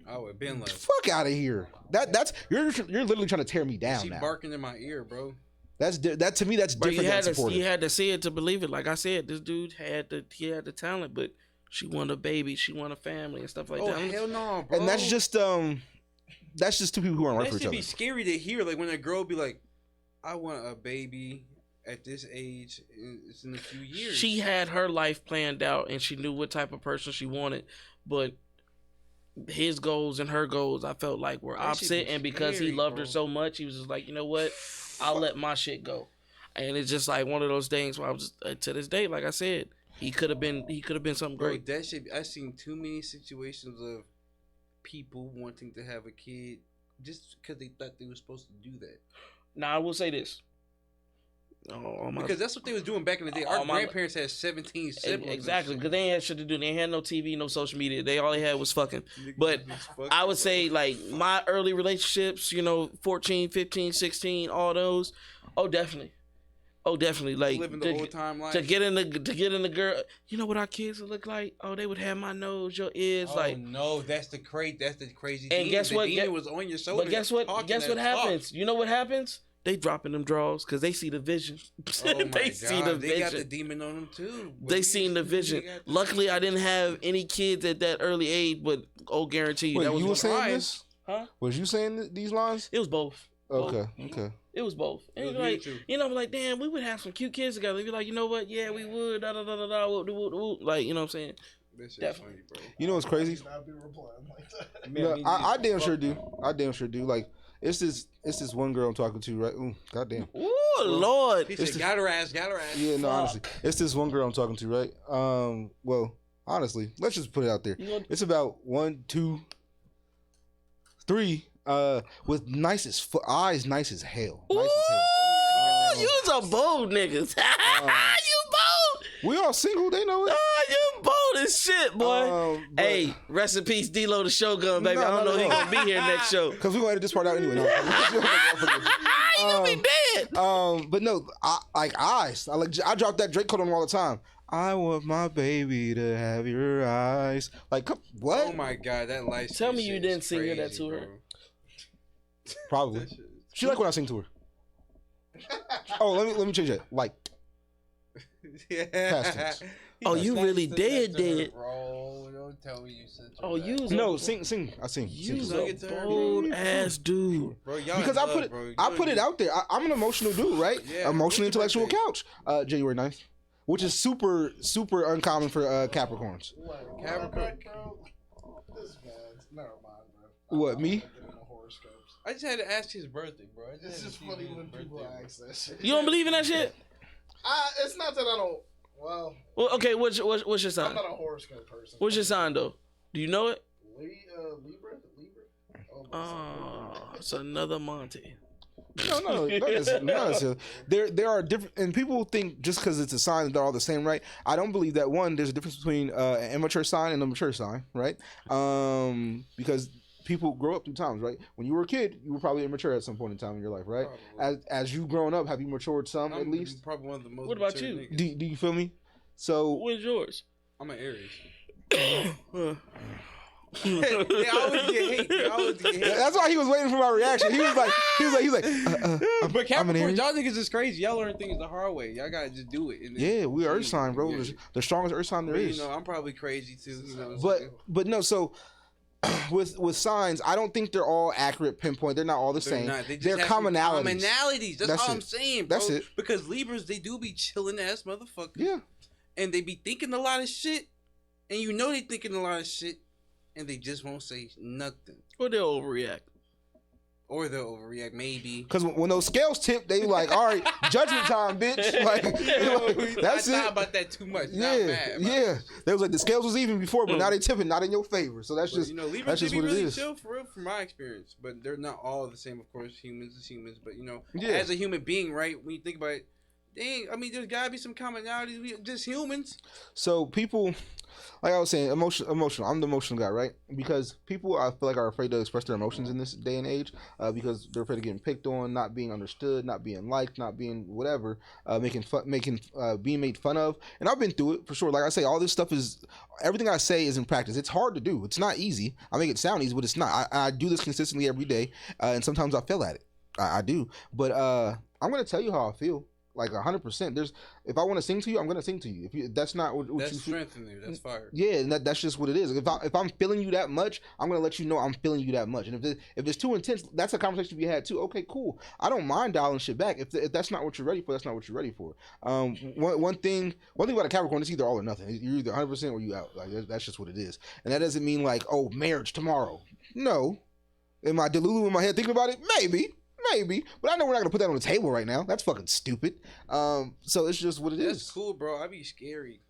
Speaker 4: I would have been like,
Speaker 2: fuck out of here. That's you're literally trying to tear me down.
Speaker 4: She
Speaker 2: now.
Speaker 4: Barking in my ear, bro.
Speaker 2: That to me that's different than supportive.
Speaker 1: You had to see it to believe it. Like I said, this dude had the talent, but she wanted a baby, she wanted a family and stuff like that.
Speaker 4: Oh hell no, bro.
Speaker 2: And that's just two people who aren't right for each other.
Speaker 4: That should be scary to hear. Like when a girl be like, "I want a baby at this age. It's in a few years."
Speaker 1: She had her life planned out, and she knew what type of person she wanted, but his goals and her goals, I felt like were opposite. And because he loved her so much, he was just like, you know what, I'll let my shit go. And it's just like one of those things where I was just, to this day, like I said. He could have been something great.
Speaker 4: Bro, that shit. I've seen too many situations of people wanting to have a kid just because they thought they were supposed to do that.
Speaker 1: Now I will say this.
Speaker 4: Because that's what they was doing back in the day. Our grandparents had 17 siblings.
Speaker 1: Exactly, because they ain't had shit to do. They ain't had no TV, no social media. All they had was fucking. But I would say, like, my early relationships, 14, 15, 16, all those, definitely. Oh, definitely. Like
Speaker 4: living the old time life.
Speaker 1: To get in the girl. You know what our kids would look like? Oh, they would have my nose, your ears.
Speaker 4: Oh,
Speaker 1: like
Speaker 4: no, that's the crazy.
Speaker 1: And guess what?
Speaker 4: The demon was on your shoulder.
Speaker 1: But guess what? Guess what happens? You know what happens? They dropping them draws because they see the vision.
Speaker 4: Oh my God.
Speaker 1: See the vision.
Speaker 4: They got the demon on them too.
Speaker 1: They seen the vision. Luckily, I didn't have any kids at that early age, but guarantee you.
Speaker 2: Wait,
Speaker 1: that was
Speaker 2: you were saying this?
Speaker 1: Huh?
Speaker 2: Was you saying these lines?
Speaker 1: It was both.
Speaker 2: Okay.
Speaker 1: It was both. And it was like, like, damn, we would have some cute kids together. You'd be like, you know what? Yeah, we would. Da da da da da. Like, you know what I'm saying?
Speaker 4: This shit's funny, bro.
Speaker 2: You know what's crazy? I damn sure do. Like, it's this one girl I'm talking to, right? Ooh, goddamn.
Speaker 1: Ooh, Lord.
Speaker 4: He said, got her ass.
Speaker 2: Yeah, no, honestly. It's this one girl I'm talking to, right? Well, honestly, let's just put it out there. It's about 1, 2, 3. With eyes nice as hell.
Speaker 1: Nice as hell. You was a bold niggas. You bold.
Speaker 2: We all single, they know it.
Speaker 1: You bold as shit, boy. Hey, rest in peace, D-Lo the Shogun, baby. I don't know if he gonna be here next show.
Speaker 2: Because we gonna edit this part out anyway. No.
Speaker 1: You gonna be dead.
Speaker 2: But no, I like eyes. I drop that Drake code on him all the time. I want my baby to have your eyes. Like, what?
Speaker 4: Oh my God, that light.
Speaker 1: Tell me you didn't sing that to her.
Speaker 2: Probably. She like when I sing to her. Oh, let me change that. Like.
Speaker 4: Yeah.
Speaker 1: Oh, you really dead.
Speaker 4: Bro, don't tell me you said.
Speaker 1: Oh, you.
Speaker 2: No, sing. I sing.
Speaker 1: You a bold ass dude.
Speaker 4: Bro,
Speaker 2: because I put it out there. I'm an emotional dude, right? Yeah, emotionally intellectual couch. January 9th. Which is super, super uncommon for Capricorns.
Speaker 5: Capricorn. This man's never mind, bro.
Speaker 2: What, me?
Speaker 4: I just had to ask his birthday, bro.
Speaker 5: It's just funny when people ask that shit.
Speaker 1: You don't believe in that shit?
Speaker 5: It's not that I don't. Well,
Speaker 1: okay. What's your sign?
Speaker 5: I'm not a horoscope person.
Speaker 1: What's your sign though? Do you know it?
Speaker 5: Libra.
Speaker 1: Oh, it's another Monty.
Speaker 2: No, not necessarily. There are different, and people think just because it's a sign that they're all the same, right? I don't believe that. One, there's a difference between an immature sign and a mature sign, right? Because people grow up through times, right? When you were a kid, you were probably immature at some point in time in your life, right? As you've grown up, have you matured some at least?
Speaker 4: Probably one of the most.
Speaker 1: What about you?
Speaker 2: Do you feel me? So
Speaker 1: What's yours?
Speaker 4: I'm an Aries.
Speaker 2: They always get hate. That's why he was waiting for my reaction. He was like,
Speaker 4: but Capricorn, y'all niggas is crazy. Y'all learn things the hard way. Y'all gotta just do it.
Speaker 2: Yeah, we Earth sign, bro. Yeah. The strongest Earth sign there is.
Speaker 4: You know, I'm probably crazy too. You know
Speaker 2: but no, so with signs, I don't think they're all accurate pinpoint. They're not all the same. They're commonalities.
Speaker 4: That's all I'm saying, bro.
Speaker 2: That's it.
Speaker 4: Because Libras, they do be chilling ass motherfuckers.
Speaker 2: Yeah.
Speaker 4: And they be thinking a lot of shit, and you know they thinking a lot of shit. And they just won't say nothing.
Speaker 1: Or they'll overreact.
Speaker 2: Maybe. Because when those scales tip, they like, all right, judgment time, bitch. Like, that's it.
Speaker 4: I thought about that too much.
Speaker 2: Yeah. They was like, the scales was even before, but now they tipping, not in your favor. So that's just,
Speaker 4: you know,
Speaker 2: that's just what
Speaker 4: really
Speaker 2: it is.
Speaker 4: Chill for real, from my experience. But they're not all the same, of course. Humans is humans. But, you know, as a human being, right, when you think about it, dang, I mean, there's got to be some commonalities. We just humans.
Speaker 2: So people... Like I was saying, emotional. I'm the emotional guy, right? Because people, I feel like, are afraid to express their emotions in this day and age because they're afraid of getting picked on, not being understood, not being liked, not being whatever, being made fun of. And I've been through it for sure. Like I say, all this stuff is, everything I say is in practice. It's hard to do. It's not easy. I make it sound easy, but it's not. I do this consistently every day, and sometimes I fail at it. I do. But I'm going to tell you how I feel. Like 100%. If I want to sing to you, I'm gonna sing to you. If that's not what
Speaker 4: that's
Speaker 2: you
Speaker 4: strength in there. That's fire.
Speaker 2: Yeah, and that's just what it is. If I'm feeling you that much, I'm gonna let you know I'm feeling you that much. And if it's too intense, that's a conversation we had too. Okay, cool. I don't mind dialing shit back. If that's not what you're ready for, that's not what you're ready for. One thing about a Capricorn, it's either all or nothing. You're either 100% or you out. Like that's just what it is. And that doesn't mean like, oh, marriage tomorrow. No. Am I delulu in my head thinking about it? Maybe, but I know we're not gonna put that on the table right now. That's fucking stupid. So it's just what it is.
Speaker 4: That's cool, bro. I'd be scary.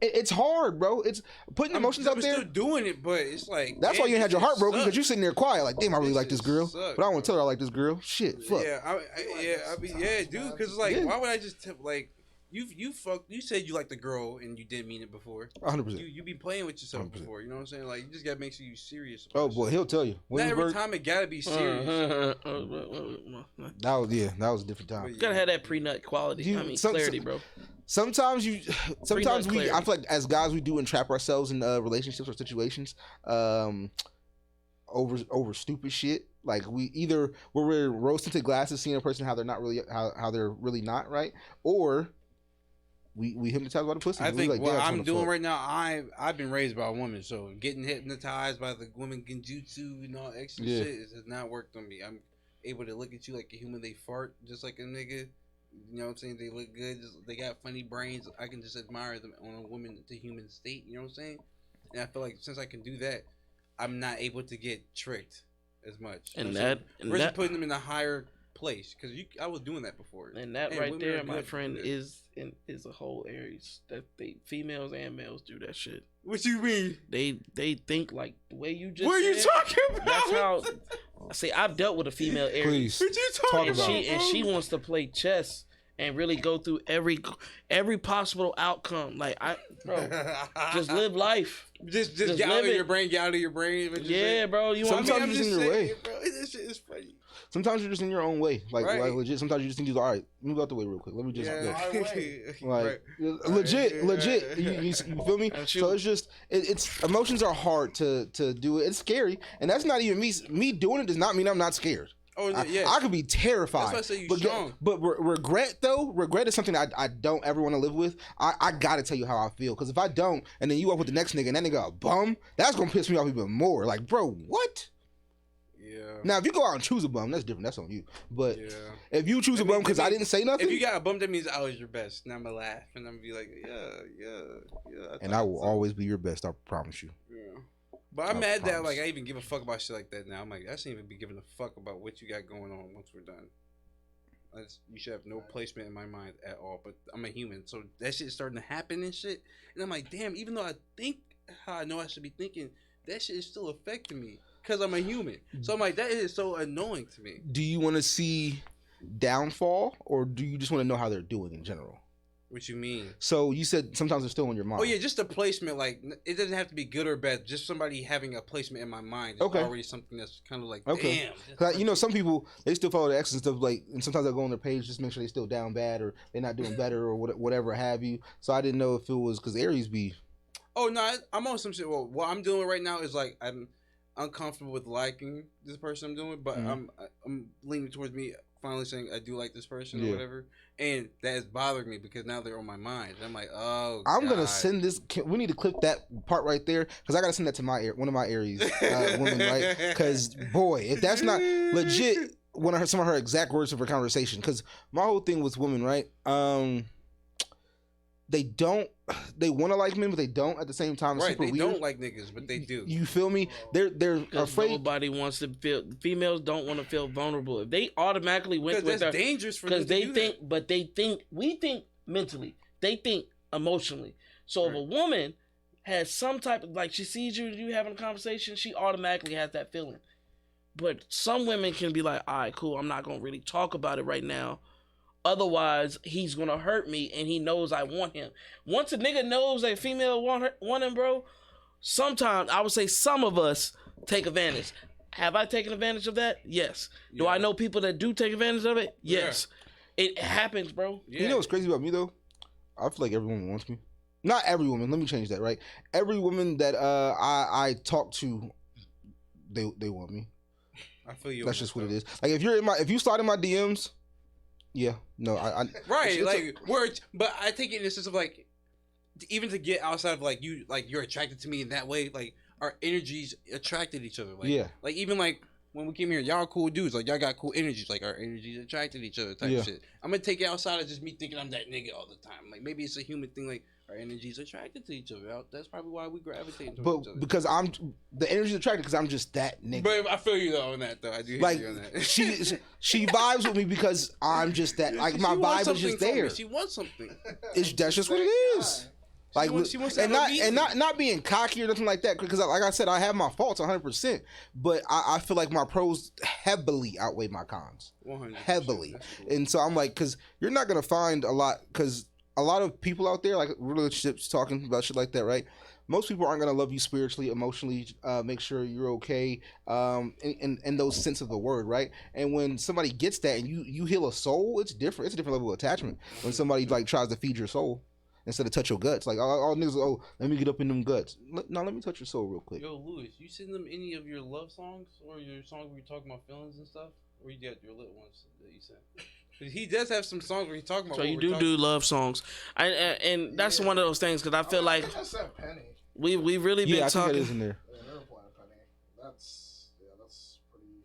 Speaker 2: It's hard, bro. It's putting emotions out there.
Speaker 4: I'm still doing it, but it's like
Speaker 2: that's why you ain't had your heart broken because you sitting there quiet, like, damn, I really like this girl, but I don't want to tell her I like this girl. Shit, fuck.
Speaker 4: Yeah, dude. Because like, why would I just like? You said you liked the girl and you didn't mean it before.
Speaker 2: 100%.
Speaker 4: You be playing with yourself 100%. Before. You know what I'm saying? Like, you just gotta make sure you serious.
Speaker 2: Oh boy, he'll tell you.
Speaker 4: Not every time it gotta be serious.
Speaker 2: That was a different time.
Speaker 1: You gotta have that pre-nut quality. Clarity, bro.
Speaker 2: Sometimes we, I feel like as guys we do entrap ourselves in relationships or situations, over stupid shit. Like we're rose tinted glasses, seeing a person how they're not really how they're really not right, or we hypnotized by the pussy.
Speaker 4: I think what I'm doing right now, I've been raised by a woman, so getting hypnotized by the woman genjutsu and all extra shit has not worked on me. I'm able to look at you like a human. They fart just like a nigga. You know what I'm saying? They look good. They got funny brains. I can just admire them on a woman to human state. You know what I'm saying? And I feel like since I can do that, I'm not able to get tricked as much. We're putting them in a higher place because I was doing that before.
Speaker 1: And that right there, my friend, is a whole Aries that females and males do that shit.
Speaker 4: What you mean?
Speaker 1: They think like the way you just.
Speaker 4: What are you talking about?
Speaker 1: That's how. See, I've dealt with a female Aries.
Speaker 2: Please, what you talking about?
Speaker 1: And she wants to play chess and really go through every possible outcome. Like just live life.
Speaker 4: Just get out of your brain. Get out of your brain.
Speaker 1: Yeah, bro.
Speaker 2: Sometimes you're just in your way.
Speaker 4: Bro, this shit is funny.
Speaker 2: Sometimes you're just in your own way, like legit. Sometimes you just need to all right, move out the way real quick. Let me just legit. You feel me? So it's just it's emotions are hard to do it. It's scary, and that's not even me doing it does not mean I'm not scared.
Speaker 4: Oh yeah,
Speaker 2: I could be terrified.
Speaker 4: That's why I say you're strong.
Speaker 2: But regret is something I don't ever want to live with. I gotta tell you how I feel, because if I don't, and then you up with the next nigga and that nigga a bum, that's gonna piss me off even more. Like, bro, what?
Speaker 4: Yeah.
Speaker 2: Now, if you go out and choose a bum, that's different. That's on you. But if you choose a bum because I didn't say nothing,
Speaker 4: if you got a bum, that means I was your best. And I'm gonna laugh and I'm gonna be like, yeah.
Speaker 2: And I will always be your best. I promise you.
Speaker 4: Yeah. But I'm mad that like I even give a fuck about shit like that now. I'm like, I shouldn't even be giving a fuck about what you got going on once we're done. You should have no placement in my mind at all. But I'm a human, so that shit's starting to happen and shit. And I'm like, damn. Even though I think how I know I should be thinking, that shit is still affecting me. because I'm a human. So I'm like, that is so annoying to me.
Speaker 2: Do you want to see downfall, or do you just want to know how they're doing in general?
Speaker 4: What you mean?
Speaker 2: So you said sometimes they're still in your mind.
Speaker 4: Oh yeah, just a placement. Like it doesn't have to be good or bad. Just somebody having a placement in my mind is already something that's kind of like, damn.
Speaker 2: Cause you know, some people they still follow the X and stuff like, and sometimes they'll go on their page just make sure they still down bad or they're not doing better or whatever have you. So I didn't know if it was because Aries be.
Speaker 4: Oh no, I'm on some shit. Well, what I'm doing right now is like I'm uncomfortable with liking this person I'm doing, but I'm leaning towards me finally saying I do like this person or whatever, and that is bothering me because now they're on my mind. And I'm like, oh,
Speaker 2: I'm gonna send this. We need to clip that part right there because I gotta send that to one of my Aries women, right? Because boy, if that's not legit, some of her exact words of her conversation. Because my whole thing with women, right? They want to like men, but they don't at the same time. It's
Speaker 4: right,
Speaker 2: super
Speaker 4: they
Speaker 2: weird.
Speaker 4: don't like niggas, but they do.
Speaker 2: You feel me? They're afraid.
Speaker 1: Nobody wants to feel. Females don't want to feel vulnerable. If they automatically went with
Speaker 4: that's
Speaker 1: her,
Speaker 4: dangerous for them to
Speaker 1: they
Speaker 4: do
Speaker 1: think,
Speaker 4: that.
Speaker 1: but they think we think mentally. They think emotionally. So if a woman has some type of like she sees you having a conversation, she automatically has that feeling. But some women can be like, all right, cool. I'm not gonna really talk about it right now. Otherwise, he's gonna hurt me, and he knows I want him. Once a nigga knows a female want him, bro, sometimes I would say some of us take advantage. Have I taken advantage of that? Yes. Do I know people that do take advantage of it? Yes. Yeah. It happens, bro.
Speaker 2: Yeah. You know what's crazy about me though? I feel like every woman wants me. Not every woman. Let me change that. Right? Every woman that I talk to, they want me.
Speaker 4: I feel you.
Speaker 2: That's just what it is. Like if you slide in my DMs. Yeah, no, I
Speaker 4: right, like words, but I take it in the sense of like, even to get outside of like you're attracted to me in that way, like our energies attracted each other, like like even like when we came here, y'all cool dudes, like y'all got cool energies, like our energies attracted each other type shit. I'm gonna take it outside of just me thinking I'm that nigga all the time, like maybe it's a human thing, like our energies attracted to each other. That's probably why we gravitate towards each other.
Speaker 2: Because the energy's attracted because I'm just that nigga.
Speaker 4: But I feel you though on that though. I do
Speaker 2: like
Speaker 4: hear you on that.
Speaker 2: she vibes with me because I'm just that. Like my vibe is just there.
Speaker 4: She wants something.
Speaker 2: That's just what it is. Like
Speaker 4: she wants
Speaker 2: not being cocky or nothing like that. Because like I said, I have my faults 100%. But I feel like my pros heavily outweigh my cons. 100%. Heavily. And so I'm like, because you're not gonna find a lot because. A lot of people out there, like relationships, talking about shit like that, right? Most people aren't gonna love you spiritually, emotionally, make sure you're okay, in those sense of the word, right? And when somebody gets that and you heal a soul, it's different. It's a different level of attachment. When somebody like tries to feed your soul instead of touch your guts, like all niggas, let me get up in them guts. No, let me touch your soul real quick.
Speaker 4: Yo, Louis, you send them any of your love songs or your songs where you talk about feelings and stuff, or you got your little ones that you sent? He does have some songs where he's talking about.
Speaker 1: So you do love songs, and that's one of those things because I feel like we really been talking.
Speaker 2: That is in there.
Speaker 5: Yeah, never playing Penny. That's pretty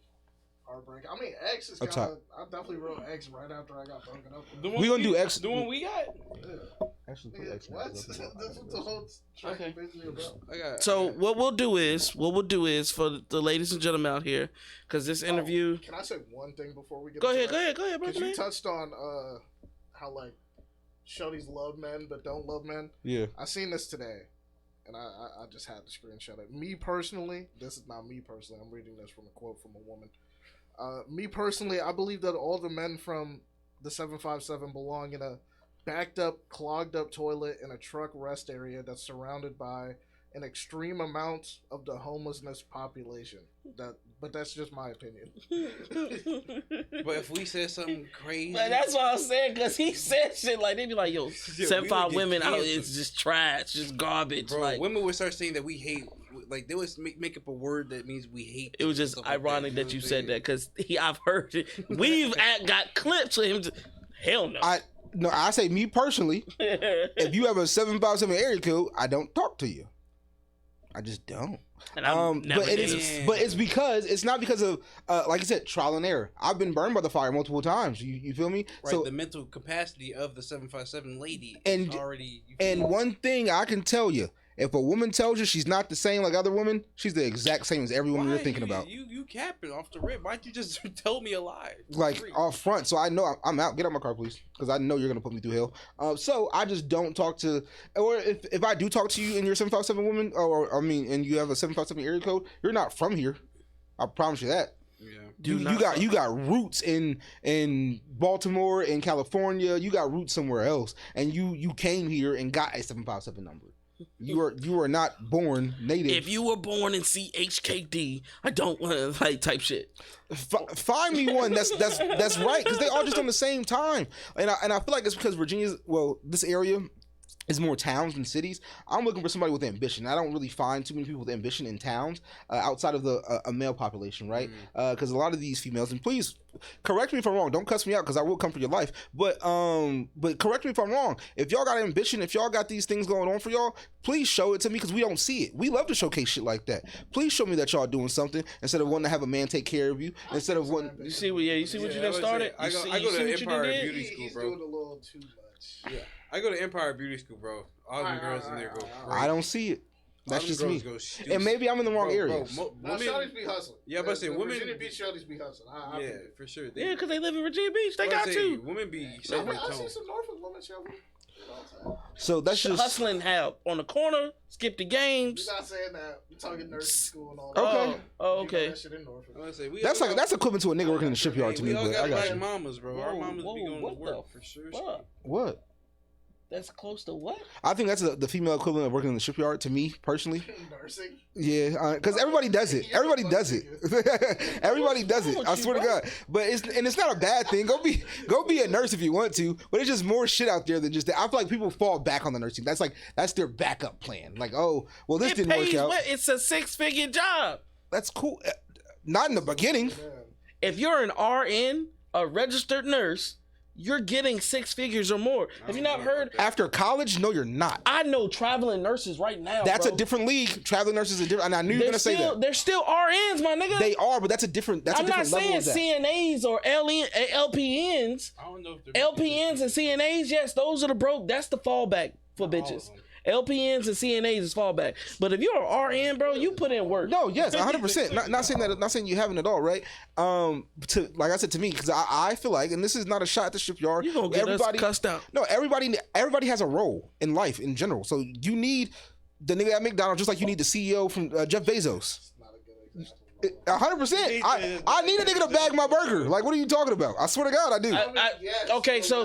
Speaker 5: heartbreaking. I mean, X is kind of. I definitely wrote X right after I got broken up with.
Speaker 2: We gonna do X.
Speaker 4: The one we got.
Speaker 5: Yeah. Actually, put X. What? That's what the whole track is basically about.
Speaker 1: So what we'll do is for the ladies and gentlemen out here, because this interview.
Speaker 5: Can I say one thing before we get?
Speaker 1: Go ahead, bro.
Speaker 5: Because you touched on how like shorties love men but don't love men.
Speaker 2: Yeah.
Speaker 5: I seen this today, and I just had to screenshot it. Me personally, this is not me personally. I'm reading this from a quote from a woman. Me personally, I believe that all the men from the 757 belong in a backed up, clogged up toilet in a truck rest area that's surrounded by an extreme amount of the homelessness population. But that's just my opinion.
Speaker 4: But if we said something crazy,
Speaker 1: like, that's what I was saying, because he said shit like they be like, "Yo, 7'5" women out, it's just trash, just garbage."
Speaker 4: Bro,
Speaker 1: like
Speaker 4: women would start saying that we hate. Like they would make up a word that means we hate.
Speaker 1: It was just ironic that you said that because I've heard it. We've got clips of him. Hell no.
Speaker 2: I say me personally. If you have a 757 area code, I don't talk to you. I just don't.
Speaker 1: And
Speaker 2: but it's because it's not because of like I said, trial and error. I've been burned by the fire multiple times. You feel me?
Speaker 4: Right. So the mental capacity of the 757 lady is already.
Speaker 2: And one thing I can tell you. If a woman tells you she's not the same like other women, she's the exact same as every woman you're thinking about.
Speaker 4: You capping off the rip. Why'd you just tell me a lie?
Speaker 2: Like off front, so I know I'm out. Get out my car, please, because I know you're gonna put me through hell. So I just don't talk to, or if I do talk to you and you're a 757 woman, and you have a 757 area code, you're not from here. I promise you that.
Speaker 4: Yeah.
Speaker 2: You got roots in Baltimore, in California. You got roots somewhere else, and you came here and got a 757 number. You are not born native.
Speaker 1: If you were born in CHKD, I don't want to like type shit.
Speaker 2: Find me one that's right, because they all just on the same time, and I feel like it's because Virginia's, well, this area is more towns than cities. I'm looking for somebody with ambition. I don't really find too many people with ambition in towns outside of the a male population, right? Because a lot of these females, and please correct me if I'm wrong. Don't cuss me out, because I will come for your life. But correct me if I'm wrong. If y'all got ambition, if y'all got these things going on for y'all, please show it to me, because we don't see it. We love to showcase shit like that. Please show me that y'all doing something instead of wanting to have a man take care of you. Instead of wanting,
Speaker 1: You see what you done started?
Speaker 4: I go to Empire Beauty School,
Speaker 5: He's
Speaker 4: bro.
Speaker 5: doing a little too much.
Speaker 4: Yeah, I go to Empire Beauty School, bro. All the girls in there go crazy.
Speaker 2: I don't see it. That's
Speaker 4: All
Speaker 2: just
Speaker 4: them
Speaker 2: me.
Speaker 4: girls go
Speaker 2: And maybe I'm in the wrong area.
Speaker 5: Now, shorties be hustling.
Speaker 4: Yeah, but say women.
Speaker 5: Virginia Beach shorties be hustling.
Speaker 4: Yeah, for sure.
Speaker 1: Yeah, because they live in Virginia Beach. They got to.
Speaker 4: Women be
Speaker 5: I
Speaker 4: setting the
Speaker 5: see
Speaker 4: tone.
Speaker 5: some Norfolk women shoveling.
Speaker 2: So that's just
Speaker 1: Hustling how? On the corner, skip the games.
Speaker 5: You're not saying that. We're talking nursing school and all that.
Speaker 2: Okay.
Speaker 1: Oh,
Speaker 5: You
Speaker 1: okay.
Speaker 5: know that shit in Norfolk.
Speaker 4: I'm gonna say,
Speaker 2: that's equivalent to a nigga working in the shipyard to
Speaker 4: we
Speaker 2: me.
Speaker 4: all
Speaker 2: But
Speaker 4: got
Speaker 2: I got
Speaker 4: black
Speaker 2: you.
Speaker 4: mamas, bro. Our
Speaker 1: Whoa,
Speaker 4: mamas
Speaker 1: whoa,
Speaker 4: be going
Speaker 1: what
Speaker 4: to work
Speaker 1: the
Speaker 4: for sure.
Speaker 1: fuck?
Speaker 2: What?
Speaker 1: That's close to what?
Speaker 2: I think that's the female equivalent of working in the shipyard to me personally.
Speaker 5: Nursing.
Speaker 2: Yeah, because everybody does it. Everybody does it. Everybody does it. I swear to God. But it's not a bad thing. Go be a nurse if you want to. But it's just more shit out there than just that. I feel like people fall back on the nursing. That's their backup plan. Like, oh, well, this didn't work out.
Speaker 1: It's a 6-figure job.
Speaker 2: That's cool. Not in the beginning.
Speaker 1: If you're an RN, a registered nurse, you're getting 6 figures or more. Have you not heard?
Speaker 2: After college, no, you're not.
Speaker 1: I know traveling nurses right now.
Speaker 2: That's
Speaker 1: bro.
Speaker 2: a different league. Traveling nurses are different. And I knew you were gonna say that.
Speaker 1: They're still RNs, my nigga.
Speaker 2: They are, but that's a different. That's
Speaker 1: I'm
Speaker 2: a different
Speaker 1: not
Speaker 2: level
Speaker 1: saying
Speaker 2: of that.
Speaker 1: CNAs or LPNs.
Speaker 4: I don't know if they're
Speaker 1: LPNs and CNAs, yes, those are the broke. That's the fallback for bitches. LPNs and CNAs is fallback. But if you're an RN, bro, you put in work.
Speaker 2: No, yes, 100%. Not saying that. Not saying you haven't at all, right? To like I said, to me, because I feel like, and this is not a shot at the shipyard.
Speaker 1: You gonna get us cussed out?
Speaker 2: No, everybody has a role in life in general. So you need the nigga at McDonald's just like you need the CEO from Jeff Bezos. 100%. I need a nigga to bag my burger. Like, what are you talking about? I swear to God, I do.
Speaker 1: Okay, so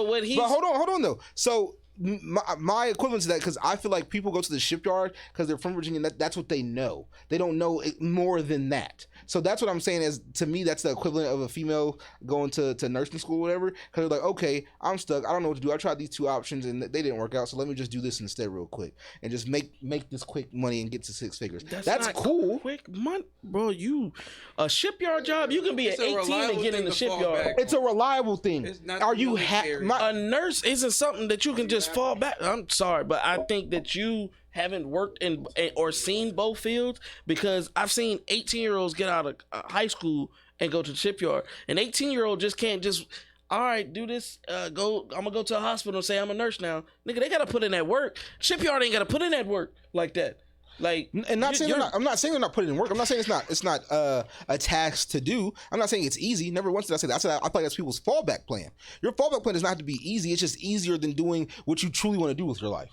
Speaker 1: what he's.
Speaker 2: But hold on though. So my equivalent to that, because I feel like people go to the shipyard because they're from Virginia. That's what they know. They don't know more than that. So that's what I'm saying is, to me, that's the equivalent of a female going to nursing school or whatever. Because they're like, okay, I'm stuck. I don't know what to do. I tried these 2 options and they didn't work out. So let me just do this instead real quick and just make this quick money and get to 6 figures. That's cool.
Speaker 1: Quick money, bro. A shipyard job, you can be at 18 and get in the shipyard.
Speaker 2: It's a reliable thing. Are you
Speaker 1: a nurse isn't something that you can just fall back. I'm sorry, but I think that you haven't worked in or seen both fields, because I've seen 18-year-olds get out of high school and go to the shipyard. An 18-year-old just can't just, all right, do this, I'm gonna go to a hospital and say I'm a nurse now. Nigga, they gotta put in that work. Shipyard ain't gotta put in that work like that. Like,
Speaker 2: and I'm not saying they're not putting in work. I'm not saying it's not a task to do. I'm not saying it's easy. Never once did I say that. I said I feel like that's people's fallback plan. Your fallback plan does not have to be easy. It's just easier than doing what you truly want to do with your life.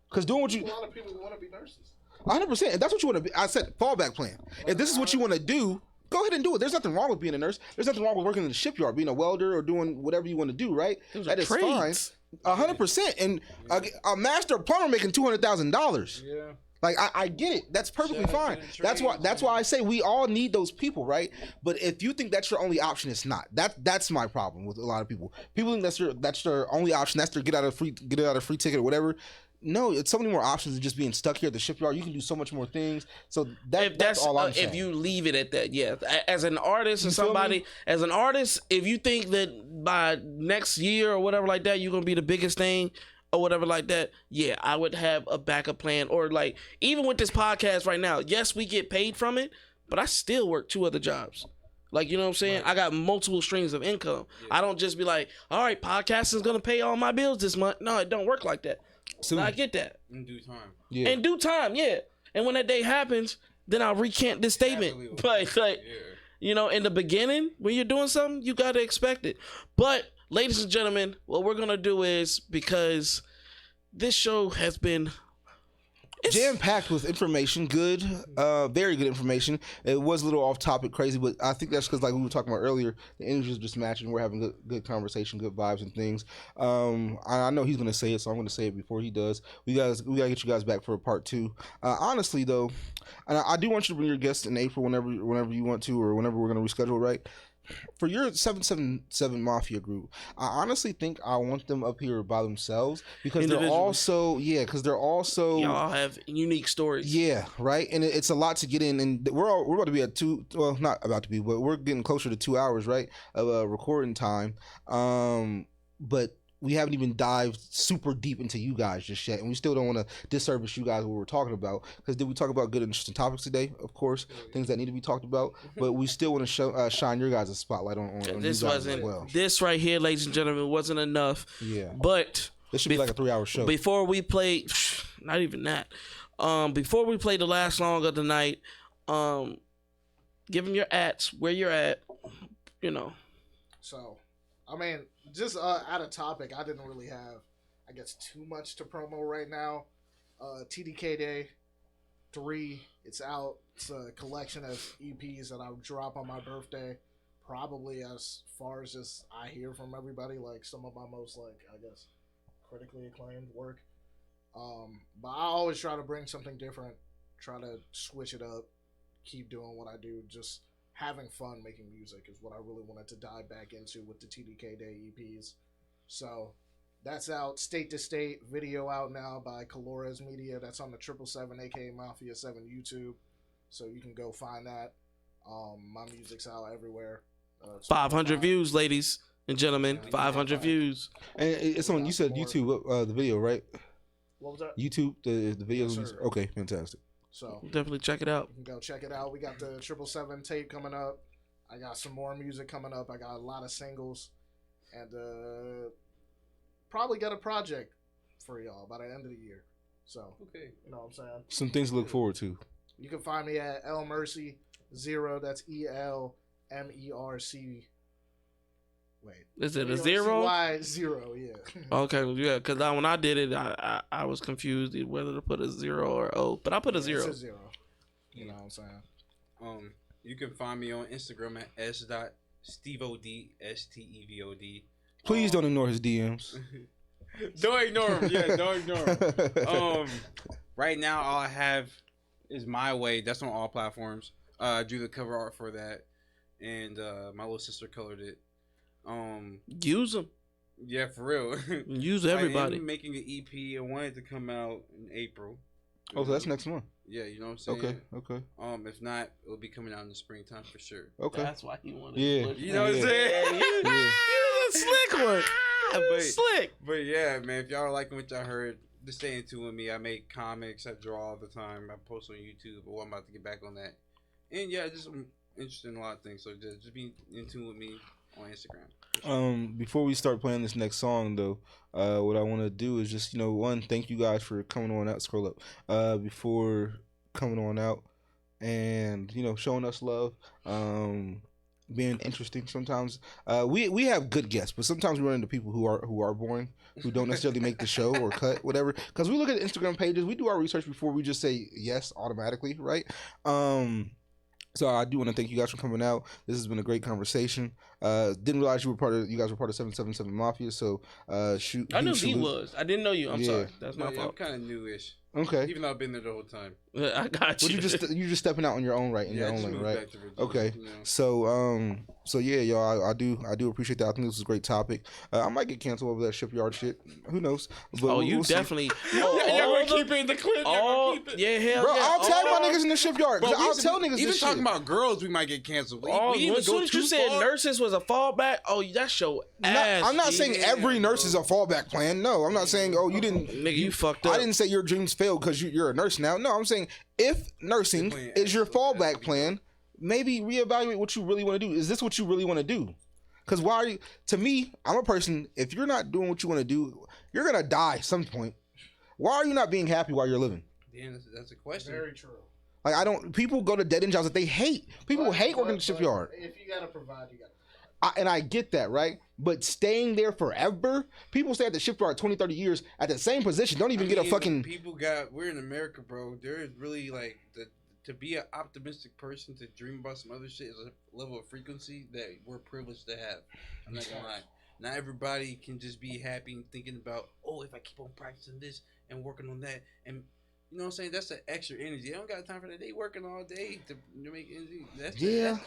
Speaker 2: Because doing what you,
Speaker 5: a lot of people want to be nurses.
Speaker 2: 100%. If that's what you want to be, I said fallback plan. If this is what you want to do, go ahead and do it. There's nothing wrong with being a nurse. There's nothing wrong with working in the shipyard, being a welder, or doing whatever you want to do. Right? That is fine. 100%. And a master plumber making $200,000.
Speaker 4: Yeah.
Speaker 2: Like, I get it. That's perfectly fine. That's why I say we all need those people, right? But if you think that's your only option, it's not. That's my problem with a lot of people. People think that's their only option. That's their get out of free ticket or whatever. No, it's so many more options than just being stuck here at the shipyard. You can do so much more things. So that's all I'm saying.
Speaker 1: If you leave it at that, yeah. As an artist or somebody, as an artist, if you think that by next year or whatever like that, you're gonna be the biggest thing or whatever like that, yeah, I would have a backup plan. Or like, even with this podcast right now, yes, we get paid from it, but I still work 2 other jobs. Like, you know what I'm saying? Right. I got multiple streams of income. Yeah. I don't just be like, all right, podcasting is gonna pay all my bills this month. No, it don't work like that. So I get that.
Speaker 4: In due time.
Speaker 2: Yeah.
Speaker 1: In due time, yeah. And when that day happens, then I'll recant this statement. Like, you know, in the beginning, when you're doing something, you got to expect it. But, ladies and gentlemen, what we're going to do is, because this show has been
Speaker 2: jam packed with information. Good, very good information. It was a little off topic, crazy, but I think that's because, like we were talking about earlier, the energy is just matching. We're having good conversation, good vibes and things. I know he's gonna say it, so I'm gonna say it before he does. We gotta get you guys back for a part 2. Honestly, though, and I do want you to bring your guests in April whenever you want to, or whenever we're gonna reschedule, right? For your 777 Mafia group, I honestly think I want them up here by themselves because they're also
Speaker 1: y'all have unique stories.
Speaker 2: Yeah, right. And it's a lot to get in, and we're about to be at 2. Well, not about to be, but we're getting closer to 2 hours, right, of recording time. But we haven't even dived super deep into you guys just yet, and we still don't want to disservice you guys what we're talking about, because did we talk about good interesting topics today? Of course, things that need to be talked about, but we still want to shine your guys a spotlight on
Speaker 1: this
Speaker 2: you guys
Speaker 1: wasn't
Speaker 2: as well.
Speaker 1: This right here, ladies and gentlemen, wasn't enough.
Speaker 2: Yeah,
Speaker 1: but
Speaker 2: this should be like a 3-hour show.
Speaker 1: Before we play, not even that. Before we play the last song of the night, give them your ats, where you're at, you know.
Speaker 5: So, I mean, just out of topic, I didn't really have, I guess, too much to promo right now. T.D.K Day 3, it's out. It's a collection of EPs that I'll drop on my birthday. Probably as far as just I hear from everybody, like some of my most, like, I guess, critically acclaimed work. But I always try to bring something different, try to switch it up, keep doing what I do, just having fun making music is what I really wanted to dive back into with the T.D.K Day EPs. So that's out. State to State video out now by Colores Media. That's on the 777 aka Mafia 7 YouTube. So you can go find that. My music's out everywhere.
Speaker 1: 500 views, ladies and gentlemen. 500 views.
Speaker 2: And it's on, you said YouTube, the video, right?
Speaker 5: What was that?
Speaker 2: YouTube, the video.
Speaker 5: Yes, sir.
Speaker 2: Okay, fantastic.
Speaker 5: So
Speaker 1: Definitely check it out.
Speaker 5: you can go check it out. We got the 777 tape coming up. I got some more music coming up. I got a lot of singles, and probably got a project for y'all by the end of the year. So
Speaker 4: Okay.
Speaker 5: you know what I'm saying.
Speaker 2: Some things to look forward to.
Speaker 5: You can find me at El Mercy 0. That's ELMERC. Wait.
Speaker 1: Is it a 0?
Speaker 5: Y0, yeah.
Speaker 1: Okay, yeah, because when I did it, I was confused whether to put a 0 or O, but I put a 0.
Speaker 5: It's a 0. You know what I'm saying?
Speaker 4: You can find me on Instagram at s.stevod, STEVOD.
Speaker 2: Please don't ignore his DMs.
Speaker 4: Don't ignore him. Yeah, don't ignore him. Right now, all I have is My Way. That's on all platforms. I drew the cover art for that, and my little sister colored it.
Speaker 1: Use them.
Speaker 4: Yeah, for real.
Speaker 1: Use everybody.
Speaker 4: I am making an EP. I want it to come out in April.
Speaker 2: Oh, so that's next month.
Speaker 4: Yeah, you know what I'm saying?
Speaker 2: Okay.
Speaker 4: If not, it'll be coming out in the springtime for sure.
Speaker 2: Okay.
Speaker 1: That's why he wanted
Speaker 2: Yeah.
Speaker 1: to push.
Speaker 4: You know what I'm saying?
Speaker 2: Yeah.
Speaker 1: You're a slick one. Slick.
Speaker 4: But yeah, man, if y'all are liking what y'all heard, just stay in tune with me. I make comics. I draw all the time. I post on YouTube. But I'm about to get back on that. And yeah, I'm interested in a lot of things. So just be in tune with me on Instagram.
Speaker 2: Before we start playing this next song, though, what I want to do is just, one, thank you guys for coming on out. Scroll up. Before coming on out and, showing us love, being interesting sometimes. We have good guests, but sometimes we run into people who are boring, who don't necessarily make the show or cut, whatever. Because we look at Instagram pages, we do our research before we just say yes automatically, right? So I do want to thank you guys for coming out. This has been a great conversation. Didn't realize you guys were part of 777 Mafia. So shoot.
Speaker 1: I knew he was. I didn't know you. I'm sorry. That's my fault.
Speaker 4: I'm kind of newish.
Speaker 2: Okay.
Speaker 4: Even though I've been there the whole time.
Speaker 1: I got you.
Speaker 2: But you're just stepping out on your own right, in your own lane, right? Okay. So yeah, y'all, I do appreciate that. I think this is a great topic. I might get canceled over that shipyard shit. Who knows? But
Speaker 1: you definitely.
Speaker 4: Y'all gonna keep it in the clip.
Speaker 1: Yeah, hell
Speaker 2: bro,
Speaker 1: yeah.
Speaker 2: I'll tag my niggas in the shipyard. I'll tell niggas
Speaker 4: even
Speaker 2: this
Speaker 4: talking
Speaker 2: shit.
Speaker 4: about girls, we might get canceled. We
Speaker 1: As soon as you said nurses was a fallback, that's your ass.
Speaker 2: I'm not saying every nurse is a fallback plan. No, I'm not saying, you didn't.
Speaker 1: Nigga, you fucked up.
Speaker 2: I didn't say your dreams failed because you're a nurse now. No, I'm saying if nursing is your fallback plan, maybe reevaluate what you really want to do. Is this what you really want to do? Because to me, I'm a person, if you're not doing what you want to do, you're going to die at some point. Why are you not being happy while you're living?
Speaker 4: Yeah, that's a question.
Speaker 5: Very true.
Speaker 2: Like, people go to dead end jobs that they hate. People hate working in the shipyard.
Speaker 5: If you got to provide, you got to provide.
Speaker 2: And I get that, right? But staying there forever, people stay at the shipyard 20, 30 years at the same position, don't even get a fucking...
Speaker 4: We're in America, bro. There is really, like, to be an optimistic person, to dream about some other shit is a level of frequency that we're privileged to have. I'm not gonna lie. Not everybody can just be happy and thinking about, oh, if I keep on practicing this and working on that, and you know what I'm saying? That's the extra energy. They don't got time for that. They working all day to make energy. That's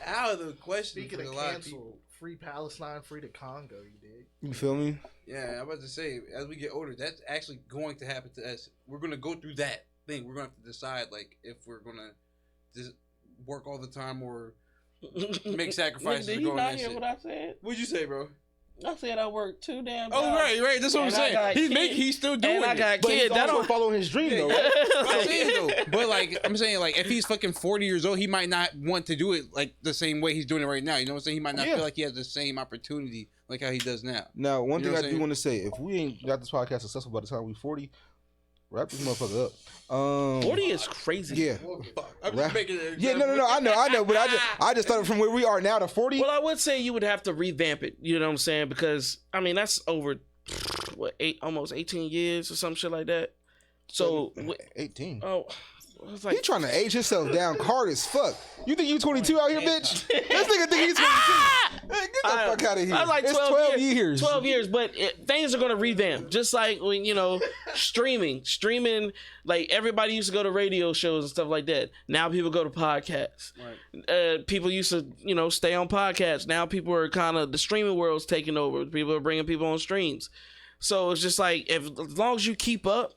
Speaker 4: out of the question.
Speaker 5: Speaking of cancel, free Palestine, free to Congo, you dig?
Speaker 2: You feel me?
Speaker 4: Yeah, I was about to say, as we get older, that's actually going to happen to us. We're going to go through that thing. We're going to have to decide, like, if we're going to just work all the time or make sacrifices.
Speaker 1: Did you not hear what I said?
Speaker 4: What'd you say, bro?
Speaker 1: I said I work too damn.
Speaker 4: Oh right. That's what I'm saying. He's still doing
Speaker 1: it. I got
Speaker 2: but
Speaker 1: kids.
Speaker 2: That don't follow his dream though. Right?
Speaker 4: I'm saying though. But like I'm saying, like if he's fucking 40 years old, he might not want to do it like the same way he's doing it right now. You know what I'm saying? He might not feel like he has the same opportunity like how he does now.
Speaker 2: Now, one thing I do want to say: if we ain't got this podcast successful by the time we 40. Wrap this motherfucker up.
Speaker 1: 40 is crazy.
Speaker 2: Yeah.
Speaker 4: I'm just making it.
Speaker 2: Yeah, no. I know. But I just thought from where we are now to 40.
Speaker 1: Well, I would say you would have to revamp it. You know what I'm saying? Because I mean that's over almost 18 years or some shit like that. So
Speaker 2: 18.
Speaker 1: Oh, it's like
Speaker 2: he trying to age himself down hard as fuck. You think you 22 out here, bitch? This nigga think he's 22. Hey, get the fuck out of here.
Speaker 1: I like 12
Speaker 2: it's 12 years.
Speaker 1: 12 years, but things are going to revamp. Just like when, streaming, like everybody used to go to radio shows and stuff like that. Now people go to podcasts. Right. People used to, stay on podcasts. Now people are kind of, the streaming world's taking over. People are bringing people on streams. So it's just like, as long as you keep up,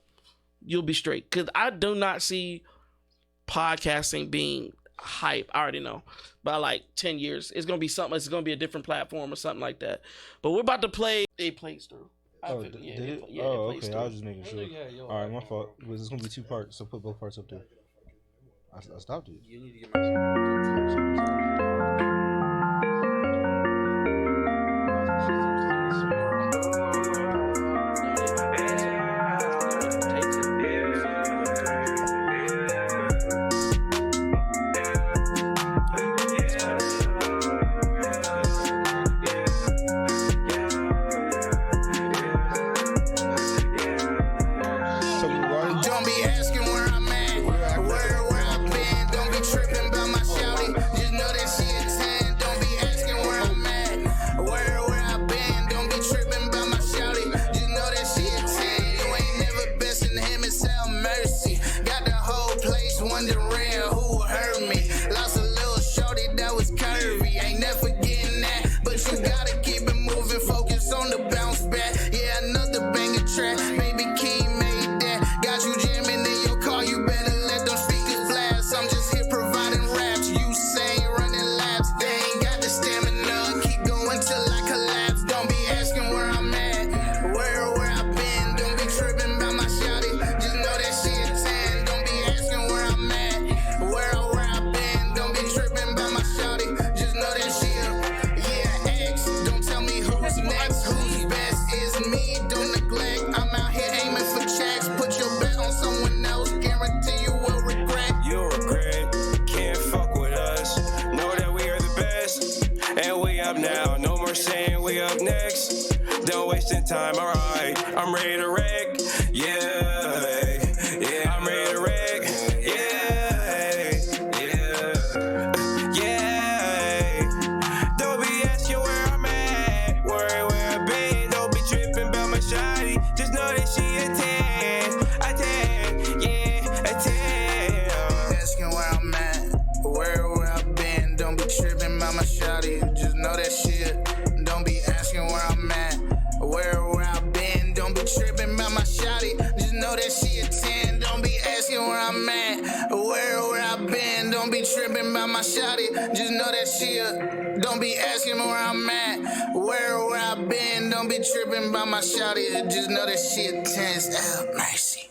Speaker 1: you'll be straight. Because I do not see podcasting being hype. I already know. By like 10 years, it's gonna be something. It's gonna be a different platform or something like that. But we're about to play. It plays through.
Speaker 2: Did it? Okay. I was just making sure. All right, my fault. It's gonna be 2 parts, so put both parts up there. I stopped it.
Speaker 4: You need to get my.
Speaker 6: Time, alright, I'm ready to wreck, yeah, I'm ready to wreck, yeah, don't be asking where I'm at, where I've been, don't be tripping about my shawty, just know that she a 10, yeah, a 10.
Speaker 3: Asking where I'm at, where I've been, don't be tripping about my shawty, just know that shit, don't be asking where I'm at. Where I've been, don't be tripping about my shawty. Just know that she a 10. Don't be asking where I'm at. Where I've been, don't be tripping about my shawty. Just know that she a. Don't be asking where I'm at. Where I've been, don't be tripping about my shawty. Just know that she a 10. Mercy.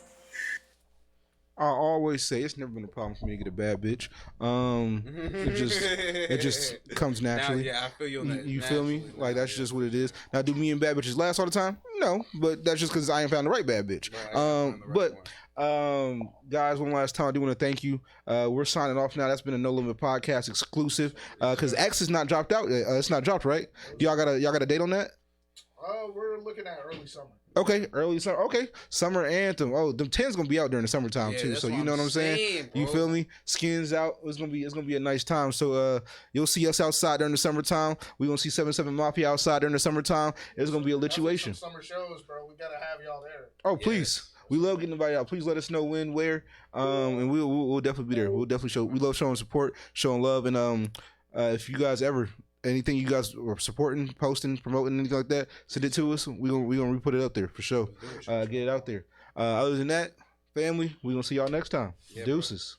Speaker 2: I always say it's never been a problem for me to get a bad bitch. It just comes naturally.
Speaker 4: Now, yeah, I feel you on that.
Speaker 2: You feel me? Like that's just what it is. Now, do me and bad bitches last all the time? No, but that's just because I ain't found the right bad bitch. Guys, one last time, I do want to thank you. We're signing off now. That's been a No Limit podcast exclusive. Because X is not dropped out. It's not dropped, right? Y'all got a date on that?
Speaker 5: We're looking at early summer.
Speaker 2: Okay, early summer. Okay, summer anthem. Oh, them 10's gonna be out during the summertime too. So you know what I'm saying? You feel me? Skins out. It's gonna be a nice time. So you'll see us outside during the summertime. We gonna see 7-7 Mafia outside during the summertime. It's gonna be a lituation.
Speaker 5: Summer shows, bro. We gotta have y'all there.
Speaker 2: Oh please. We love getting invited out. Please let us know when, where, and we'll definitely be there. We'll definitely show. We love showing support, showing love, and if you guys ever. Anything you guys are supporting, posting, promoting, anything like that, send it to us. We gonna put it up there for sure. Get it out there. Other than that, family, we gonna see y'all next time. Deuces.